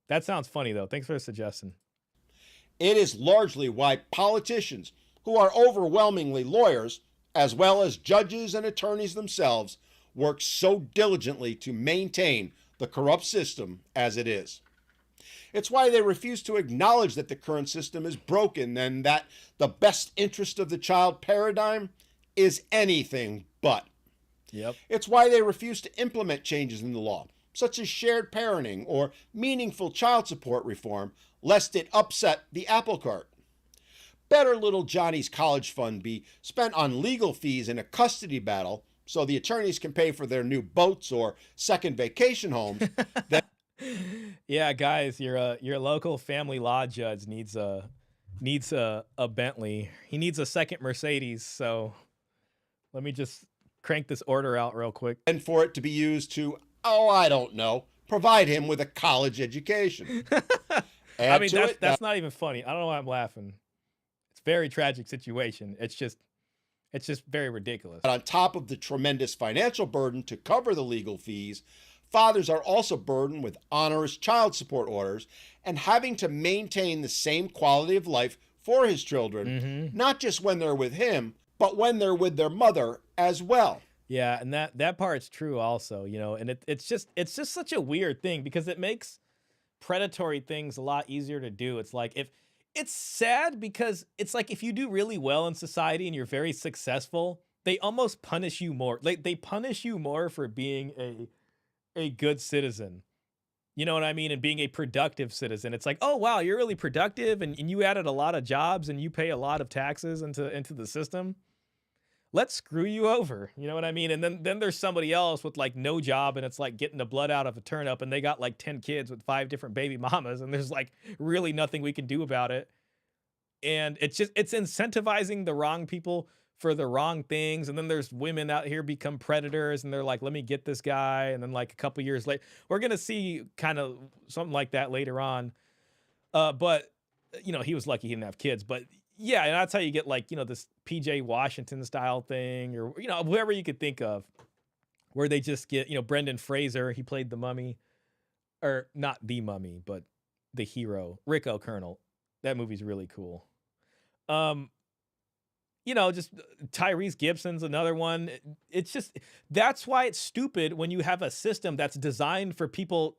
That sounds funny, though. Thanks for the suggestion. It is largely why politicians, who are overwhelmingly lawyers, as well as judges and attorneys themselves, work so diligently to maintain the corrupt system as it is. It's why they refuse to acknowledge that the current system is broken and that the best interest of the child paradigm is anything but. Yep. It's why they refuse to implement changes in the law, such as shared parenting or meaningful child support reform, lest it upset the apple cart. Better little Johnny's college fund be spent on legal fees in a custody battle so the attorneys can pay for their new boats or second vacation homes. Yeah, guys, your local family law judge needs a Bentley. He needs a second Mercedes, so let me just crank this order out real quick. And for it to be used to, I don't know, provide him with a college education. I mean, that's not even funny. I don't know why I'm laughing. It's a very tragic situation. It's just very ridiculous. On top of the tremendous financial burden to cover the legal fees, fathers are also burdened with onerous child support orders and having to maintain the same quality of life for his children, not just when they're with him, but when they're with their mother as well. Yeah, and that part's true also, and it's just such a weird thing because it makes predatory things a lot easier to do. It's like it's sad because it's like if you do really well in society and you're very successful, they almost punish you more. Like they punish you more for being a good citizen. You know what I mean? And being a productive citizen. It's like, oh wow, you're really productive and you added a lot of jobs and you pay a lot of taxes into the system. Let's screw you over. You know what I mean? And then there's somebody else with like no job and it's like getting the blood out of a turnip and they got like 10 kids with 5 different baby mamas and there's like really nothing we can do about it. And it's incentivizing the wrong people for the wrong things. And then there's women out here become predators and they're like, let me get this guy. And then like a couple years later, we're going to see kind of something like that later on. But he was lucky he didn't have kids, but yeah, and that's how you get like, this PJ Washington style thing or, whoever you could think of where they just get, Brendan Fraser, he played the mummy or not the mummy, but the hero, Rick O'Connell. That movie's really cool. Just Tyrese Gibson's another one. It's just, that's why it's stupid when you have a system that's designed for people.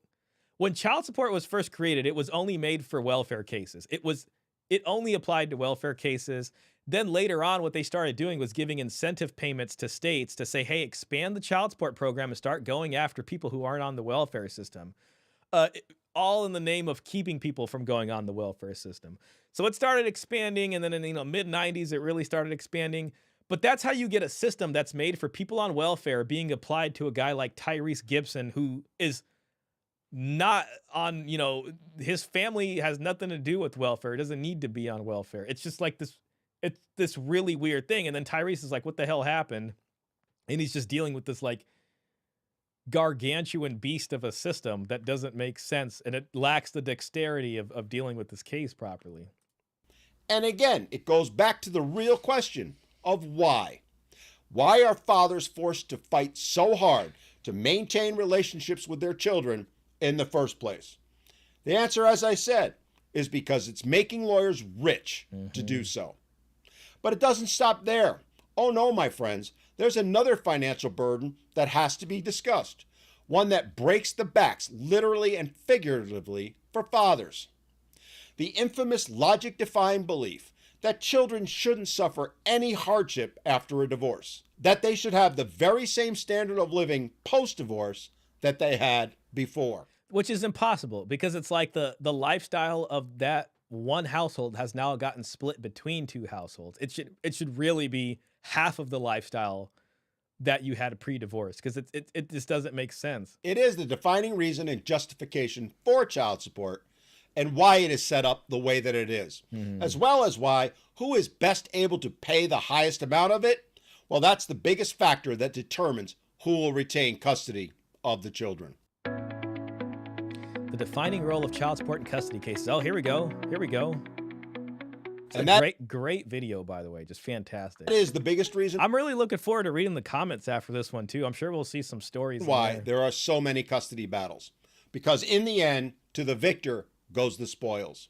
When child support was first created, it was only made for welfare cases. It only applied to welfare cases. Then later on, what they started doing was giving incentive payments to states to say, hey, expand the child support program and start going after people who aren't on the welfare system. All in the name of keeping people from going on the welfare system. So it started expanding, and then in the mid-90s, it really started expanding. But that's how you get a system that's made for people on welfare being applied to a guy like Tyrese Gibson, who is not on, his family has nothing to do with welfare. It doesn't need to be on welfare. It's just like it's this really weird thing. And then Tyrese is like, what the hell happened? And he's just dealing with this like gargantuan beast of a system that doesn't make sense. And it lacks the dexterity of dealing with this case properly. And again, it goes back to the real question of why. Why are fathers forced to fight so hard to maintain relationships with their children in the first place? The answer, as I said, is because it's making lawyers rich to do so. But it doesn't stop there. Oh no, my friends, there's another financial burden that has to be discussed, one that breaks the backs, literally and figuratively, for fathers. The infamous logic-defying belief that children shouldn't suffer any hardship after a divorce, that they should have the very same standard of living post-divorce that they had before. Which is impossible, because it's like the lifestyle of that one household has now gotten split between two households. It should really be half of the lifestyle that you had pre-divorce, because it just doesn't make sense. It is the defining reason and justification for child support and why it is set up the way that it is, as well as why who is best able to pay the highest amount of it. Well, that's the biggest factor that determines who will retain custody of the children. The defining role of child support in custody cases. Oh, here we go. Here we go. It's And a that great video, by the way. Just fantastic. is the biggest reason I'm really looking forward to reading the comments after this one, too. I'm sure we'll see some stories. why there are so many custody battles. Because in the end, to the victor goes the spoils.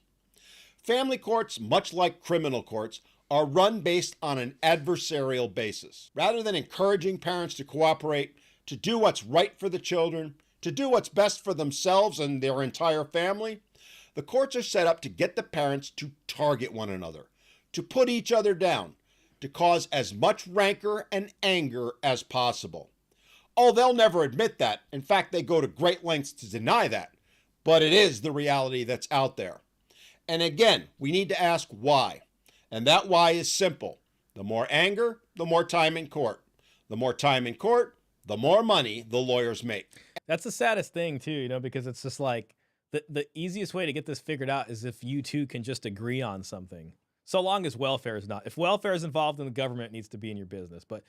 Family courts, much like criminal courts, are run based on an adversarial basis. Rather than encouraging parents to cooperate, to do what's right for the children, to do what's best for themselves and their entire family, the courts are set up to get the parents to target one another, to put each other down, to cause as much rancor and anger as possible. Oh, they'll never admit that. In fact, they go to great lengths to deny that. But it is the reality that's out there. And again, we need to ask why. And that why is simple. The more anger, the more time in court. The more time in court, the more money the lawyers make. That's the saddest thing, too, because it's just like the easiest way to get this figured out is if you two can just agree on something. So long as welfare is not. If welfare is involved, then the government needs to be in your business. But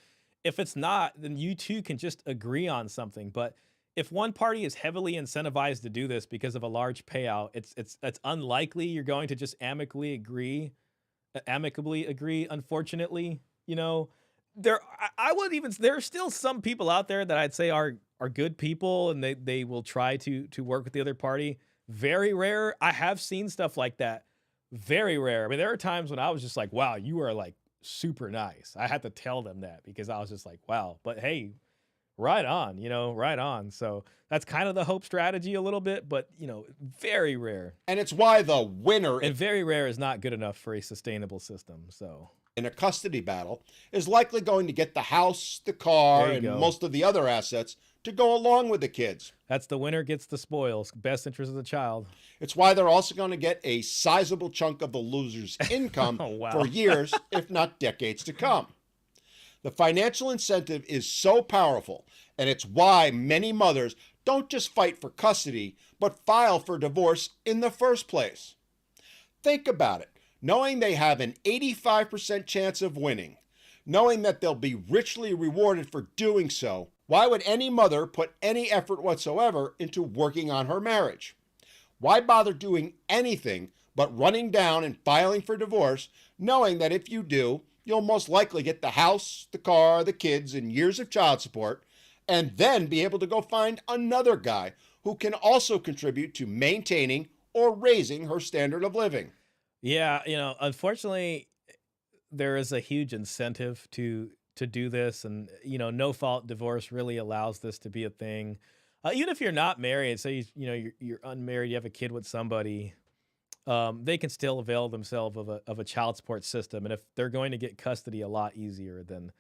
if it's not, then you two can just agree on something. But if one party is heavily incentivized to do this because of a large payout, it's unlikely you're going to just amicably agree. Unfortunately, there are still some people out there that I'd say are good people, and they will try to work with the other party. Very rare. I have seen stuff like that. Very rare. I mean, there are times when I was just like, wow, you are like super nice. I had to tell them that because I was just like, wow, but hey, right on, right on. So that's kind of the hope strategy a little bit, but very rare. And it's why the winner And very rare is not good enough for a sustainable system. So in a custody battle is likely going to get the house, the car, There you and go. most of the other assets to go along with the kids. that's the winner gets the spoils. Best interest of the child. It's why they're also going to get a sizable chunk of the loser's income Oh, wow. for years, if not decades to come. The financial incentive is so powerful, and it's why many mothers don't just fight for custody, but file for divorce in the first place. Think about it. Knowing they have an 85% chance of winning, knowing that they'll be richly rewarded for doing so, why would any mother put any effort whatsoever into working on her marriage? Why bother doing anything but running down and filing for divorce, knowing that if you do, you'll most likely get the house, the car, the kids, and years of child support, and then be able to go find another guy who can also contribute to maintaining or raising her standard of living? Yeah, unfortunately, there is a huge incentive to do this, and no fault divorce really allows this to be a thing. Even if you're not married, say you're unmarried, you have a kid with somebody, they can still avail themselves of a child support system, and if they're going to get custody a lot easier, then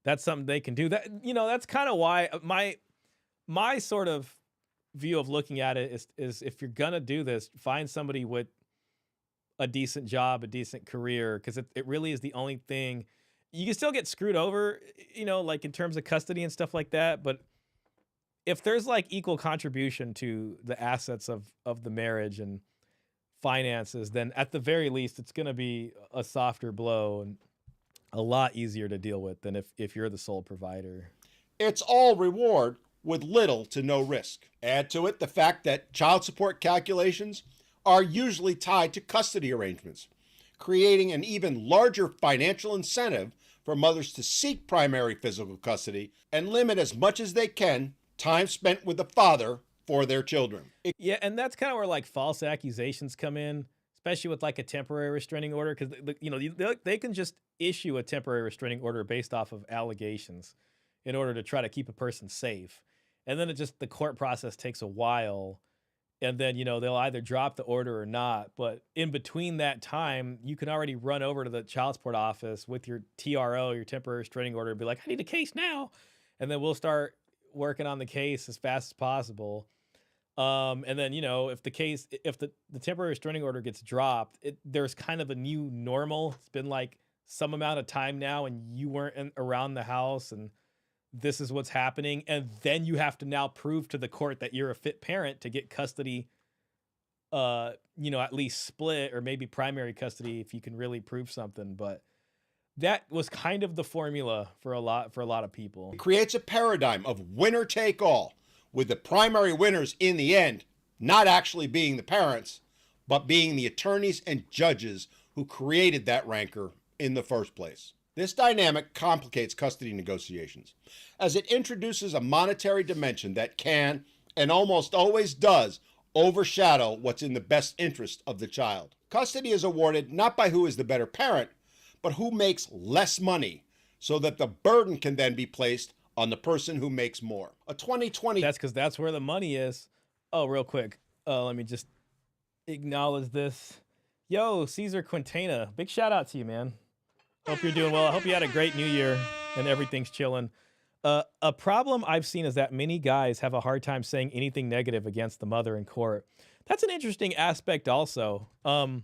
that's something they can do. That's kind of why my sort of view of looking at it is if you're gonna do this, find somebody with a decent job, a decent career, because it really is the only thing. you can still get screwed over, like in terms of custody and stuff like that. But if there's like equal contribution to the assets of the marriage and finances, then at the very least, it's going to be a softer blow and a lot easier to deal with than if you're the sole provider. It's all reward with little to no risk. Add to it the fact that child support calculations are usually tied to custody arrangements, creating an even larger financial incentive for mothers to seek primary physical custody and limit as much as they can time spent with the father for their children. Yeah, and that's kind of where like false accusations come in, especially with like a temporary restraining order, because they can just issue a temporary restraining order based off of allegations in order to try to keep a person safe, and then the court process takes a while, and then they'll either drop the order or not. But in between that time, you can already run over to the child support office with your TRO, your temporary restraining order, and be like, I need a case now, and then we'll start working on the case as fast as possible. And then, if the temporary restraining order gets dropped, there's kind of a new normal. It's been like some amount of time now and you weren't around the house and this is what's happening. And then you have to now prove to the court that you're a fit parent to get custody, at least split or maybe primary custody if you can really prove something. But that was kind of the formula for a lot of people. It creates a paradigm of winner take all, with the primary winners in the end not actually being the parents, but being the attorneys and judges who created that rancor in the first place. This dynamic complicates custody negotiations, as it introduces a monetary dimension that can, and almost always does, overshadow what's in the best interest of the child. Custody is awarded not by who is the better parent, but who makes less money, so that the burden can then be placed on the person who makes more. A 2020... That's because that's where the money is. Oh, real quick. Let me just acknowledge this. Yo, Caesar Quintana. Big shout out to you, man. Hope you're doing well. I hope you had a great new year and everything's chilling. A problem I've seen is that many guys have a hard time saying anything negative against the mother in court. That's an interesting aspect also. You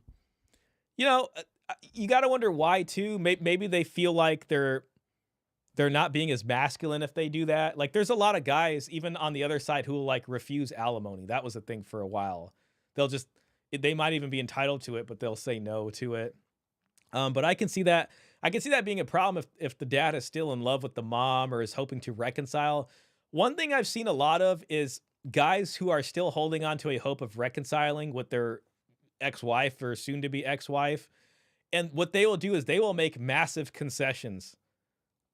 got to wonder why too. Maybe they feel like they're not being as masculine if they do that. Like there's a lot of guys, even on the other side, who will like refuse alimony. That was a thing for a while. They might even be entitled to it, but they'll say no to it. But I can see that being a problem if the dad is still in love with the mom or is hoping to reconcile. One thing I've seen a lot of is guys who are still holding on to a hope of reconciling with their ex-wife or soon to be ex-wife. And what they will do is they will make massive concessions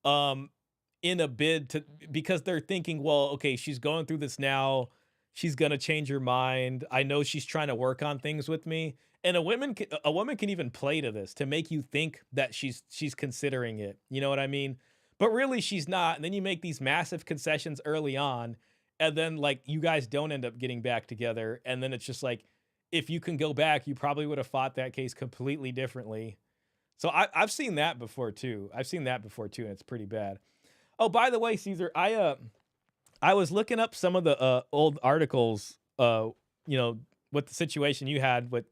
in a bid because they're thinking, well, okay, she's going through this now. She's going to change her mind. I know she's trying to work on things with me. And a woman can even play to this to make you think that she's considering it. You know what I mean? But really she's not. And then you make these massive concessions early on. And then like you guys don't end up getting back together. And then it's just like, if you can go back, you probably would have fought that case completely differently. So I've seen that before too. And it's pretty bad. Oh, by the way, Caesar, I was looking up some of the old articles, with the situation you had with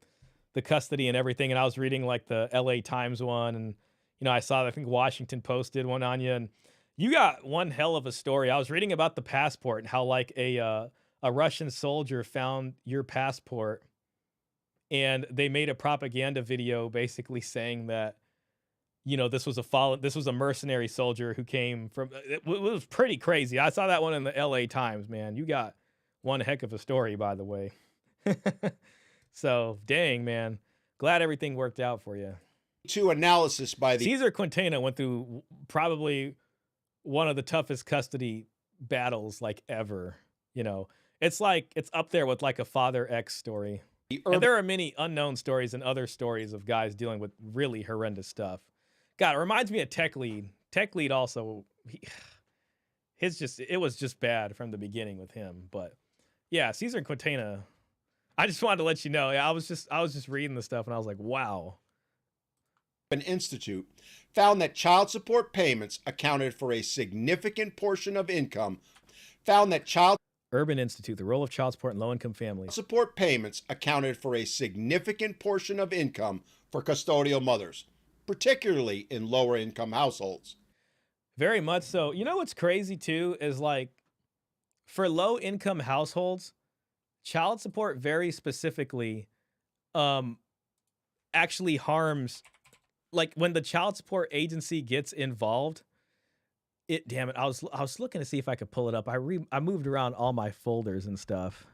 the custody and everything, and I was reading like the LA Times one, and I saw, I think Washington Post did one on you, and you got one hell of a story. I was reading about the passport and how like a Russian soldier found your passport, and they made a propaganda video basically saying that this was a mercenary soldier who came from. It was pretty crazy. I saw that one in the LA Times, man. You got one heck of a story, by the way. So, dang, man. Glad everything worked out for you. To analysis by the... Caesar Quintana went through probably one of the toughest custody battles like ever. It's up there with like a Father X story. And there are many unknown stories and other stories of guys dealing with really horrendous stuff. God, it reminds me of Tech Lead. Tech Lead also, it was just bad from the beginning with him. But yeah, Caesar Quintana... I just wanted to let you know. I was just reading the stuff and I was like, wow. An institute found that child support payments accounted for a significant portion of income. Urban Institute, the role of child support in low-income families. Support payments accounted for a significant portion of income for custodial mothers. particularly in lower income households. Very much so. You know what's crazy too is like for low income households, child support very specifically um actually harms, like when the child support agency gets involved. It damn it, I was looking to see if I could pull it up. I moved around all my folders and stuff,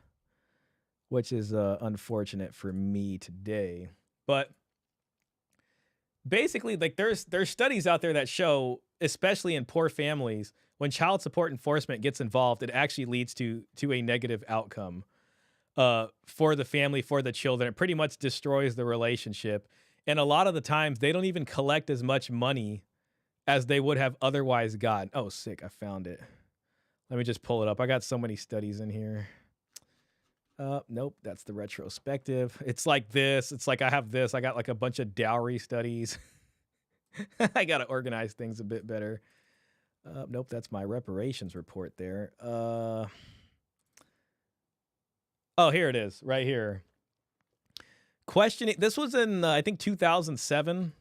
which is unfortunate for me today. But basically, like there's studies out there that show, especially in poor families, when child support enforcement gets involved, it actually leads to a negative outcome for the family, for the children. It pretty much destroys the relationship. And a lot of the times they don't even collect as much money as they would have otherwise gotten. Oh, sick. I found it. Let me just pull it up. I got so many studies in here. Nope, that's the retrospective. It's like this. It's like I have this. I got like a bunch of dowry studies. I got to organize things a bit better. Nope, that's my reparations report there. Oh, here it is, right here. Questioning. This was in, I think, 2007.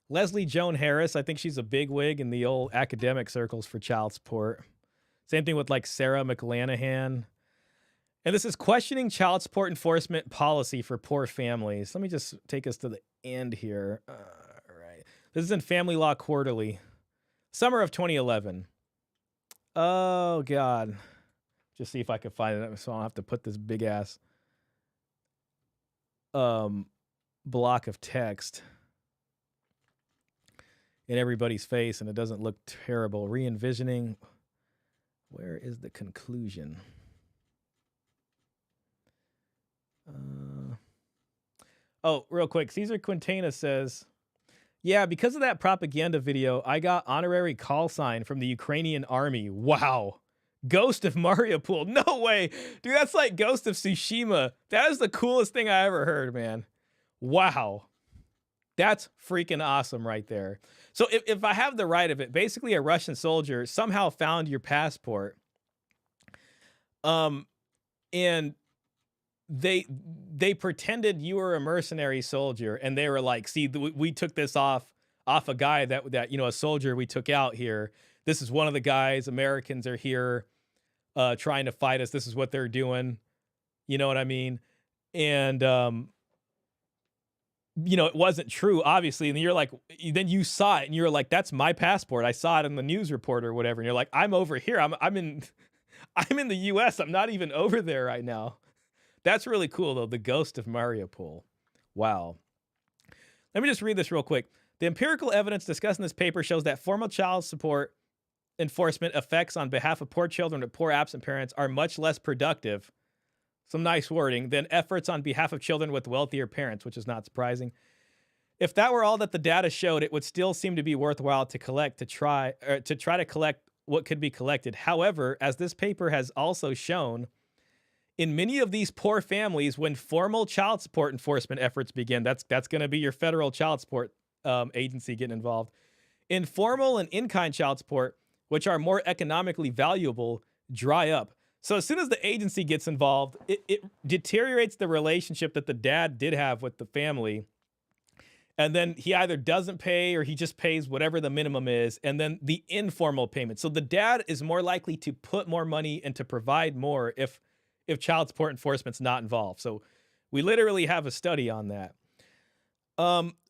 Leslie Joan Harris, I think she's a bigwig in the old academic circles for child support. Same thing with like Sarah McLanahan. And this is questioning child support enforcement policy for poor families. Let me just take us to the end here. All right. This is in Family Law Quarterly, summer of 2011. Oh, God. Just see if I can find it so I don't have to put this big ass block of text in everybody's face and it doesn't look terrible. Re-envisioning. Where is the conclusion? Oh, real quick. Caesar Quintana says, yeah, because of that propaganda video, I got honorary call sign from the Ukrainian army. Wow. Ghost of Mariupol. No way. Dude, that's like Ghost of Tsushima. That is the coolest thing I ever heard, man. Wow. That's freaking awesome right there. So if I have the right of it, basically a Russian soldier somehow found your passport. And they pretended you were a mercenary soldier, and they were like, see, we took this off a guy that, you know, a soldier we took out here. This is one of the guys. Americans are here trying to fight us. This is what they're doing. You know what I mean? And, you know, it wasn't true, obviously. And you're like, then you saw it and you're like, that's my passport. I saw it in the news report or whatever. And you're like, I'm over here. I'm in the US. I'm not even over there right now. That's really cool, though. The Ghost of Mariupol. Wow. Let me just read this real quick. The empirical evidence discussed in this paper shows that formal child support enforcement effects on behalf of poor children with poor absent parents are much less productive, some nice wording, than efforts on behalf of children with wealthier parents, which is not surprising. If that were all that the data showed, it would still seem to be worthwhile to try to collect what could be collected. However, as this paper has also shown, in many of these poor families, when formal child support enforcement efforts begin, that's going to be your federal child support agency getting involved. Informal and in-kind child support, which are more economically valuable, dry up. So as soon as the agency gets involved, it deteriorates the relationship that the dad did have with the family. And then he either doesn't pay or he just pays whatever the minimum is. And then the informal payment. So the dad is more likely to put more money and to provide more if child support enforcement's not involved. So we literally have a study on that.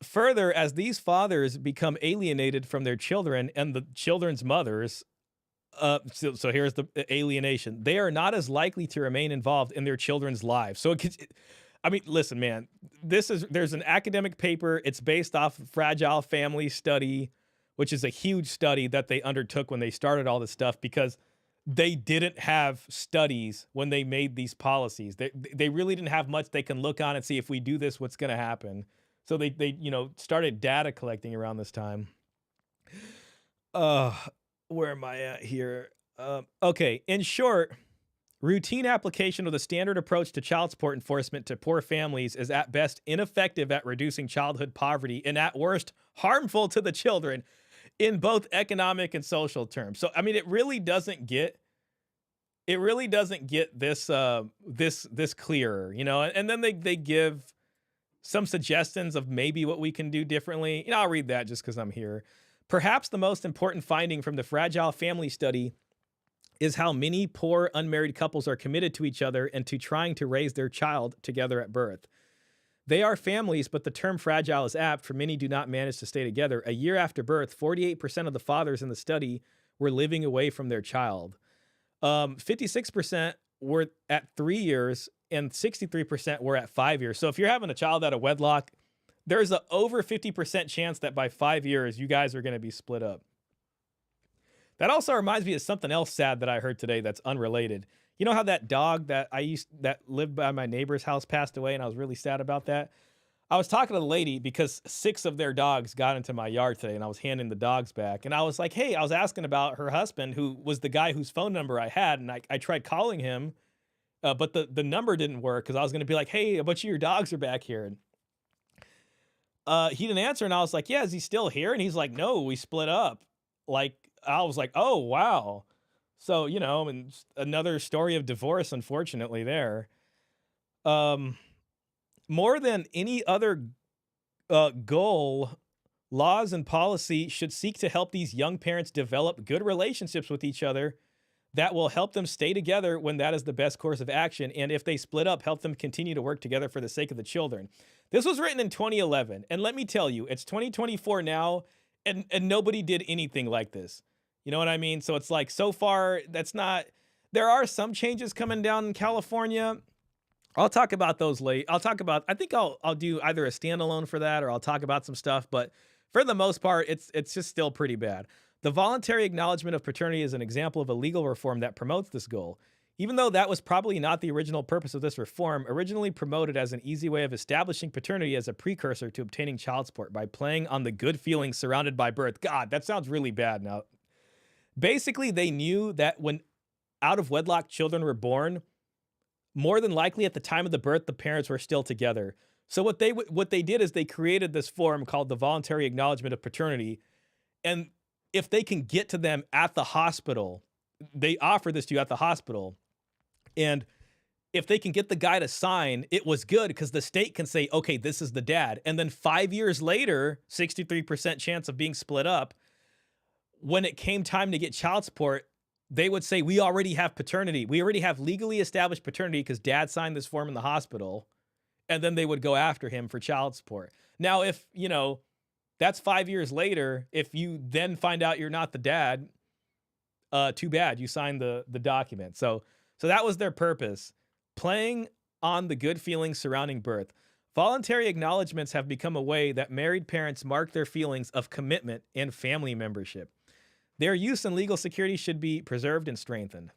Further, as these fathers become alienated from their children and the children's mothers, so here's the alienation. They are not as likely to remain involved in their children's lives. So I mean, listen, man, there's an academic paper. It's based off Fragile Family Study, which is a huge study that they undertook when they started all this stuff because they didn't have studies when they made these policies. They really didn't have much they can look on and see if we do this, what's going to happen. So they started data collecting around this time. Where am I at here? Okay. In short, routine application of the standard approach to child support enforcement to poor families is at best ineffective at reducing childhood poverty and at worst harmful to the children in both economic and social terms. So, I mean, it really doesn't get this clearer, you know, and then they give some suggestions of maybe what we can do differently. I'll read that just because I'm here. Perhaps the most important finding from the Fragile Family Study is how many poor unmarried couples are committed to each other and to trying to raise their child together at birth. They are families, but the term fragile is apt, for many do not manage to stay together. A year after birth, 48% of the fathers in the study were living away from their child. 56% were at 3 years and 63% were at 5 years. So if you're having a child out of wedlock, there's a over 50% chance that by 5 years, you guys are going to be split up. That also reminds me of something else sad that I heard today that's unrelated. You know how that dog that lived by my neighbor's house passed away, and I was really sad about that? I was talking to the lady because 6 of their dogs got into my yard today, and I was handing the dogs back. And I was like, hey, I was asking about her husband, who was the guy whose phone number I had, and I tried calling him, but the number didn't work because I was going to be like, hey, a bunch of your dogs are back here. And he didn't answer, and I was like, yeah, is he still here? And he's like, no, we split up. Like, I was like, oh, wow. So, and another story of divorce, unfortunately, there. More than any other goal, laws and policy should seek to help these young parents develop good relationships with each other that will help them stay together when that is the best course of action. And if they split up, help them continue to work together for the sake of the children. This was written in 2011. And let me tell you, it's 2024 now, and nobody did anything like this. You know what I mean? So it's like, so far, there are some changes coming down in California. I'll talk about those late. I think I'll do either a standalone for that, or I'll talk about some stuff. But for the most part, it's just still pretty bad. The voluntary acknowledgement of paternity is an example of a legal reform that promotes this goal. Even though that was probably not the original purpose of this reform, originally promoted as an easy way of establishing paternity as a precursor to obtaining child support by playing on the good feelings surrounded by birth. God, that sounds really bad now. Basically, they knew that when out of wedlock children were born, more than likely at the time of the birth, the parents were still together. So what they did is they created this form called the voluntary acknowledgement of paternity. And if they can get to them at the hospital, they offer this to you at the hospital. And if they can get the guy to sign, it was good because the state can say, okay, this is the dad. And then 5 years later, 63% chance of being split up. When it came time to get child support, they would say, we already have paternity. We already have legally established paternity because dad signed this form in the hospital. And then they would go after him for child support. Now, if, that's 5 years later, if you then find out you're not the dad, too bad, you signed the document. So that was their purpose, playing on the good feelings surrounding birth. Voluntary acknowledgments have become a way that married parents mark their feelings of commitment and family membership. Their use and legal security should be preserved and strengthened.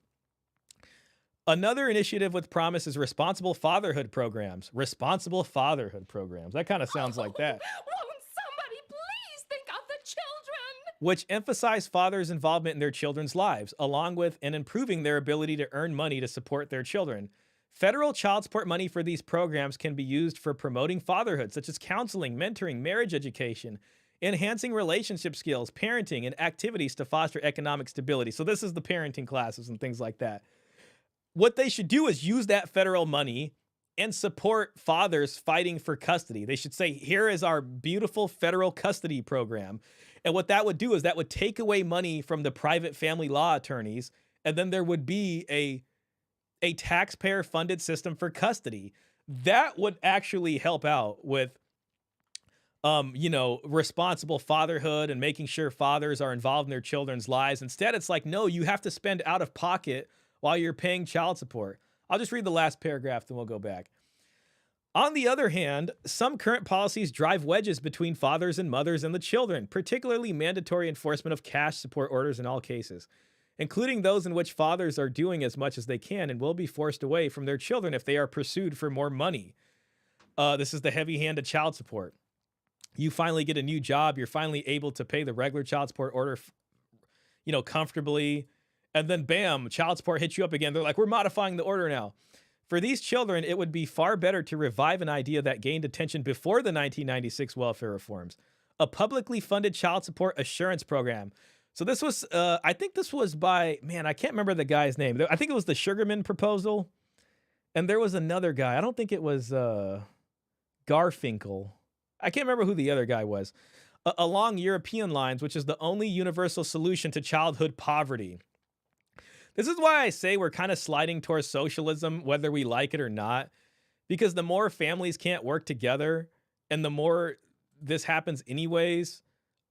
Another initiative with promise is responsible fatherhood programs. Responsible fatherhood programs. That kind of sounds like that. Won't somebody please think of the children? Which emphasize fathers' involvement in their children's lives, along with and improving their ability to earn money to support their children. Federal child support money for these programs can be used for promoting fatherhood, such as counseling, mentoring, marriage education, enhancing relationship skills, parenting, and activities to foster economic stability. So this is the parenting classes and things like that. What they should do is use that federal money and support fathers fighting for custody. They should say, here is our beautiful federal custody program. And what that would do is that would take away money from the private family law attorneys, and then there would be a taxpayer-funded system for custody. That would actually help out with responsible fatherhood and making sure fathers are involved in their children's lives. Instead, it's like, no, you have to spend out of pocket while you're paying child support. I'll just read the last paragraph, then we'll go back. On the other hand, some current policies drive wedges between fathers and mothers and the children, particularly mandatory enforcement of cash support orders in all cases, including those in which fathers are doing as much as they can and will be forced away from their children if they are pursued for more money. This is the heavy-handed child support. You finally get a new job. You're finally able to pay the regular child support order, comfortably. And then bam, child support hits you up again. They're like, we're modifying the order now. For these children, it would be far better to revive an idea that gained attention before the 1996 welfare reforms, a publicly funded child support assurance program. So this was, I think this was by, I can't remember the guy's name. I think it was the Sugarman proposal. And there was another guy. I don't think it was Garfinkel. I can't remember who the other guy was. Along European lines, which is the only universal solution to childhood poverty. This is why I say we're kind of sliding towards socialism, whether we like it or not, because the more families can't work together and the more this happens anyways,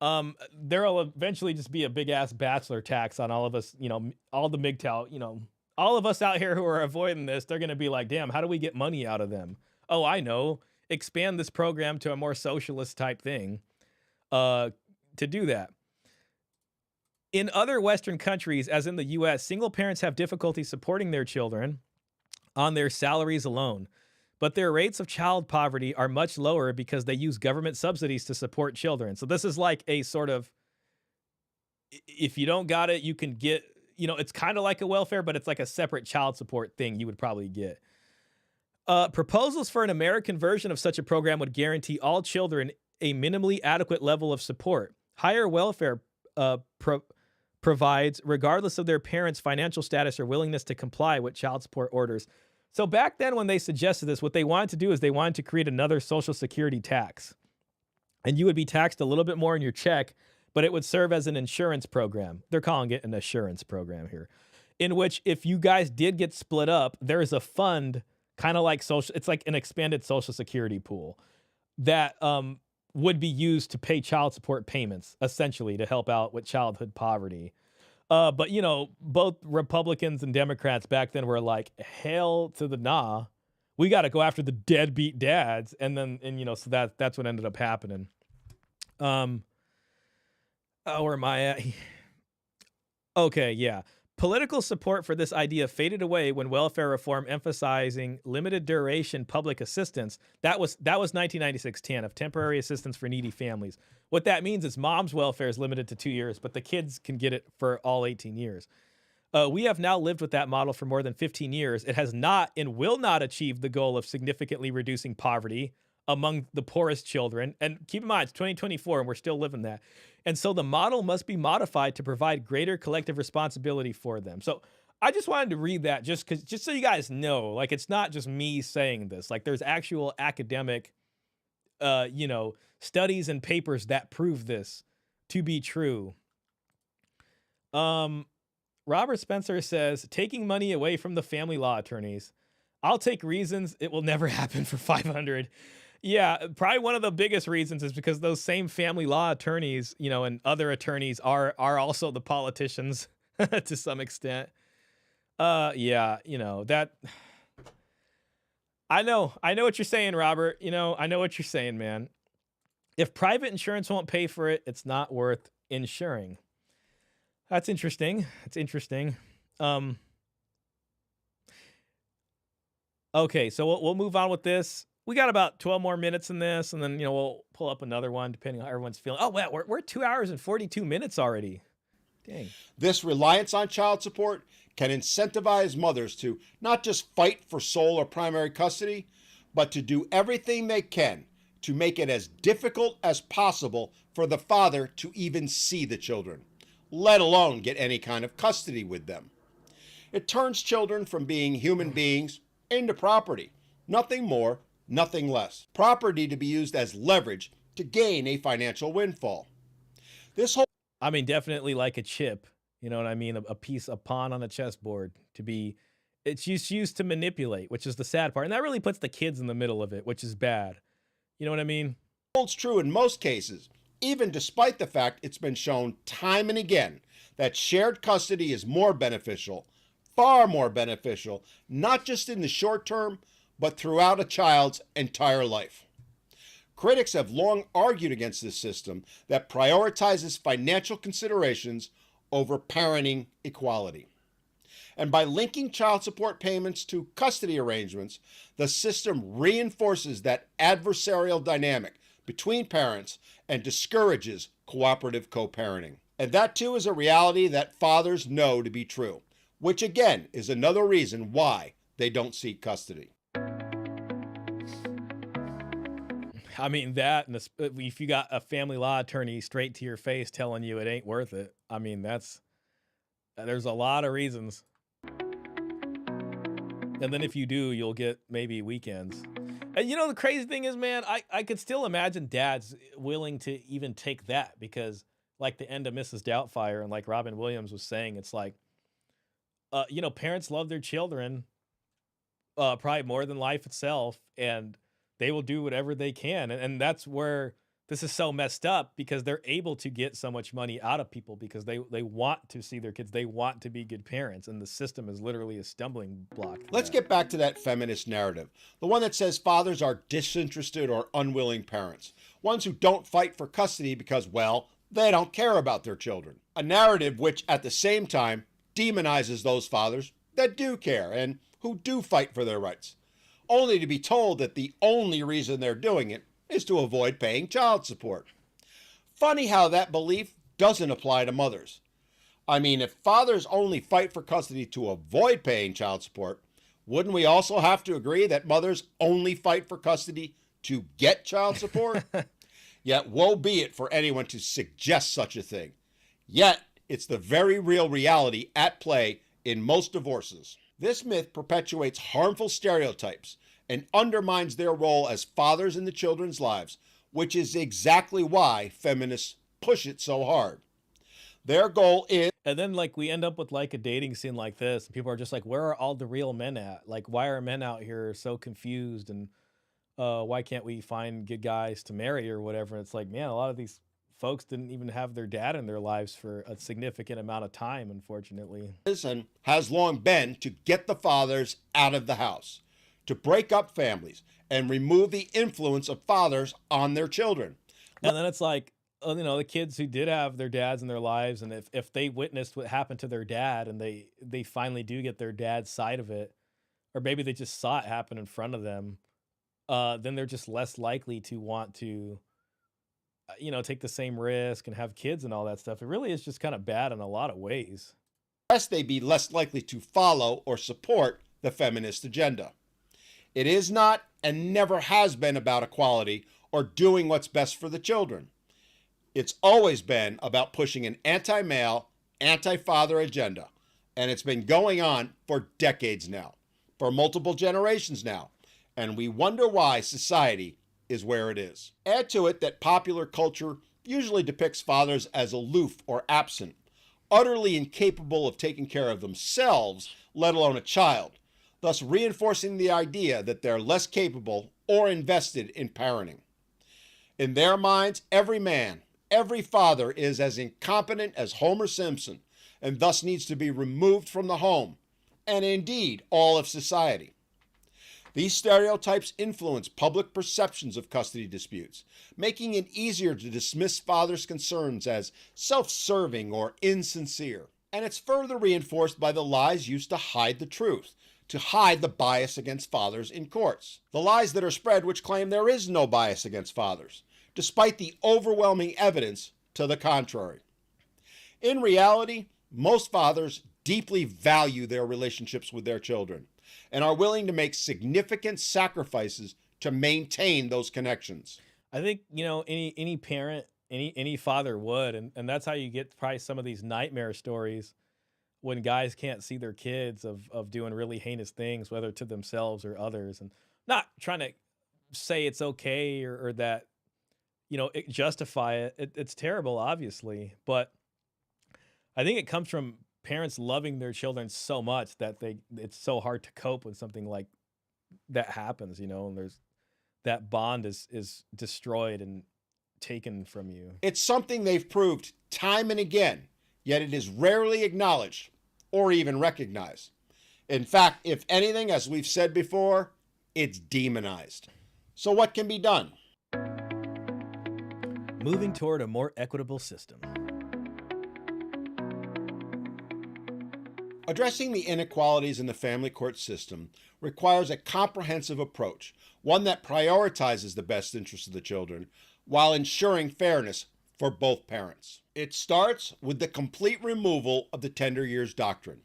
there'll eventually just be a big ass bachelor tax on all of us, all the MGTOW, all of us out here who are avoiding this. They're going to be like, damn, how do we get money out of them? Oh, I know. Expand this program to a more socialist type thing to do that. In other Western countries, as in the US, single parents have difficulty supporting their children on their salaries alone, but their rates of child poverty are much lower because they use government subsidies to support children. So this is like a sort of, if you don't got it, you can get, it's kind of like a welfare, but it's like a separate child support thing you would probably get. Proposals for an American version of such a program would guarantee all children a minimally adequate level of support. Higher welfare provides, regardless of their parents' financial status or willingness to comply with child support orders. So back then when they suggested this, what they wanted to do is they wanted to create another Social Security tax. And you would be taxed a little bit more in your check, but it would serve as an insurance program. They're calling it an assurance program here, in which if you guys did get split up, there is a fund kind of like it's like an expanded Social Security pool that would be used to pay child support payments, essentially, to help out with childhood poverty. But, both Republicans and Democrats back then were like, hell to the nah. We got to go after the deadbeat dads. So that's what ended up happening. Where am I at? Okay, yeah. Political support for this idea faded away when welfare reform emphasizing limited duration public assistance. That was 1996 TANF, of temporary assistance for needy families. What that means is mom's welfare is limited to 2 years, but the kids can get it for all 18 years. We have now lived with that model for more than 15 years. It has not and will not achieve the goal of significantly reducing poverty among the poorest children. And keep in mind, it's 2024 and we're still living that. And so the model must be modified to provide greater collective responsibility for them. So I just wanted to read that just so you guys know, like, it's not just me saying this. Like, there's actual academic, studies and papers that prove this to be true. Robert Spencer says, taking money away from the family law attorneys. I'll take reasons it will never happen for 500. Yeah, probably one of the biggest reasons is because those same family law attorneys, and other attorneys are also the politicians to some extent. That I know what you're saying, Robert. I know what you're saying, man. If private insurance won't pay for it, it's not worth insuring. That's interesting. Okay, so we'll move on with this. We got about 12 more minutes in this, and then, we'll pull up another one depending on how everyone's feeling. Oh, wow, we're 2 hours and 42 minutes already. Dang. This reliance on child support can incentivize mothers to not just fight for sole or primary custody, but to do everything they can to make it as difficult as possible for the father to even see the children, let alone get any kind of custody with them. It turns children from being human beings into property. Nothing more, nothing less. Property to be used as leverage to gain a financial windfall. Definitely like a chip, you know what I mean? A pawn on a chessboard it's just used to manipulate, which is the sad part. And that really puts the kids in the middle of it, which is bad. You know what I mean? Holds true in most cases, even despite the fact it's been shown time and again that shared custody is more beneficial, far more beneficial, not just in the short term, but throughout a child's entire life. Critics have long argued against this system that prioritizes financial considerations over parenting equality. And by linking child support payments to custody arrangements, the system reinforces that adversarial dynamic between parents and discourages cooperative co-parenting. And that too is a reality that fathers know to be true, which again is another reason why they don't seek custody. That, and if you got a family law attorney straight to your face telling you it ain't worth it, there's a lot of reasons. And then if you do, you'll get maybe weekends. And the crazy thing is, man, I could still imagine dads willing to even take that because, like the end of Mrs. Doubtfire and like Robin Williams was saying, it's like, parents love their children probably more than life itself, and they will do whatever they can. And that's where this is so messed up because they're able to get so much money out of people because they want to see their kids, they want to be good parents, and the system is literally a stumbling block to Let's that. get back to that feminist narrative, the one that says fathers are disinterested or unwilling parents, ones who don't fight for custody because, well, they don't care about their children. A narrative which, at the same time, demonizes those fathers that do care and who do fight for their rights, only to be told that the only reason they're doing it is to avoid paying child support. Funny how that belief doesn't apply to mothers. I mean, if fathers only fight for custody to avoid paying child support, wouldn't we also have to agree that mothers only fight for custody to get child support? Yet woe be it for anyone to suggest such a thing. Yet it's the very real reality at play in most divorces. This myth perpetuates harmful stereotypes and undermines their role as fathers in the children's lives, which is exactly why feminists push it so hard. Their goal is... And then like we end up with like a dating scene like this, and people are just like, where are all the real men at? Like, why are men out here so confused, and why can't we find good guys to marry or whatever? It's like, man, a lot of these folks didn't even have their dad in their lives for a significant amount of time, unfortunately. And has long been to get the fathers out of the house, to break up families and remove the influence of fathers on their children. And then it's like, the kids who did have their dads in their lives, and if they witnessed what happened to their dad and they finally do get their dad's side of it, or maybe they just saw it happen in front of them, then they're just less likely to want to, take the same risk and have kids and all that stuff. It really is just kind of bad in a lot of ways. Lest they be less likely to follow or support the feminist agenda. It is not and never has been about equality or doing what's best for the children. It's always been about pushing an anti-male, anti-father agenda, and it's been going on for decades now, for multiple generations now, and we wonder why society is where it is. Add to it that popular culture usually depicts fathers as aloof or absent, utterly incapable of taking care of themselves, let alone a child, thus reinforcing the idea that they're less capable or invested in parenting. In their minds, every man, every father is as incompetent as Homer Simpson, and thus needs to be removed from the home, and indeed all of society. These stereotypes influence public perceptions of custody disputes, making it easier to dismiss fathers' concerns as self-serving or insincere. And it's further reinforced by the lies used to hide the truth, to hide the bias against fathers in courts. The lies that are spread which claim there is no bias against fathers, despite the overwhelming evidence to the contrary. In reality, most fathers deeply value their relationships with their children and are willing to make significant sacrifices to maintain those connections. I think, any parent, any father would, and that's how you get probably some of these nightmare stories when guys can't see their kids of doing really heinous things, whether to themselves or others, and not trying to say it's okay or that, justify it. It's terrible, obviously, but I think it comes from parents loving their children so much that it's so hard to cope when something like that happens, and there's that bond is destroyed and taken from you. It's something they've proved time and again, yet it is rarely acknowledged or even recognized. In fact, if anything, as we've said before, it's demonized. So what can be done? Moving toward a more equitable system. Addressing the inequalities in the family court system requires a comprehensive approach, one that prioritizes the best interests of the children while ensuring fairness for both parents. It starts with the complete removal of the tender years doctrine.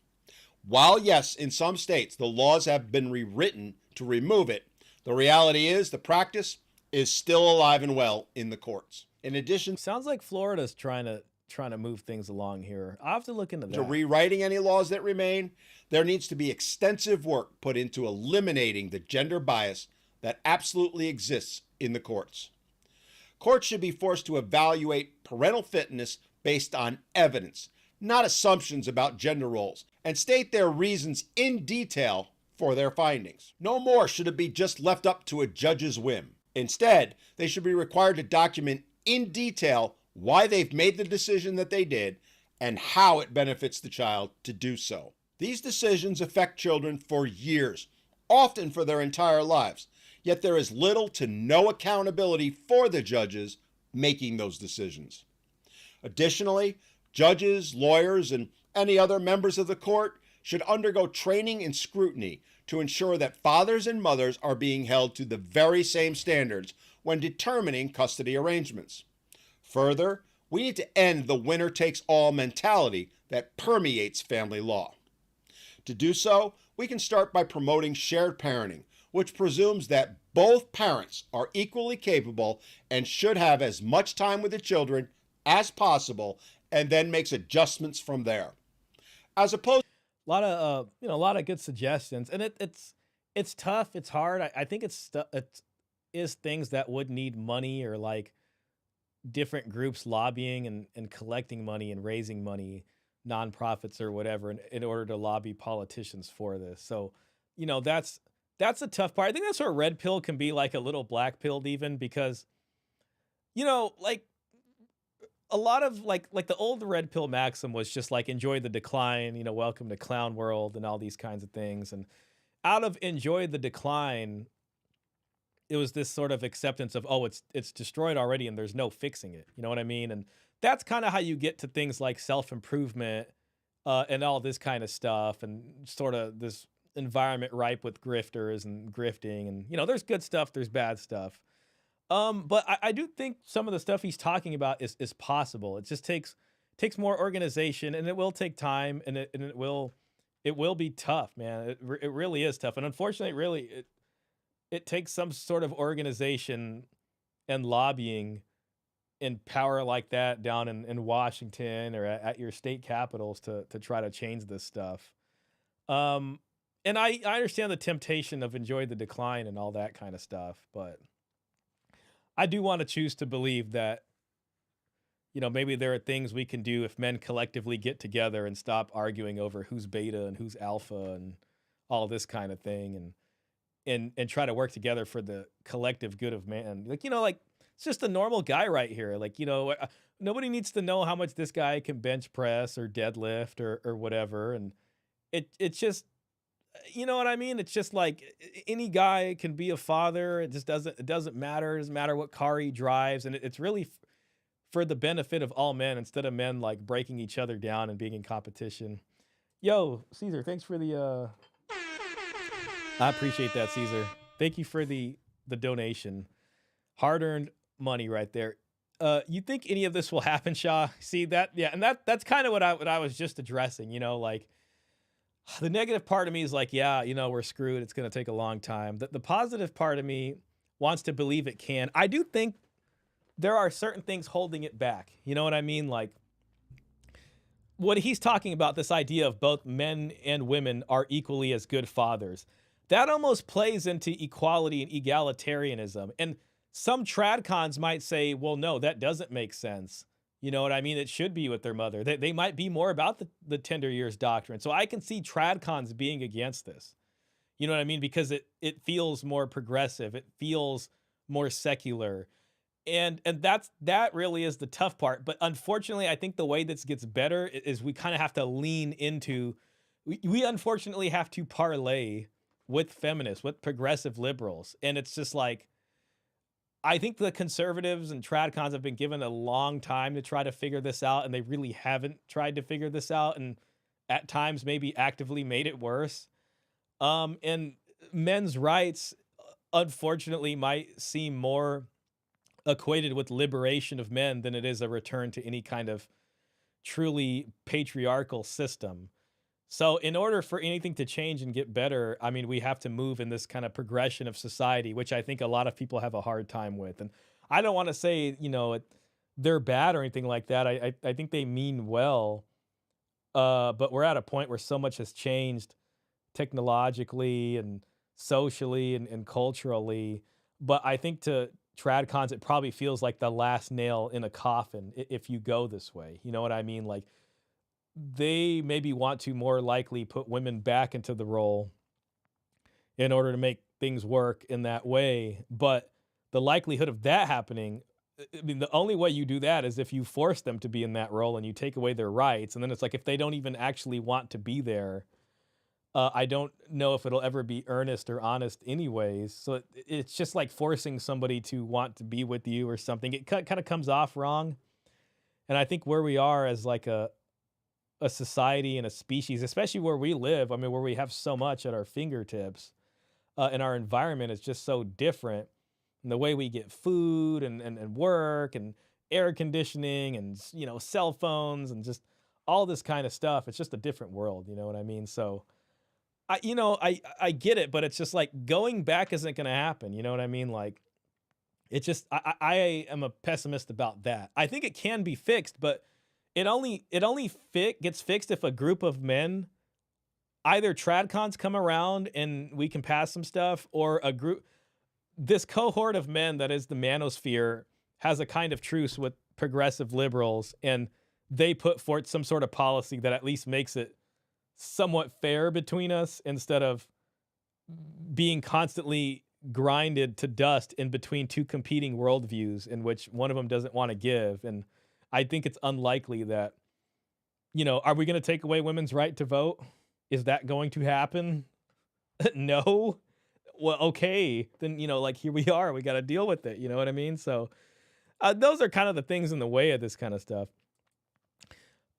While, yes, in some states the laws have been rewritten to remove it, the reality is the practice is still alive and well in the courts. In addition, sounds like Florida's trying to move things along here. I'll have to look into that. To rewriting any laws that remain, there needs to be extensive work put into eliminating the gender bias that absolutely exists in the courts. Courts should be forced to evaluate parental fitness based on evidence, not assumptions about gender roles, and state their reasons in detail for their findings. No more should it be just left up to a judge's whim. Instead, they should be required to document in detail why they've made the decision that they did and how it benefits the child to do so. These decisions affect children for years, often for their entire lives, yet there is little to no accountability for the judges making those decisions. Additionally, judges, lawyers, and any other members of the court should undergo training and scrutiny to ensure that fathers and mothers are being held to the very same standards when determining custody arrangements. Further, we need to end the winner-takes-all mentality that permeates family law. To do so, we can start by promoting shared parenting, which presumes that both parents are equally capable and should have as much time with the children as possible, and then makes adjustments from there. As opposed A lot of a lot of good suggestions, and it's tough. It's hard. I think it is things that would need money or like different groups lobbying and collecting money and raising money, nonprofits or whatever, in order to lobby politicians for this. So, that's a tough part. I think that's where red pill can be like a little black pilled even because, like a lot of like the old red pill maxim was just like enjoy the decline, welcome to clown world and all these kinds of things. And out of enjoy the decline, it was this sort of acceptance of, oh, it's destroyed already and there's no fixing it. You know what I mean? And that's kind of how you get to things like self-improvement and all this kind of stuff and sort of this environment ripe with grifters and grifting. And, there's good stuff, there's bad stuff. But I do think some of the stuff he's talking about is possible. It just takes more organization, and it will take time, and it will be tough, man. It really is tough, and unfortunately, it takes some sort of organization and lobbying and power like that down in Washington or at your state capitals to try to change this stuff. And I understand the temptation of enjoy the decline and all that kind of stuff, but I do want to choose to believe that, maybe there are things we can do if men collectively get together and stop arguing over who's beta and who's alpha and all this kind of thing and try to work together for the collective good of man. Like it's just a normal guy right here. Nobody needs to know how much this guy can bench press or deadlift or whatever. And it's just, you know what I mean? It's just like any guy can be a father. It doesn't matter. It doesn't matter what car he drives. And it's really for the benefit of all men instead of men like breaking each other down and being in competition. Yo, Caesar, thanks for the, I appreciate that, Caesar. Thank you for the donation. Hard-earned money right there. You think any of this will happen, Shah? See that? Yeah. And that's kind of what I was just addressing, like, the negative part of me is like, yeah, we're screwed. It's going to take a long time. The positive part of me wants to believe it can. I do think there are certain things holding it back. You know what I mean? Like what he's talking about, this idea of both men and women are equally as good fathers. That almost plays into equality and egalitarianism. And some tradcons might say, well, no, that doesn't make sense. You know what I mean? It should be with their mother. They might be more about the tender years doctrine. So I can see tradcons being against this. You know what I mean? Because it feels more progressive. It feels more secular. And that really is the tough part. But unfortunately, I think the way this gets better is we kind of have to lean into, we unfortunately have to parlay with feminists, with progressive liberals. And it's just like, I think the conservatives and tradcons have been given a long time to try to figure this out, and they really haven't tried to figure this out, and at times maybe actively made it worse. And men's rights, unfortunately, might seem more equated with liberation of men than it is a return to any kind of truly patriarchal system. So in order for anything to change and get better, I mean, we have to move in this kind of progression of society, which I think a lot of people have a hard time with. And I don't want to say, they're bad or anything like that. I think they mean well. But we're at a point where so much has changed technologically and socially and culturally. But I think to trad cons, it probably feels like the last nail in a coffin if you go this way. You know what I mean? Like they maybe want to more likely put women back into the role in order to make things work in that way. But the likelihood of that happening, I mean, the only way you do that is if you force them to be in that role and you take away their rights. And then it's like if they don't even actually want to be there, I don't know if it'll ever be earnest or honest, anyways. So it's just like forcing somebody to want to be with you or something. It kind of comes off wrong. And I think where we are as like a society and a species, especially where we live, I mean, where we have so much at our fingertips, and our environment is just so different. And the way we get food and work and air conditioning and cell phones and just all this kind of stuff. It's just a different world. You know what I mean? So I get it, but it's just like going back isn't going to happen. You know what I mean? Like it's just I am a pessimist about that. I think it can be fixed, but it only gets fixed if a group of men, either tradcons come around and we can pass some stuff, or this cohort of men that is the manosphere has a kind of truce with progressive liberals, and they put forth some sort of policy that at least makes it somewhat fair between us instead of being constantly grinded to dust in between two competing worldviews in which one of them doesn't want to give. And I think it's unlikely that, are we going to take away women's right to vote? Is that going to happen? No. Well, okay. Then, like here we are. We got to deal with it. You know what I mean? So those are kind of the things in the way of this kind of stuff.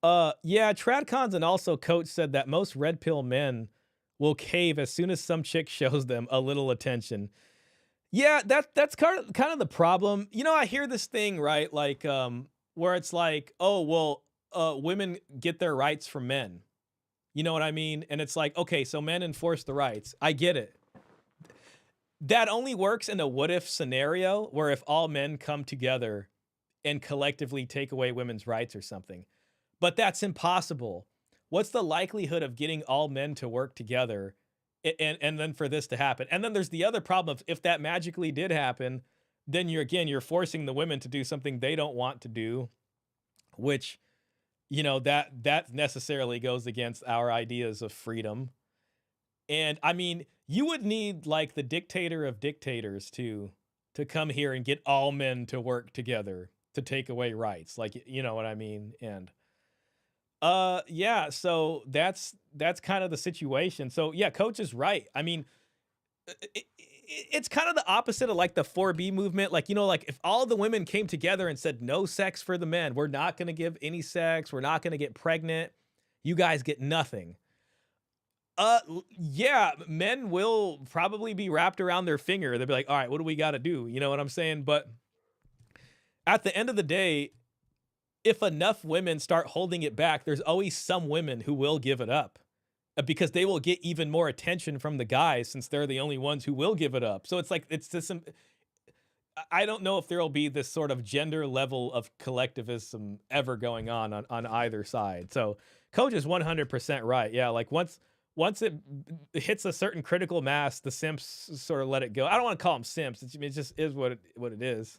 Yeah, Tradcons and also Coach said that most red pill men will cave as soon as some chick shows them a little attention. Yeah, that's kind of the problem. I hear this thing, right? Like, where it's like, oh, well, women get their rights from men. You know what I mean? And it's like, okay, so men enforce the rights. I get it. That only works in a what if scenario where if all men come together and collectively take away women's rights or something. But that's impossible. What's the likelihood of getting all men to work together and then for this to happen? And then there's the other problem of if that magically did happen, then you're forcing the women to do something they don't want to do, which, that necessarily goes against our ideas of freedom. And I mean, you would need like the dictator of dictators to come here and get all men to work together to take away rights. Like, you know what I mean? And yeah, so that's kind of the situation. So yeah, Coach is right. I mean, it's kind of the opposite of like the 4B movement. Like, like if all the women came together and said no sex for the men, we're not going to give any sex, we're not going to get pregnant, you guys get nothing. Yeah, men will probably be wrapped around their finger. They'll be like, all right, what do we got to do? You know what I'm saying? But at the end of the day, if enough women start holding it back, there's always some women who will give it up because they will get even more attention from the guys since they're the only ones who will give it up. So it's like, it's just I don't know if there'll be this sort of gender level of collectivism ever going on either side. So Coach is 100% right. Yeah. Like once it hits a certain critical mass, the simps sort of let it go. I don't want to call them simps. It just is what it is.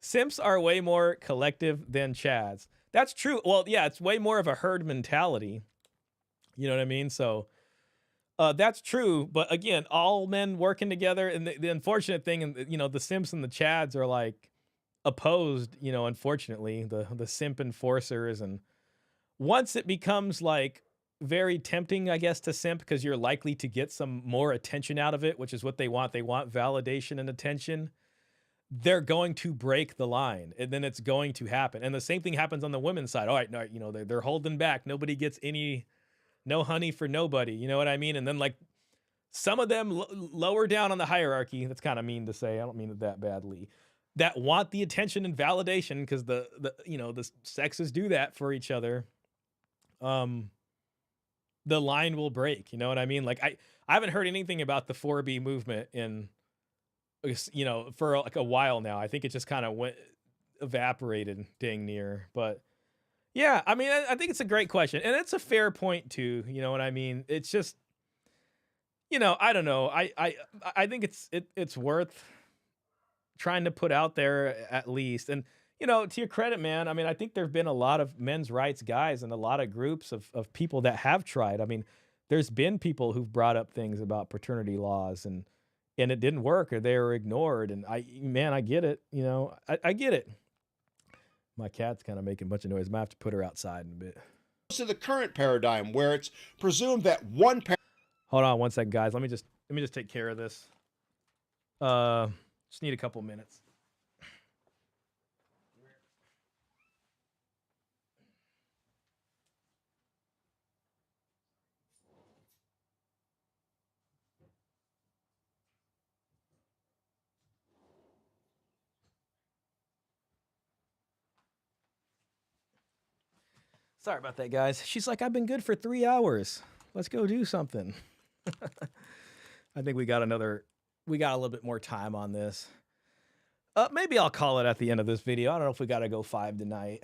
Simps are way more collective than chads. That's true. Well, yeah, it's way more of a herd mentality. You know what I mean? So that's true. But again, all men working together. And the unfortunate thing, and the simps and the chads are like opposed, unfortunately, the simp enforcers. And once it becomes like very tempting, I guess, to simp because you're likely to get some more attention out of it, which is what they want. They want validation and attention. They're going to break the line, and then it's going to happen. And the same thing happens on the women's side. All right, no, they're holding back. Nobody gets no honey for nobody. You know what I mean? And then like some of them lower down on the hierarchy. That's kind of mean to say. I don't mean it that badly. That want the attention and validation because the sexes do that for each other. The line will break. You know what I mean? Like I haven't heard anything about the 4B movement for like a while now. I think it just kind of evaporated dang near. But yeah, I mean, I think it's a great question and it's a fair point too. You know what I mean? It's just, I don't know. I think it's worth trying to put out there at least. And to your credit, man, I mean, I think there've been a lot of men's rights guys and a lot of groups of people that have tried. I mean, there's been people who've brought up things about paternity laws and it didn't work or they were ignored. And I get it. I get it. My cat's kind of making a bunch of noise. I might have to put her outside in a bit. To the current paradigm where it's presumed that one parent. Hold on one second, guys. Let me just take care of this. Just need a couple minutes. Sorry about that, guys. She's like, I've been good for 3 hours. Let's go do something. I think we got a little bit more time on this. Maybe I'll call it at the end of this video. I don't know if we got to go 5 tonight.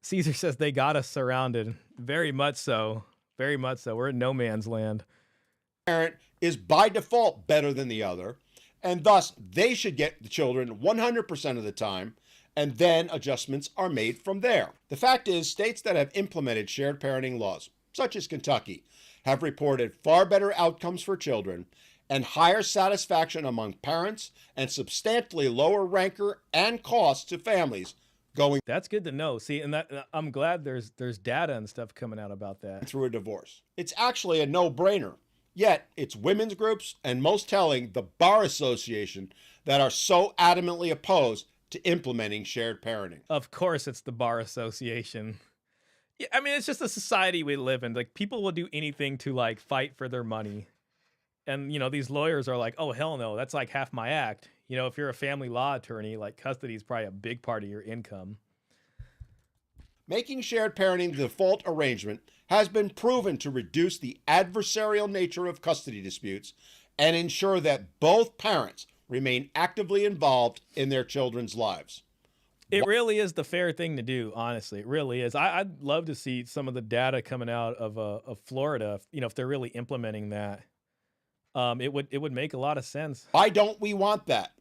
Caesar says they got us surrounded. Very much so. Very much so. We're in no man's land. Parent is by default better than the other, and thus they should get the children 100% of the time, and then adjustments are made from there. The fact is, states that have implemented shared parenting laws, such as Kentucky, have reported far better outcomes for children and higher satisfaction among parents and substantially lower rancor and costs to families going. That's good to know. See, and that I'm glad there's data and stuff coming out about that. Through a divorce. It's actually a no-brainer. Yet, it's women's groups and, most telling, the Bar Association that are so adamantly opposed to implementing shared parenting. Of course, it's the Bar Association. Yeah, I mean, it's just a society we live in. Like, people will do anything to like fight for their money. And, these lawyers are like, oh, hell no, that's like half my act. If you're a family law attorney, like custody is probably a big part of your income. Making shared parenting the default arrangement has been proven to reduce the adversarial nature of custody disputes and ensure that both parents remain actively involved in their children's lives. It really is the fair thing to do, honestly. It really is. I'd love to see some of the data coming out of Florida, if they're really implementing that. It would make a lot of sense. Why don't we want that?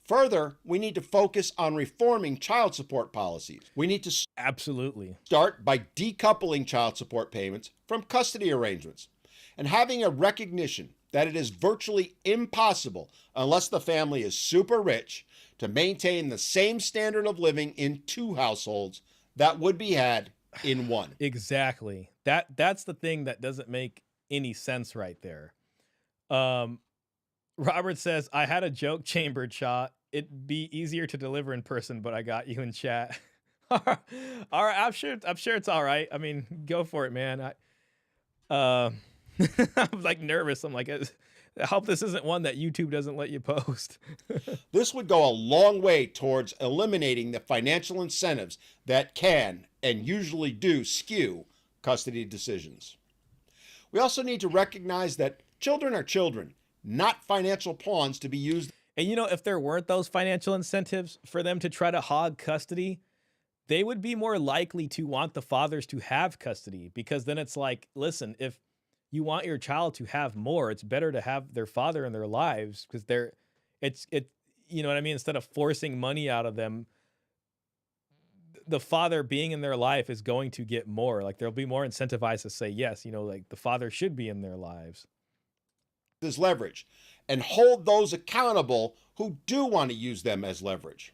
Further, we need to focus on reforming child support policies. We need to absolutely start by decoupling child support payments from custody arrangements and having a recognition that it is virtually impossible, unless the family is super rich, to maintain the same standard of living in two households that would be had in one. Exactly. That's the thing that doesn't make any sense right there. Robert says, I had a joke chambered, Shah. It'd be easier to deliver in person, but I got you in chat. All right, I'm sure it's all right. I mean, go for it, man. I'm like nervous. I'm like, I hope this isn't one that YouTube doesn't let you post. This would go a long way towards eliminating the financial incentives that can and usually do skew custody decisions. We also need to recognize that children are children, not financial pawns to be used. And if there weren't those financial incentives for them to try to hog custody, they would be more likely to want the fathers to have custody, because then it's like, listen, if you want your child to have more, it's better to have their father in their lives, because you know what I mean? Instead of forcing money out of them, the father being in their life is going to get more. Like, they'll be more incentivized to say yes, like the father should be in their lives. As leverage, and hold those accountable who do want to use them as leverage.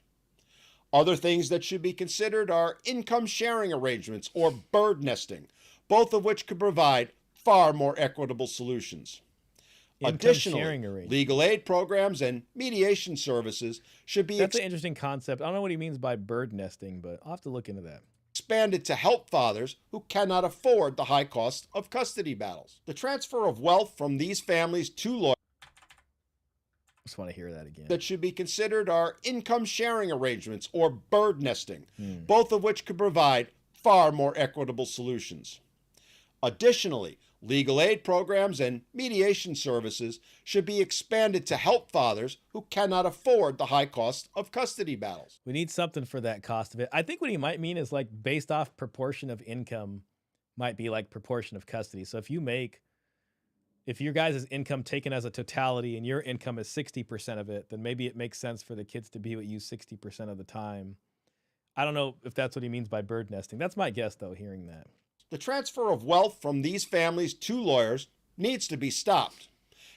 Other things that should be considered are income sharing arrangements or bird nesting, both of which could provide far more equitable solutions. Additionally, legal aid programs and mediation services should be That's an interesting concept. I don't know what he means by bird nesting, but I'll have to look into that. Expanded to help fathers who cannot afford the high cost of custody battles. The transfer of wealth from these families to lawyers. Just want to hear that again. That should be considered are income sharing arrangements or bird nesting, both of which could provide far more equitable solutions. Additionally, legal aid programs and mediation services should be expanded to help fathers who cannot afford the high cost of custody battles. We need something for that cost of it. I think what he might mean is like based off proportion of income might be like proportion of custody. So if your guys' income taken as a totality and your income is 60% of it, then maybe it makes sense for the kids to be with you 60% of the time. I don't know if that's what he means by bird nesting. That's my guess, though, hearing that. The transfer of wealth from these families to lawyers needs to be stopped.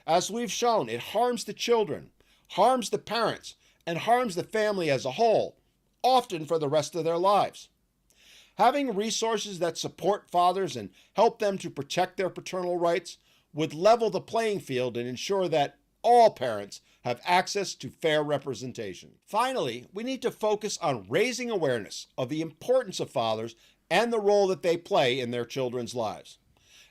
As we've shown, it harms the children, harms the parents, and harms the family as a whole, often for the rest of their lives. Having resources that support fathers and help them to protect their paternal rights would level the playing field and ensure that all parents have access to fair representation. Finally, we need to focus on raising awareness of the importance of fathers and the role that they play in their children's lives.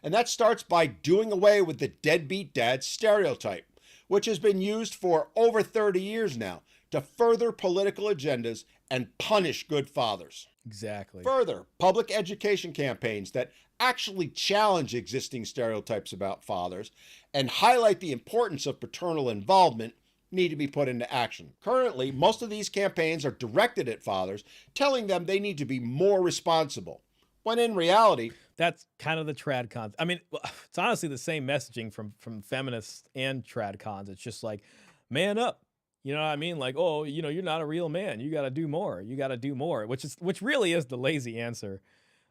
And that starts by doing away with the deadbeat dad stereotype, which has been used for over 30 years now to further political agendas and punish good fathers. Exactly. Further, public education campaigns that actually challenge existing stereotypes about fathers and highlight the importance of paternal involvement need to be put into action. Currently, most of these campaigns are directed at fathers, telling them they need to be more responsible, when in reality, that's kind of the trad cons. I mean, it's honestly the same messaging from feminists and trad cons. It's just like, man up. You know what I mean? Like, oh, you're not a real man. You got to do more. You got to do more, which really is the lazy answer.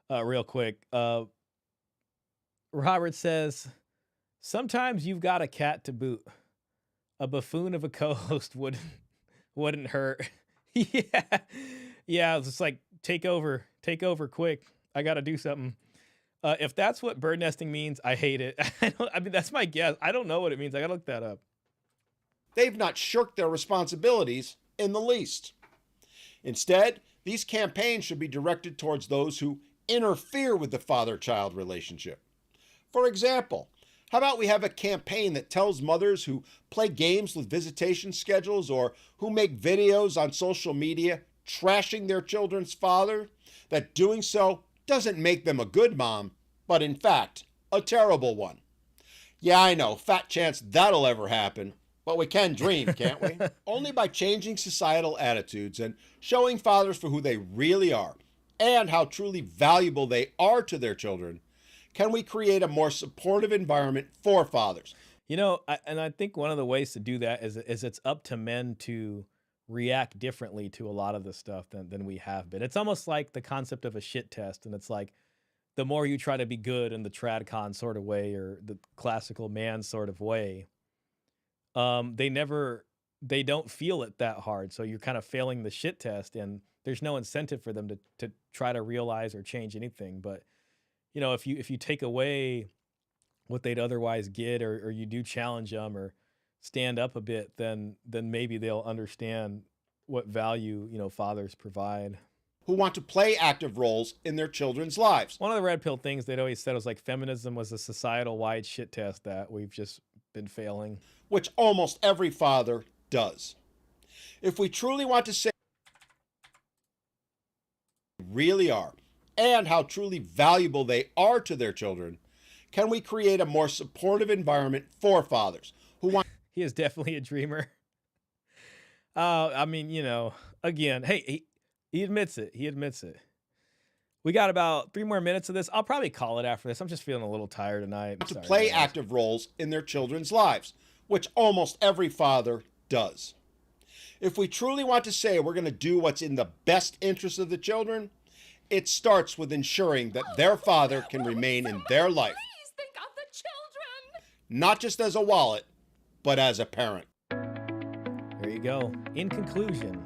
Real quick. Robert says, sometimes you've got a cat to boot. A buffoon of a co-host wouldn't hurt. Yeah. Yeah. It's just like, take over quick. I got to do something. If that's what bird nesting means, I hate it. I mean, that's my guess. I don't know what it means. I got to look that up. They've not shirked their responsibilities in the least. Instead, these campaigns should be directed towards those who interfere with the father-child relationship. For example, how about we have a campaign that tells mothers who play games with visitation schedules or who make videos on social media trashing their children's father that doing so doesn't make them a good mom, but in fact, a terrible one. Yeah, I know, fat chance that'll ever happen. But we can dream, can't we? Only by changing societal attitudes and showing fathers for who they really are and how truly valuable they are to their children can we create a more supportive environment for fathers. I think one of the ways to do that is it's up to men to react differently to a lot of the stuff than we have been. It's almost like the concept of a shit test, and it's like the more you try to be good in the tradcon sort of way or the classical man sort of way, they don't feel it that hard. So you're kind of failing the shit test, and there's no incentive for them to try to realize or change anything. But if you take away what they'd otherwise get, or you do challenge them or stand up a bit, then maybe they'll understand what value, fathers provide. Who want to play active roles in their children's lives. One of the red pill things they'd always said was like feminism was a societal wide shit test that we've just been failing. Which almost every father does. If we truly want to say really are and how truly valuable they are to their children, can we create a more supportive environment for fathers who want... He is definitely a dreamer. I mean, again, hey, he admits it. He admits it. We got about 3 more minutes of this. I'll probably call it after this. I'm just feeling a little tired tonight. To play active roles in their children's lives, which almost every father does. If we truly want to say we're going to do what's in the best interest of the children, it starts with ensuring that their father can remain in their life. Please think of the children. Not just as a wallet, but as a parent. There you go. In conclusion,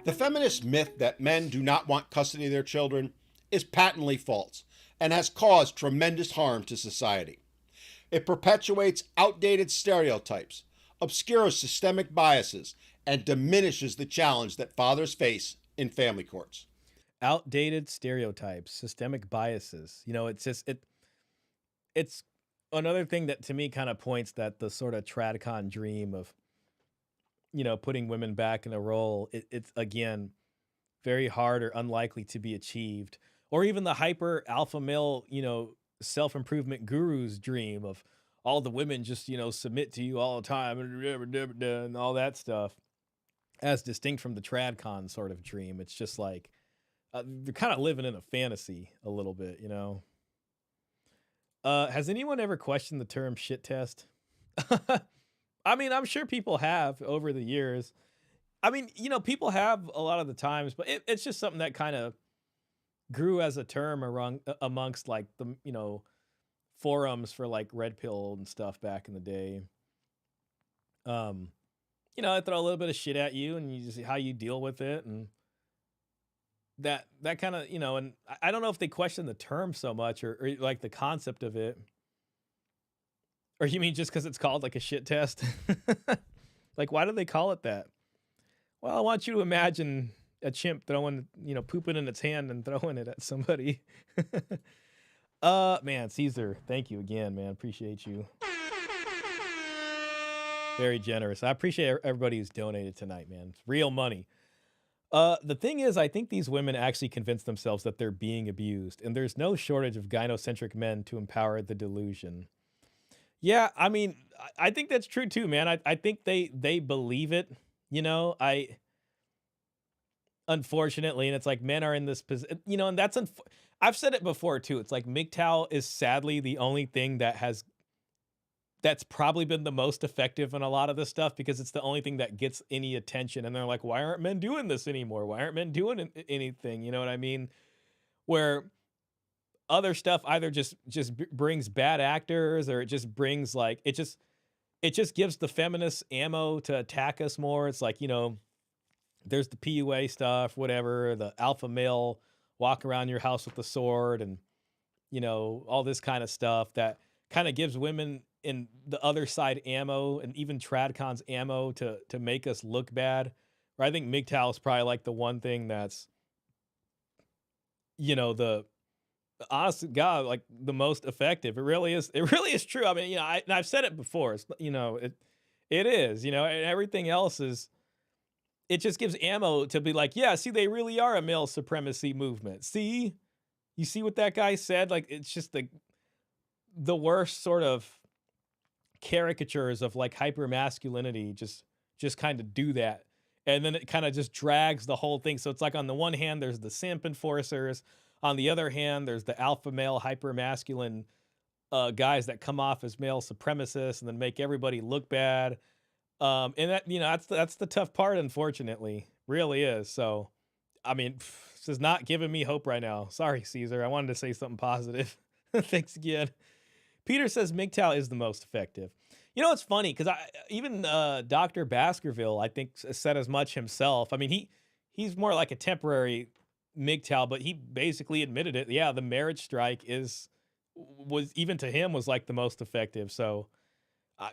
the feminist myth that men do not want custody of their children is patently false and has caused tremendous harm to society. It perpetuates outdated stereotypes, obscures systemic biases, and diminishes the challenge that fathers face in family courts. Outdated stereotypes, systemic biases. It's another thing that to me kind of points that the sort of tradcon dream of, putting women back in a role, it's again, very hard or unlikely to be achieved. Or even the hyper alpha male, self-improvement guru's dream of all the women just, submit to you all the time and all that stuff, as distinct from the tradcon sort of dream. It's just like, they're kind of living in a fantasy a little bit, you know. Has anyone ever questioned the term shit test? I mean, I'm sure people have over the years. I mean, you know, people have a lot of the times, but it's just something that kind of grew as a term amongst like the, you know, forums for like red pill and stuff back in the day. Um, you know, I throw a little bit of shit at you and you just how you deal with it and that kind of, you know, and I don't know if they question the term so much or like the concept of it. Or you mean just because it's called like a shit test? Like, why do they call it that? Well, I want you to imagine a chimp throwing, you know, pooping in its hand and throwing it at somebody. Man, Caesar, thank you again, man. Appreciate you. Very generous. I appreciate everybody who's donated tonight, man. It's real money. The thing is, I think these women actually convince themselves that they're being abused, and there's no shortage of gynocentric men to empower the delusion. Yeah, I mean, I think that's true too, man. I think they believe it, you know. Unfortunately, and it's like men are in this position, you know, and I've said it before too. It's like MGTOW is sadly the only thing that's probably been the most effective in a lot of this stuff because it's the only thing that gets any attention. And they're like, why aren't men doing this anymore? Why aren't men doing anything? You know what I mean? Where other stuff either just brings bad actors or it just brings like it just gives the feminists ammo to attack us more. It's like, you know, there's the PUA stuff, whatever, the alpha male walk around your house with the sword and, you know, all this kind of stuff that kind of gives women in the other side ammo and even tradcons ammo to make us look bad. Or I think MGTOW is probably like the one thing that's, you know, the honest to God, like the most effective. It really is. It really is true. I mean, you know, I've said it before. It's, you know, it is, you know, and everything else is, it just gives ammo to be like, yeah, see, they really are a male supremacy movement. See, you see what that guy said? Like, it's just the worst sort of caricatures of like hyper masculinity just kind of do that. And then it kind of just drags the whole thing. So it's like on the one hand, there's the simp enforcers. On the other hand, there's the alpha male hyper masculine guys that come off as male supremacists and then make everybody look bad. And that, you know, that's the tough part, unfortunately, really is. So, I mean, this is not giving me hope right now. Sorry, Caesar. I wanted to say something positive. Thanks again. Peter says MGTOW is the most effective. You know, it's funny because even Dr. Baskerville, I think, said as much himself. I mean, he's more like a temporary MGTOW, but he basically admitted it. Yeah, the marriage strike was even to him was like the most effective. So,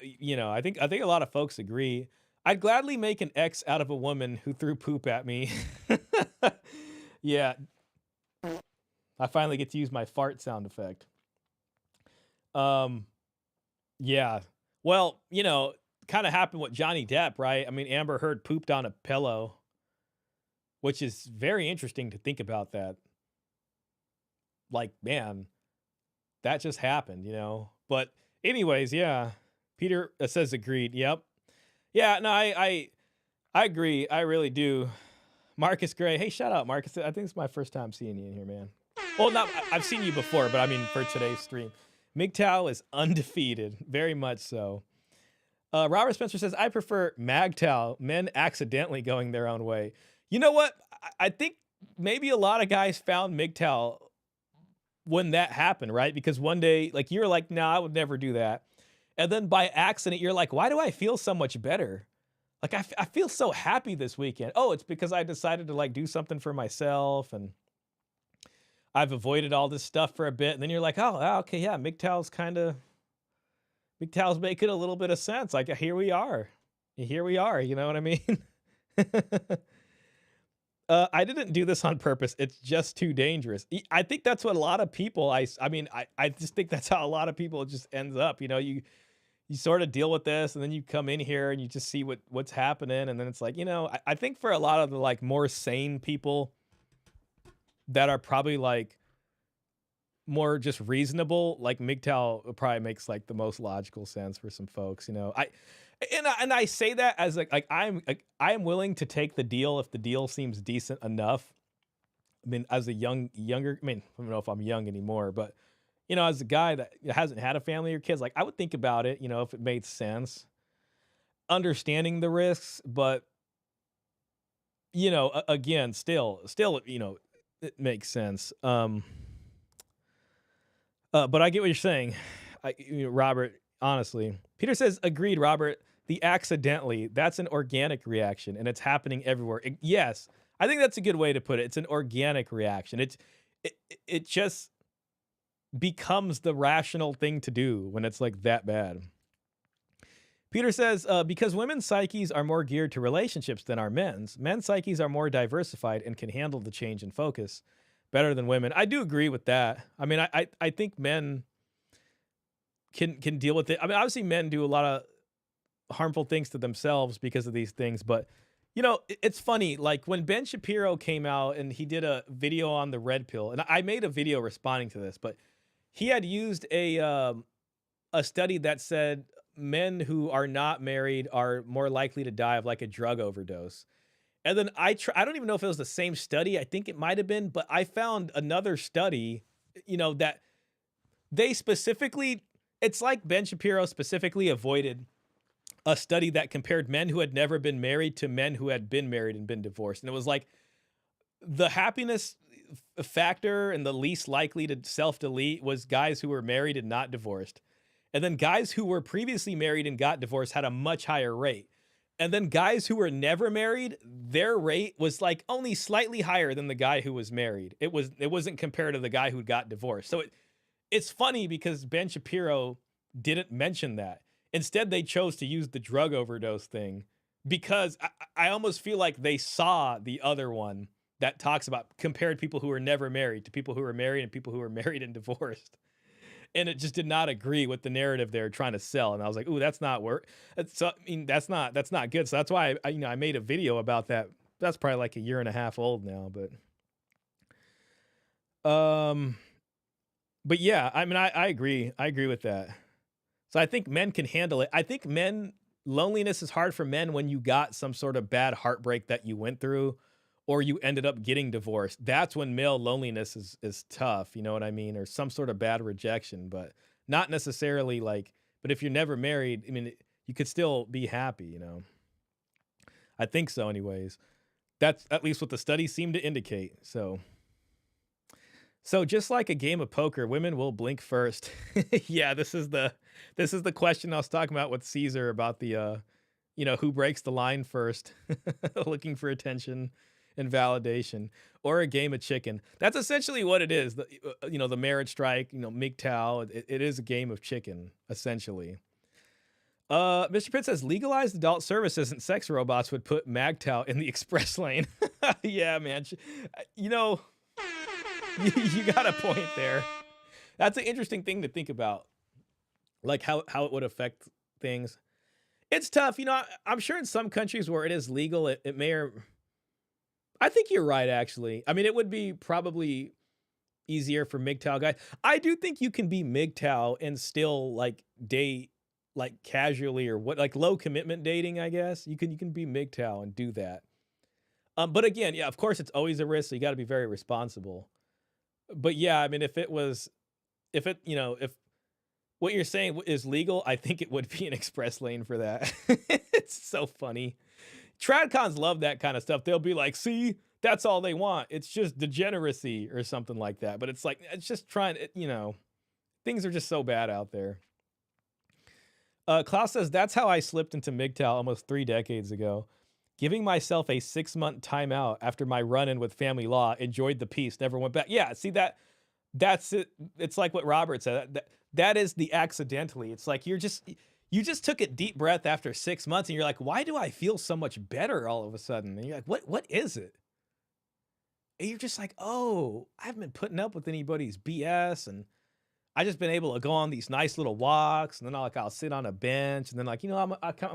you know, I think a lot of folks agree. I'd gladly make an X out of a woman who threw poop at me. Yeah, I finally get to use my fart sound effect. Yeah. Well, you know, kind of happened with Johnny Depp, right? I mean, Amber Heard pooped on a pillow, which is very interesting to think about that. Like, man, that just happened, you know? But anyways, yeah. Peter says agreed. Yep. Yeah, no, I agree. I really do. Marcus Gray. Hey, shout out, Marcus. I think it's my first time seeing you in here, man. Well, not I've seen you before, but I mean for today's stream. MGTOW is undefeated, very much so. Robert Spencer says, I prefer MAGTOW, men accidentally going their own way. You know what? I think maybe a lot of guys found MGTOW when that happened, right? Because one day, like, you're like, no, I would never do that. And then by accident, you're like, why do I feel so much better? Like, I feel so happy this weekend. Oh, it's because I decided to, like, do something for myself, and I've avoided all this stuff for a bit. And then you're like, oh, okay, yeah, MGTOW's making a little bit of sense. Like, here we are. Here we are, you know what I mean? I didn't do this on purpose. It's just too dangerous. I think that's what a lot of people, I just think that's how a lot of people just ends up. You know, you sort of deal with this and then you come in here and you just see what's happening. And then it's like, you know, I think for a lot of the like more sane people that are probably like more just reasonable, like MGTOW probably makes like the most logical sense for some folks, you know. I say that as I'm willing to take the deal if the deal seems decent enough. I mean, as a younger, I mean, I don't know if I'm young anymore, but as a guy that hasn't had a family or kids, like I would think about it, if it made sense, understanding the risks, but again, still, it makes sense. But I get what you're saying. Robert, honestly. Peter says, agreed, Robert. The accidentally, that's an organic reaction and it's happening everywhere. Yes, I think that's a good way to put it. It's an organic reaction. It just becomes the rational thing to do when it's like that bad. Peter says, because women's psyches are more geared to relationships than our men's. Men's psyches are more diversified and can handle the change in focus better than women. I do agree with that. I mean, I think men can deal with it. I mean, obviously men do a lot of harmful things to themselves because of these things, but it's funny, like when Ben Shapiro came out and he did a video on the red pill, and I made a video responding to this, but he had used a study that said men who are not married are more likely to die of like a drug overdose. And then I don't even know if it was the same study. I think it might have been, but I found another study, that they specifically, it's like Ben Shapiro specifically avoided a study that compared men who had never been married to men who had been married and been divorced. And it was like the happiness factor and the least likely to self-delete was guys who were married and not divorced. And then guys who were previously married and got divorced had a much higher rate. And then guys who were never married, their rate was like only slightly higher than the guy who was married. It wasn't compared to the guy who got divorced. So it's funny because Ben Shapiro didn't mention that. Instead, they chose to use the drug overdose thing because I almost feel like they saw the other one that talks about compared people who were never married to people who were married and people who were married and divorced. And it just did not agree with the narrative they're trying to sell. And I was like, ooh, that's not work. So, I mean, that's not good. So that's why I made a video about that. That's probably like a year and a half old now, but yeah, I mean, I agree. I agree with that. So I think men can handle it. I think loneliness is hard for men when you got some sort of bad heartbreak that you went through or you ended up getting divorced. That's when male loneliness is tough, you know what I mean? Or some sort of bad rejection, but not necessarily but if you're never married, I mean, you could still be happy, I think so anyways. That's at least what the studies seem to indicate. So just like a game of poker, women will blink first. Yeah, this is the question I was talking about with Caesar about the who breaks the line first, looking for attention and validation, or a game of chicken. That's essentially what it is. The marriage strike, MGTOW, it is a game of chicken, essentially. Mr. Pitt says legalized adult services and sex robots would put MGTOW in the express lane. Yeah, man. You got a point there. That's an interesting thing to think about, like how it would affect things. It's tough. I'm sure in some countries where it is legal, it may or... I think you're right, actually. I mean, it would be probably easier for MGTOW guys. I do think you can be MGTOW and still date casually or low commitment dating, I guess. You can be MGTOW and do that. But again, yeah, of course it's always a risk, so you got to be very responsible. But yeah, I mean, if what you're saying is legal, I think it would be an express lane for that. It's so funny. Tradcons love that kind of stuff. They'll be like, see, that's all they want. It's just degeneracy or something like that. But it's it's just trying, things are just so bad out there. Klaus says, that's how I slipped into MGTOW almost 3 decades ago. Giving myself a 6-month timeout after my run-in with family law, enjoyed the peace, never went back. Yeah, see that's it. It's like what Robert said. That is the accidentally. It's like you just took a deep breath after 6 months and you're like, why do I feel so much better all of a sudden? And you're like, what is it? And you're just like, oh, I haven't been putting up with anybody's BS. And I just been able to go on these nice little walks. And then I'll sit on a bench. And then I'm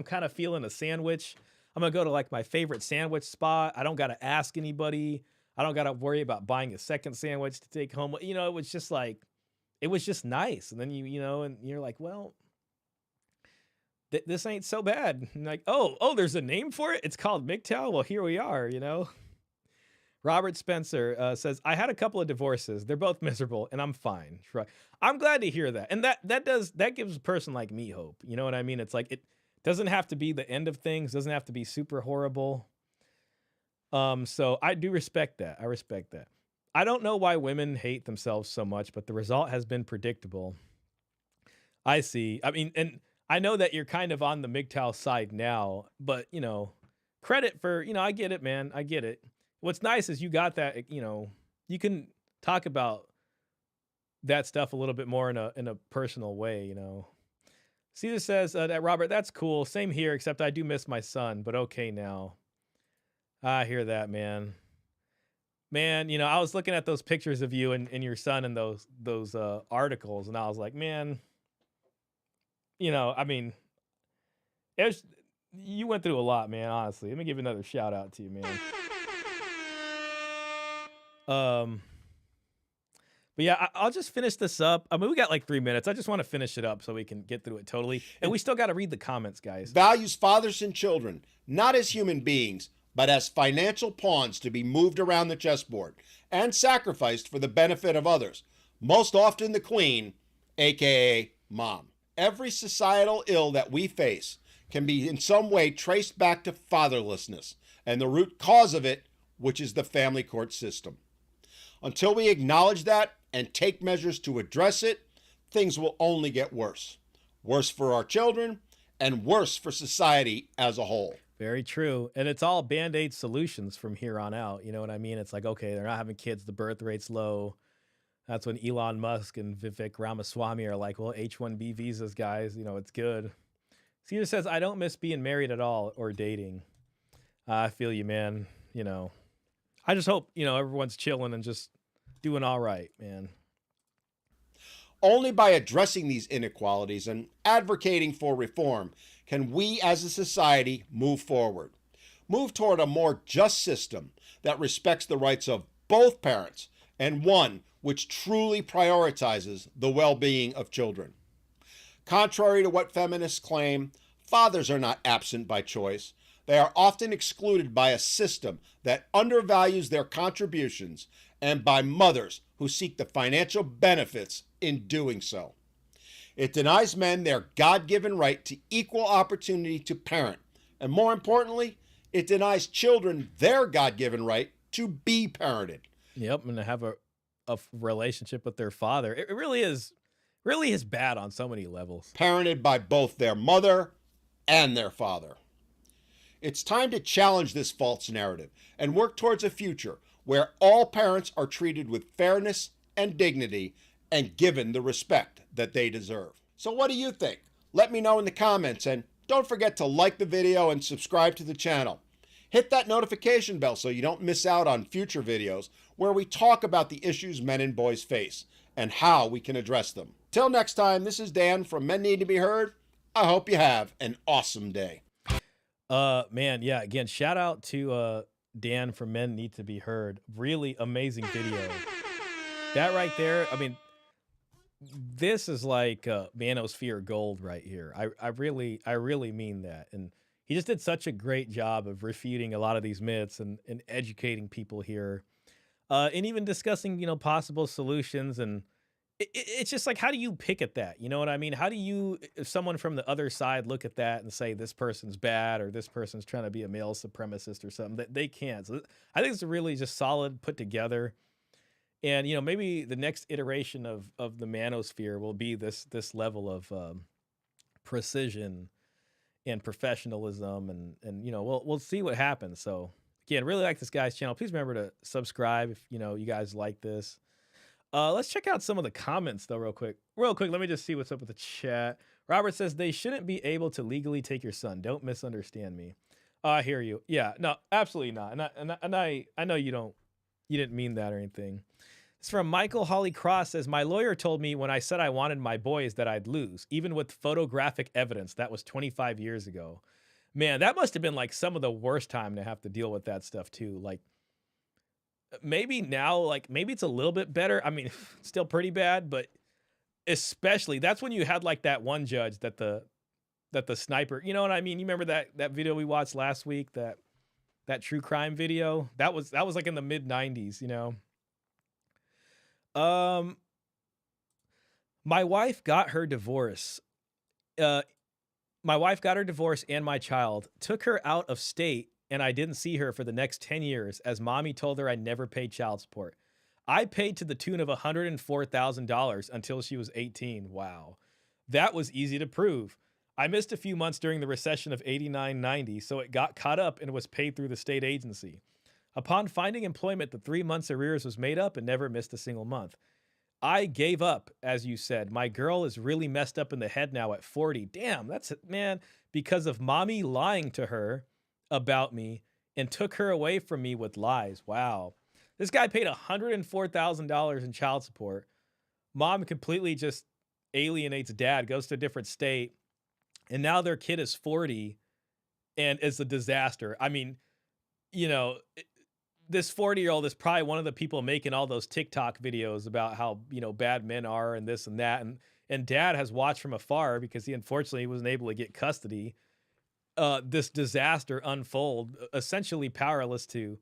kind of feeling a sandwich. I'm going to go to my favorite sandwich spot. I don't got to ask anybody. I don't got to worry about buying a second sandwich to take home. It was just it was just nice. And then and you're like, well, this ain't so bad. And oh, there's a name for it. It's called MGTOW. Well, here we are, Robert Spencer says, I had a couple of divorces. They're both miserable and I'm fine. Shrug. I'm glad to hear that. And that gives a person like me hope. You know what I mean? It's like, it doesn't have to be the end of things, doesn't have to be super horrible. So I do respect that. I respect that. I don't know why women hate themselves so much, but the result has been predictable. I see. I mean, and I know that you're kind of on the MGTOW side now, but credit for, I get it, man. I get it. What's nice is you got that, you can talk about that stuff a little bit more in a personal way. Caesar says that Robert, that's cool. Same here, except I do miss my son, but okay now. I hear that, man. Man, I was looking at those pictures of you and your son in those articles, and I was like, man, I mean, you went through a lot, man, honestly. Let me give another shout out to you, man. But yeah, I'll just finish this up. I mean, we got like 3 minutes. I just want to finish it up so we can get through it totally. And we still got to read the comments, guys. Values fathers and children, not as human beings, but as financial pawns to be moved around the chessboard and sacrificed for the benefit of others, most often the queen, aka mom. Every societal ill that we face can be in some way traced back to fatherlessness and the root cause of it, which is the family court system. Until we acknowledge that and take measures to address it, things will only get worse. Worse for our children and worse for society as a whole. Very true. And it's all Band-Aid solutions from here on out. You know what I mean? It's like, okay, they're not having kids. The birth rate's low. That's when Elon Musk and Vivek Ramaswamy are like, well, H-1B visas, guys, it's good. Caesar says, I don't miss being married at all or dating. I feel you, man. I just hope, everyone's chilling and just doing all right, man. Only by addressing these inequalities and advocating for reform can we as a society move forward. Move toward a more just system that respects the rights of both parents and one which truly prioritizes the well-being of children. Contrary to what feminists claim, fathers are not absent by choice. They are often excluded by a system that undervalues their contributions and by mothers who seek the financial benefits in doing so. It denies men their God-given right to equal opportunity to parent, and more importantly, it denies children their God-given right to be parented. Yep, and to have a relationship with their father. It really is bad on so many levels. Parented by both their mother and their father. It's time to challenge this false narrative and work towards a future where all parents are treated with fairness and dignity and given the respect that they deserve. So what do you think? Let me know in the comments, and don't forget to like the video and subscribe to the channel. Hit that notification bell so you don't miss out on future videos where we talk about the issues men and boys face and how we can address them. Till next time, this is Dan from Men Need to Be Heard. I hope you have an awesome day. Man, yeah, again, shout out to Dan from Men Need to Be Heard. Really amazing video. That right there, I mean, this is like manosphere gold right here. I really mean that. And he just did such a great job of refuting a lot of these myths and educating people here. And even discussing, possible solutions. And it's just like, how do you pick at that? You know what I mean? How do you, if someone from the other side look at that and say this person's bad or this person's trying to be a male supremacist or something? That they can't. So I think it's really just solid, put together. And, maybe the next iteration of the manosphere will be this level of precision and professionalism. And we'll see what happens. So, again, really like this guy's channel. Please remember to subscribe if, you guys like this. Let's check out some of the comments, though, real quick. Let me just see what's up with the chat. Robert says, they shouldn't be able to legally take your son. Don't misunderstand me. I hear you. Yeah, no, absolutely not. And I know you didn't mean that or anything. It's from Michael Holly Cross says, my lawyer told me when I said I wanted my boys that I'd lose, even with photographic evidence. That was 25 years ago. Man, that must have been like some of the worst time to have to deal with that stuff too. Like maybe now, like maybe it's a little bit better. I mean, still pretty bad, but especially that's when you had like that one judge that the sniper, you know what I mean? You remember that video we watched last week that that true crime video. That was like in the mid 90s, Um, my wife got her divorce. Uh, my wife got her divorce and my child, took her out of state, and I didn't see her for the next 10 years as mommy told her I never paid child support. I paid to the tune of $104,000 until she was 18. Wow. That was easy to prove. I missed a few months during the recession of 89-90, so it got caught up and was paid through the state agency. Upon finding employment, the 3 months arrears was made up and never missed a single month. I gave up, as you said. My girl is really messed up in the head now at 40. Damn, that's it, man, because of mommy lying to her about me and took her away from me with lies. Wow. This guy paid $104,000 in child support. Mom completely just alienates dad, goes to a different state, and now their kid is 40 and is a disaster. I mean, you know, this 40-year-old is probably one of the people making all those TikTok videos about how, bad men are and this and that. And dad has watched from afar because he unfortunately wasn't able to get custody. This disaster unfold, essentially powerless to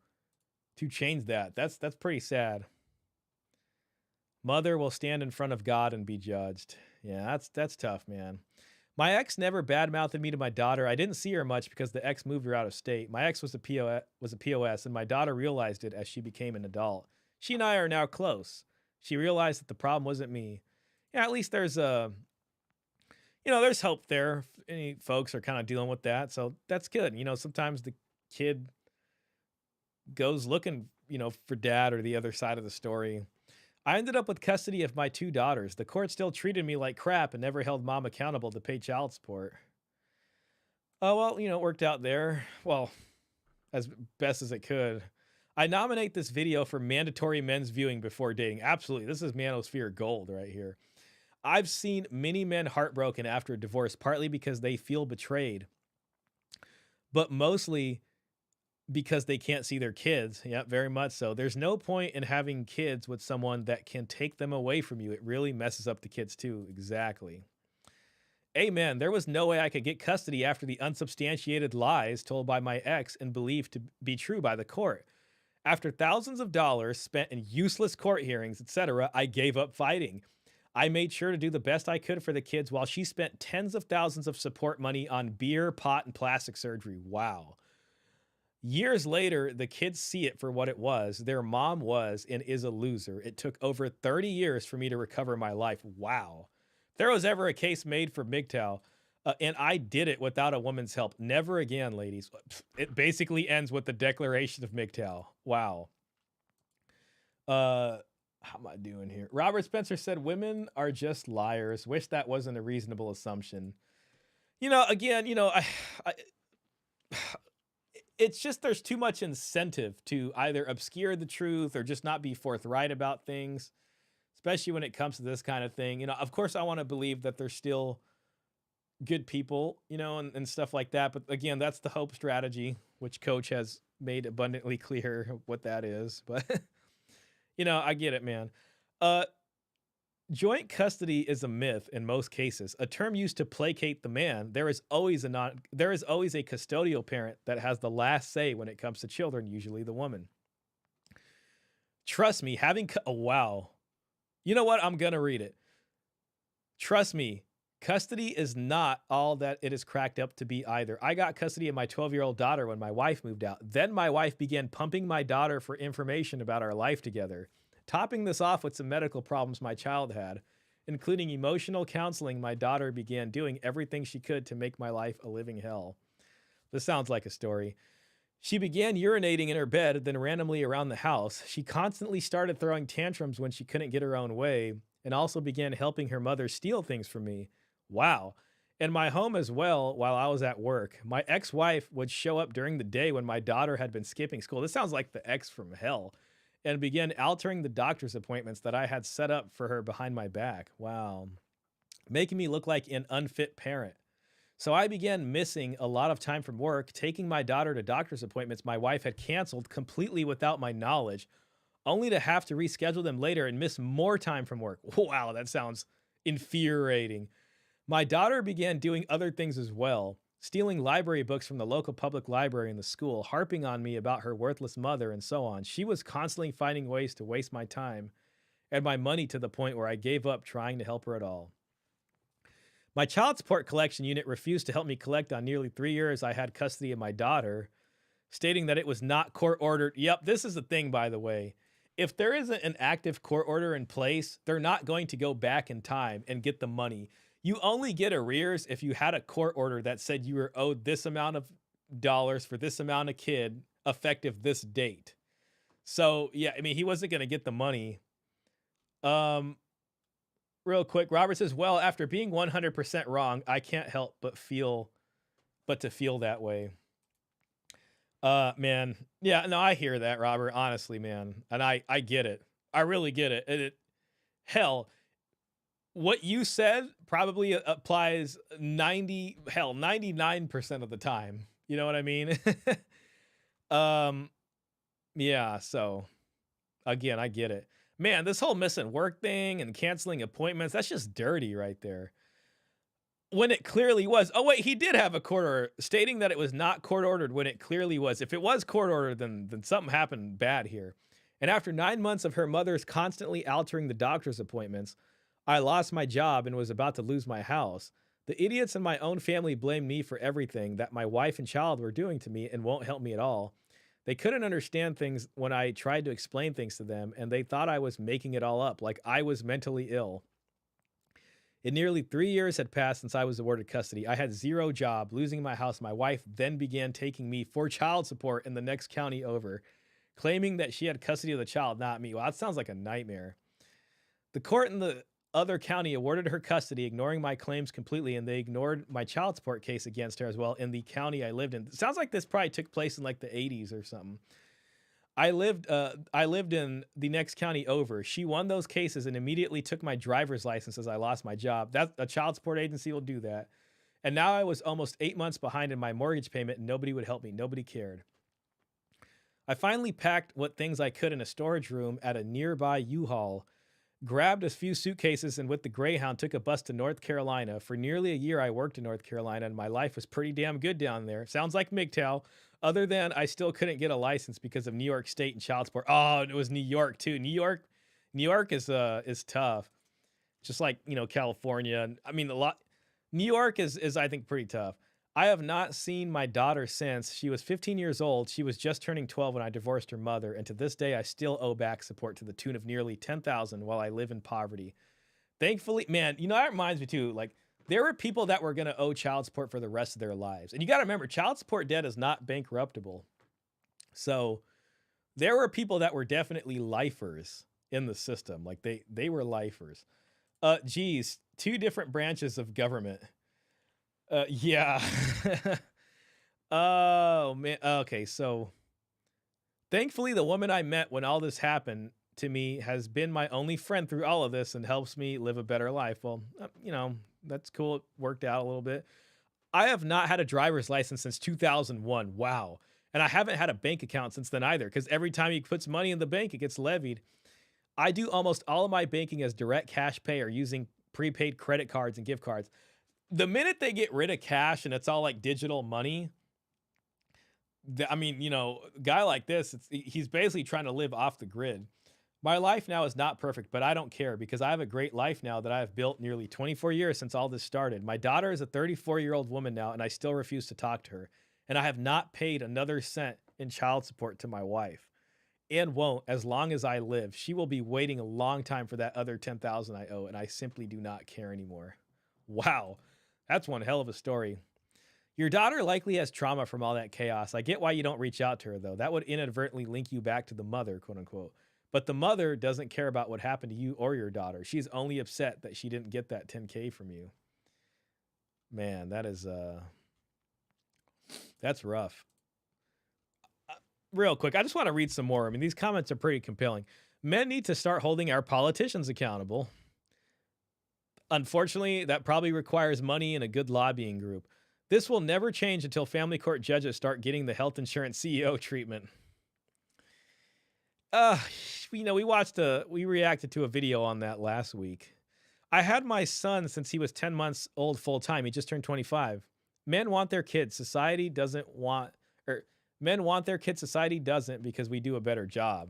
change that. That's pretty sad. Mother will stand in front of God and be judged. Yeah, that's tough, man. My ex never badmouthed me to my daughter. I didn't see her much because the ex moved her out of state. My ex was a POS, and my daughter realized it as she became an adult. She and I are now close. She realized that the problem wasn't me. Yeah, at least there's there's hope there. If any folks are kind of dealing with that, so that's good. Sometimes the kid goes looking, for dad or the other side of the story. I ended up with custody of my 2 daughters. The court still treated me like crap and never held mom accountable to pay child support. Oh, well, it worked out there. Well, as best as it could. I nominate this video for mandatory men's viewing before dating. Absolutely. This is manosphere gold right here. I've seen many men heartbroken after a divorce, partly because they feel betrayed, but mostly because they can't see their kids. Yeah, very much so. There's no point in having kids with someone that can take them away from you. It really messes up the kids too. Exactly. Amen. There was no way I could get custody after the unsubstantiated lies told by my ex and believed to be true by the court. After thousands of dollars spent in useless court hearings, etc., I gave up fighting. I made sure to do the best I could for the kids while she spent tens of thousands of support money on beer, pot, and plastic surgery. Wow. Years later, the kids see it for what it was. Their mom was and is a loser. It took over 30 years for me to recover my life. Wow. If there was ever a case made for MGTOW, and I did it without a woman's help. Never again, ladies. It basically ends with the declaration of MGTOW. Wow. How am I doing here? Robert Spencer said, women are just liars. Wish that wasn't a reasonable assumption. Again, I it's just there's too much incentive to either obscure the truth or just not be forthright about things, especially when it comes to this kind of thing. Of course, I want to believe that there's still good people, and stuff like that. But again, that's the hope strategy, which Coach has made abundantly clear what that is. But, I get it, man. Joint custody is a myth in most cases, a term used to placate the man. There is always a custodial parent that has the last say when it comes to children, usually the woman. Trust me, oh, wow. You know what? I'm going to read it. Trust me, custody is not all that it is cracked up to be either. I got custody of my 12-year-old daughter when my wife moved out. Then my wife began pumping my daughter for information about our life together. Topping this off with some medical problems my child had, including emotional counseling, my daughter began doing everything she could to make my life a living hell. This sounds like a story. She began urinating in her bed, then randomly around the house. She constantly started throwing tantrums when she couldn't get her own way, and also began helping her mother steal things from me. Wow. In my home as well, while I was at work, my ex-wife would show up during the day when my daughter had been skipping school. This sounds like the ex from hell. And began altering the doctor's appointments that I had set up for her behind my back. Wow. Making me look like an unfit parent. So I began missing a lot of time from work, taking my daughter to doctor's appointments my wife had canceled completely without my knowledge, only to have to reschedule them later and miss more time from work. Wow, that sounds infuriating. My daughter began doing other things as well. stealing library books from the local public library in the school, harping on me about her worthless mother, and so on. She was constantly finding ways to waste my time and my money to the point where I gave up trying to help her at all. My child support collection unit refused to help me collect on nearly 3 years I had custody of my daughter, stating that it was not court ordered. Yep, this is the thing, by the way. If there isn't an active court order in place, they're not going to go back in time and get the money. You only get arrears if you had a court order that said you were owed this amount of dollars for this amount of kid effective this date. So, yeah, I mean, he wasn't going to get the money. Real quick, Robert says, well, after being 100% wrong, I can't help but to feel that way. Man. Yeah, no, I hear that, Robert, honestly, man. And I get it. I really get it. And hell, what you said probably applies 99% of the time. You know what I mean? Yeah, so again, I get it. Man, this whole missing work thing and canceling appointments, that's just dirty right there. When it clearly was. Oh, wait, he did have a court order stating that it was not court ordered when it clearly was. If it was court ordered, then something happened bad here. And after 9 months of her mother's constantly altering the doctor's appointments, I lost my job and was about to lose my house. The idiots in my own family blame me for everything that my wife and child were doing to me and won't help me at all. They couldn't understand things when I tried to explain things to them, and they thought I was making it all up, like I was mentally ill. Nearly 3 years had passed since I was awarded custody. I had zero job, losing my house. My wife then began taking me for child support in the next county over, claiming that she had custody of the child, not me. Well, that sounds like a nightmare. The court in the other county awarded her custody, ignoring my claims completely, and they ignored my child support case against her as well in the county I lived in. It sounds like this probably took place in like the 80s or something. I lived in the next county over. She won those cases and immediately took my driver's license as I lost my job. That a child support agency will do that. And now I was almost 8 months behind in my mortgage payment and nobody would help me. Nobody cared. I finally packed what things I could in a storage room at a nearby U-Haul, grabbed a few suitcases, and with the Greyhound took a bus to North Carolina. For nearly a year, I worked in North Carolina, and my life was pretty damn good down there. Sounds like MGTOW. Other than I still couldn't get a license because of New York State and child support. Oh, it was New York too. New York is tough. Just like, California. I mean, New York is I think pretty tough. I have not seen my daughter since. She was 15 years old. She was just turning 12 when I divorced her mother, and to this day I still owe back support to the tune of nearly $10,000 while I live in poverty. Thankfully, man, that reminds me too, like there were people that were going to owe child support for the rest of their lives. And you got to remember, child support debt is not bankruptable. So there were people that were definitely lifers in the system. Like they were lifers. Geez, two different branches of government. Yeah. Oh, man. Okay, so thankfully, the woman I met when all this happened to me has been my only friend through all of this and helps me live a better life. Well, that's cool. It worked out a little bit. I have not had a driver's license since 2001. Wow. And I haven't had a bank account since then either, because every time you put money in the bank, it gets levied. I do almost all of my banking as direct cash pay or using prepaid credit cards and gift cards. The minute they get rid of cash and it's all like digital money, a guy like this, he's basically trying to live off the grid. My life now is not perfect, but I don't care because I have a great life now that I have built nearly 24 years since all this started. My daughter is a 34-year-old woman now, and I still refuse to talk to her. And I have not paid another cent in child support to my wife and won't as long as I live. She will be waiting a long time for that other $10,000 I owe, and I simply do not care anymore. Wow. That's one hell of a story. Your daughter likely has trauma from all that chaos. I get why you don't reach out to her, though. That would inadvertently link you back to the mother, quote unquote. But the mother doesn't care about what happened to you or your daughter. She's only upset that she didn't get that $10K from you. Man, that's rough. Real quick, I just want to read some more. I mean, these comments are pretty compelling. Men need to start holding our politicians accountable. Unfortunately, that probably requires money and a good lobbying group. This will never change until family court judges start getting the health insurance CEO treatment. We reacted to a video on that last week. I had my son since he was 10 months old full time. He just turned 25. Men want their kids. Society doesn't want, or men want their kids. Society doesn't because we do a better job.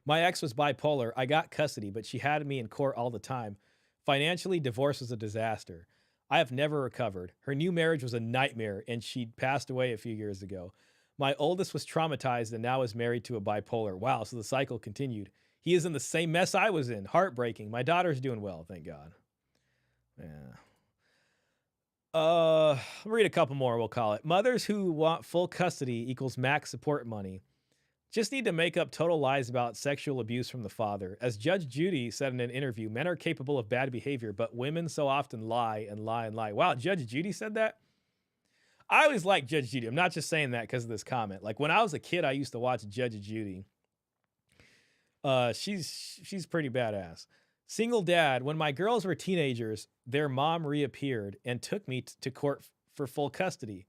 My ex was bipolar. I got custody, but she had me in court all the time. Financially, divorce was a disaster. I have never recovered. Her new marriage was a nightmare, and she passed away a few years ago. My oldest was traumatized and now is married to a bipolar. Wow, so the cycle continued. He is in the same mess I was in. Heartbreaking. My daughter's doing well, thank God. Yeah. I'll read a couple more, we'll call it. Mothers who want full custody equals max support money. Just need to make up total lies about sexual abuse from the father. As Judge Judy said in an interview, men are capable of bad behavior, but women so often lie and lie and lie. Wow, Judge Judy said that? I always liked Judge Judy. I'm not just saying that because of this comment. Like when I was a kid, I used to watch Judge Judy. She's pretty badass. Single dad. When my girls were teenagers, their mom reappeared and took me to court for full custody.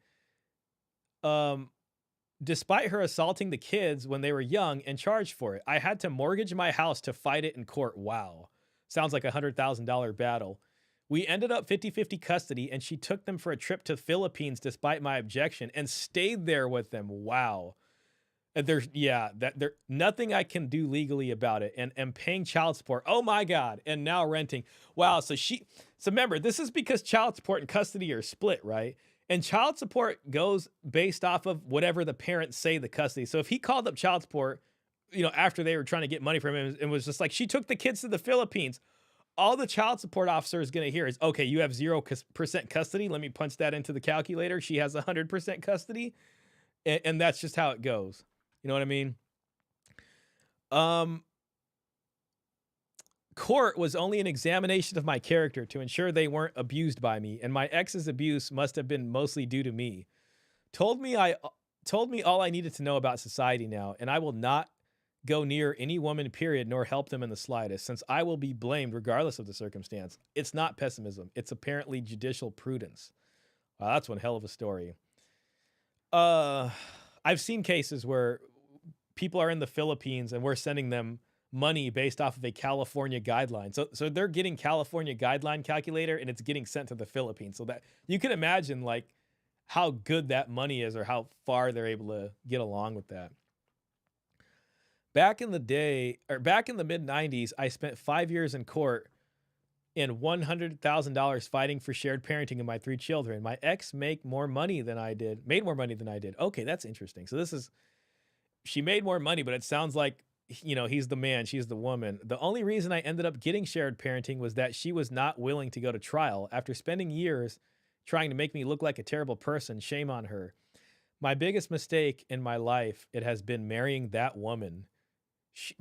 Despite her assaulting the kids when they were young and charged for it, I had to mortgage my house to fight it in court. Wow. Sounds like a $100,000 battle. We ended up 50-50 custody, and she took them for a trip to the Philippines despite my objection and stayed there with them. Wow. And there's nothing I can do legally about it. And paying child support. Oh my God. And now renting. Wow. So remember, this is because child support and custody are split, right? And child support goes based off of whatever the parents say the custody. So if he called up child support, after they were trying to get money from him and was just like, she took the kids to the Philippines, all the child support officer is going to hear is, okay, you have 0% custody. Let me punch that into the calculator. She has 100% custody. And that's just how it goes. You know what I mean? Court was only an examination of my character to ensure they weren't abused by me, and my ex's abuse must have been mostly due to me. Told me all I needed to know about society now, and I will not go near any woman, period, nor help them in the slightest, since I will be blamed regardless of the circumstance. It's not pessimism. It's apparently judicial prudence. Wow, that's one hell of a story. I've seen cases where people are in the Philippines and we're sending them money based off of a California guideline. So they're getting California guideline calculator and it's getting sent to the Philippines. So that you can imagine like how good that money is or how far they're able to get along with that. Back in the mid 90s, I spent 5 years in court and $100,000 fighting for shared parenting of my 3 children. My ex made more money than I did. Okay, that's interesting. So she made more money, but it sounds like, he's the man, she's the woman. The only reason I ended up getting shared parenting was that she was not willing to go to trial. After spending years trying to make me look like a terrible person, shame on her. My biggest mistake in my life, it has been marrying that woman.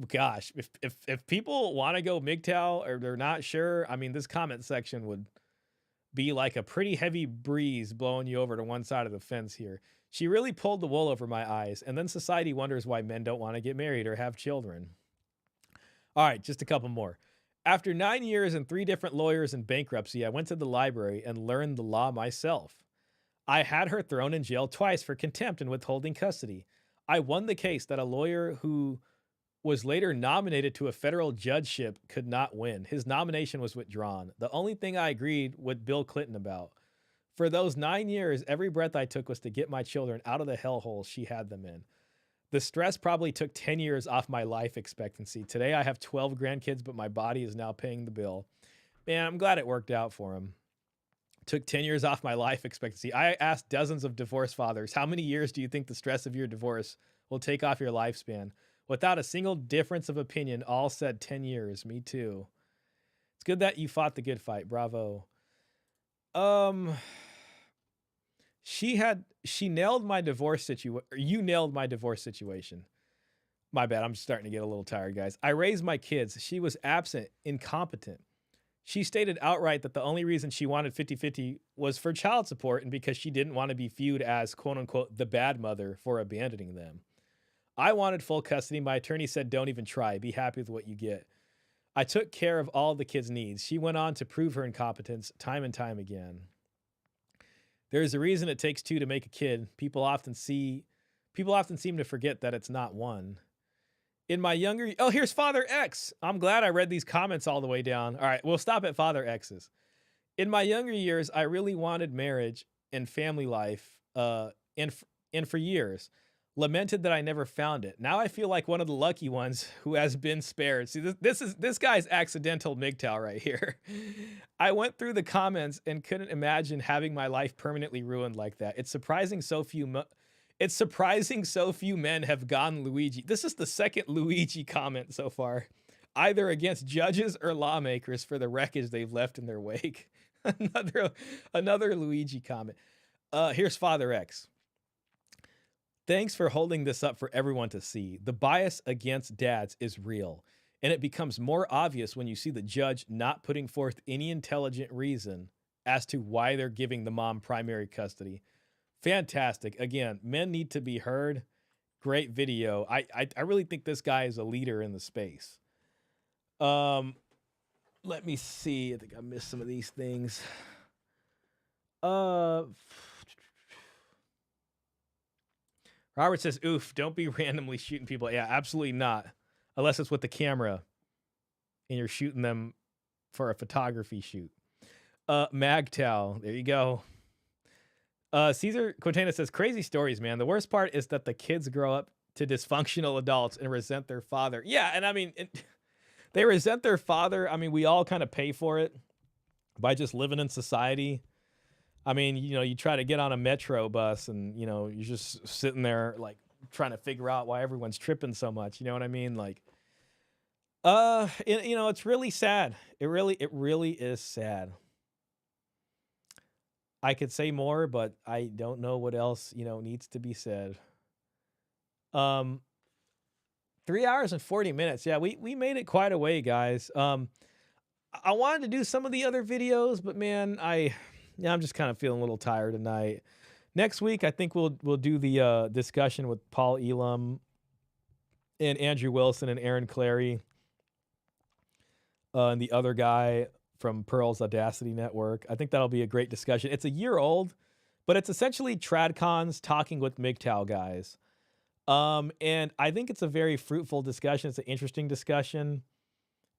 Gosh, if people want to go MGTOW or they're not sure, I mean, this comment section would be like a pretty heavy breeze blowing you over to one side of the fence here. She really pulled the wool over my eyes, and then society wonders why men don't want to get married or have children. All right, just a couple more. After 9 years and 3 different lawyers in bankruptcy, I went to the library and learned the law myself. I had her thrown in jail twice for contempt and withholding custody. I won the case that a lawyer who was later nominated to a federal judgeship could not win. His nomination was withdrawn. The only thing I agreed with Bill Clinton about. For those 9 years, every breath I took was to get my children out of the hellhole she had them in. The stress probably took 10 years off my life expectancy. Today I have 12 grandkids, but my body is now paying the bill. Man, I'm glad it worked out for him. Took 10 years off my life expectancy. I asked dozens of divorce fathers, how many years do you think the stress of your divorce will take off your lifespan? Without a single difference of opinion, all said 10 years. Me too. It's good that you fought the good fight. Bravo. She nailed my divorce situation. You nailed my divorce situation. My bad. I'm starting to get a little tired, guys. I raised my kids. She was absent, incompetent. She stated outright that the only reason she wanted 50-50 was for child support and because she didn't want to be viewed as, quote unquote, the bad mother for abandoning them. I wanted full custody. My attorney said, don't even try. Be happy with what you get. I took care of all the kids' needs. She went on to prove her incompetence time and time again. There's a reason it takes 2 to make a kid. People often seem to forget that it's not one. In my younger... Oh, here's Father X. I'm glad I read these comments all the way down. All right, we'll stop at Father X's. In my younger years, I really wanted marriage and family life, and for years, lamented that I never found it. Now I feel like one of the lucky ones who has been spared. See, this guy's accidental MGTOW right here. I went through the comments and couldn't imagine having my life permanently ruined like that. It's surprising so few men have gone Luigi. This is the second Luigi comment so far, either against judges or lawmakers for the wreckage they've left in their wake. another Luigi comment. Here's Father X. Thanks for holding this up for everyone to see. The bias against dads is real, and it becomes more obvious when you see the judge not putting forth any intelligent reason as to why they're giving the mom primary custody. Fantastic. Again, men need to be heard. Great video. I really think this guy is a leader in the space. Let me see. I think I missed some of these things. Robert says, oof, don't be randomly shooting people. Yeah, absolutely not. Unless it's with the camera and you're shooting them for a photography shoot. Magtow, there you go. Caesar Quintana says, crazy stories, man. The worst part is that the kids grow up to dysfunctional adults and resent their father. Yeah, and I mean, they resent their father. I mean, we all kind of pay for it by just living in society. I mean, you know, you try to get on a metro bus and, you know, you're just sitting there like trying to figure out why everyone's tripping so much. You know what I mean? Like, you know, it's really sad. It really is sad. I could say more, but I don't know what else, you know, needs to be said. 3 hours and 40 minutes. Yeah, we made it quite a way, guys. I wanted to do some of the other videos, but man, I'm just kind of feeling a little tired tonight. Next week, I think we'll do the discussion with Paul Elam and Andrew Wilson and Aaron Clary, and the other guy from Pearl's Audacity Network. I think that'll be a great discussion. It's a year old, but it's essentially TradCons talking with MGTOW guys. And I think it's a very fruitful discussion. It's an interesting discussion.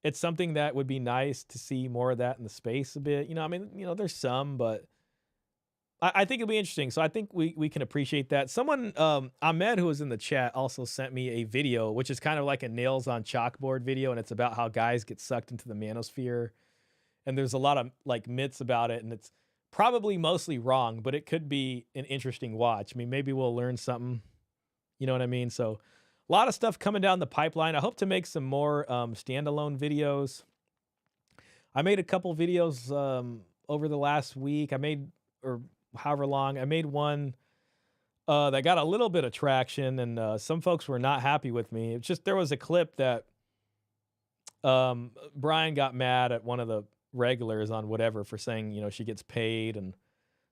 It's something that would be nice to see more of that in the space a bit. You know, I mean, you know, there's some, but I think it'll be interesting. So I think we can appreciate that. Someone, Ahmed, who was in the chat, also sent me a video, which is kind of like a nails on chalkboard video. And it's about how guys get sucked into the manosphere. And there's a lot of like myths about it. And it's probably mostly wrong, but it could be an interesting watch. I mean, maybe we'll learn something. You know what I mean? So a lot of stuff coming down the pipeline. I hope to make some more standalone videos. I made a couple videos over the last week. Or however long. I made one that got a little bit of traction, and some folks were not happy with me. It's just there was a clip that Brian got mad at one of the regulars on whatever for saying, you know, she gets paid. And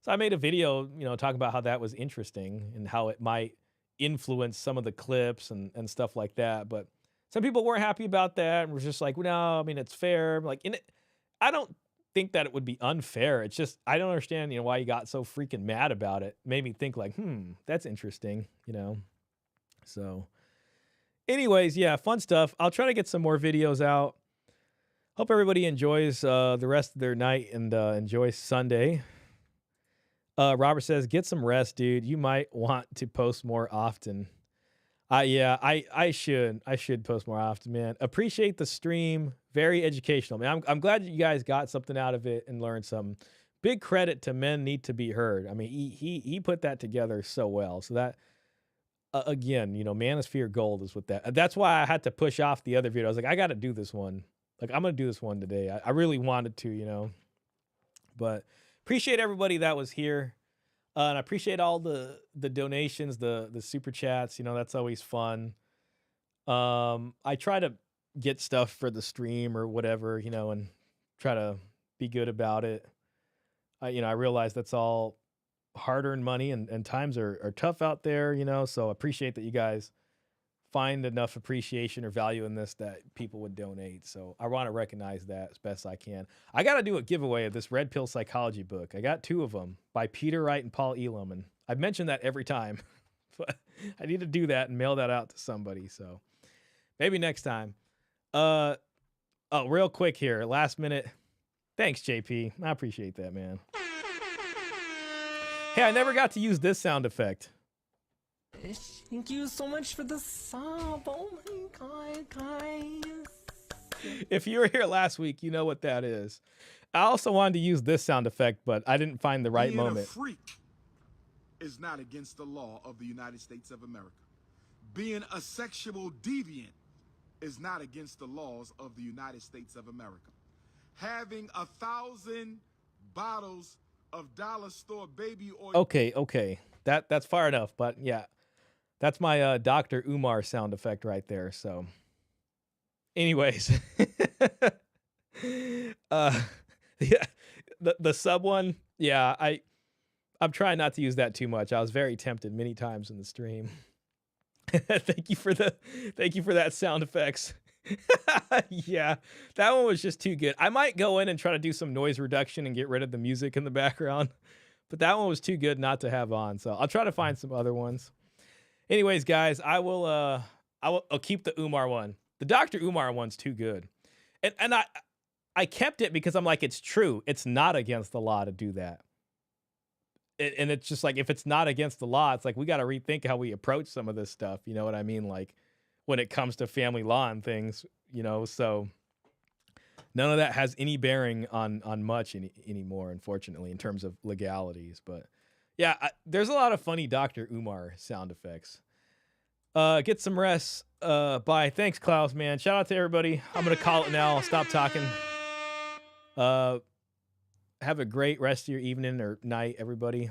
so I made a video, you know, talking about how that was interesting and how it might influence some of the clips and stuff like that. But some people weren't happy about that and were just like, well, no, I mean, it's fair. Like, I don't think that it would be unfair. It's just, I don't understand, you know, why you got so freaking mad about it. Made me think like, that's interesting, you know? So anyways, yeah, fun stuff. I'll try to get some more videos out. Hope everybody enjoys the rest of their night and enjoys Sunday. Robert says, get some rest, dude. You might want to post more often. Yeah, I should post more often, man. Appreciate the stream. Very educational, man. I'm glad you guys got something out of it and learned some. Big credit to Men Need to Be Heard. I mean, he put that together so well. So that, again, you know, Manosphere Gold is with that. That's why I had to push off the other video. I was like, I got to do this one. Like, I'm going to do this one today. I really wanted to, you know. But appreciate everybody that was here. And I appreciate all the donations, the super chats. You know, that's always fun. I try to get stuff for the stream or whatever, you know, and try to be good about it. You know, I realize that's all hard-earned money and times are tough out there, you know, so I appreciate that you guys find enough appreciation or value in this that people would donate. So I want to recognize that as best I can. I got to do a giveaway of this Red Pill Psychology book. I got 2 of them by Peter Wright and Paul Elam. And I've mentioned that every time, but I need to do that and mail that out to somebody. So maybe next time. Oh, real quick here, last minute Thanks, JP. I appreciate that, man. Hey, I never got to use this sound effect. Thank you so much for the sub. Oh my god, guys. If you were here last week, you know what that is. I also wanted to use this sound effect, but I didn't find the right moment. Being a freak is not against the law of the United States of America. Being a sexual deviant is not against the laws of the United States of America. Having 1,000 bottles of dollar store baby oil. Okay. That's far enough, but yeah. That's my Dr. Umar sound effect right there, so. Anyways. Yeah, the sub one, yeah, I'm trying not to use that too much. I was very tempted many times in the stream. Thank you for that sound effects. Yeah, that one was just too good. I might go in and try to do some noise reduction and get rid of the music in the background, but that one was too good not to have on. So I'll try to find some other ones. Anyways, guys, I'll keep the Umar one. The Dr. Umar one's too good, and I kept it because I'm like, it's true. It's not against the law to do that. And it's just like, if it's not against the law, it's like, we got to rethink how we approach some of this stuff. You know what I mean? Like when it comes to family law and things, you know, so none of that has any bearing on much anymore, unfortunately, in terms of legalities. But yeah, there's a lot of funny Dr. Umar sound effects. Get some rest. Bye. Thanks, Klaus, man. Shout out to everybody. I'm going to call it now. I'll stop talking. Have a great rest of your evening or night, everybody.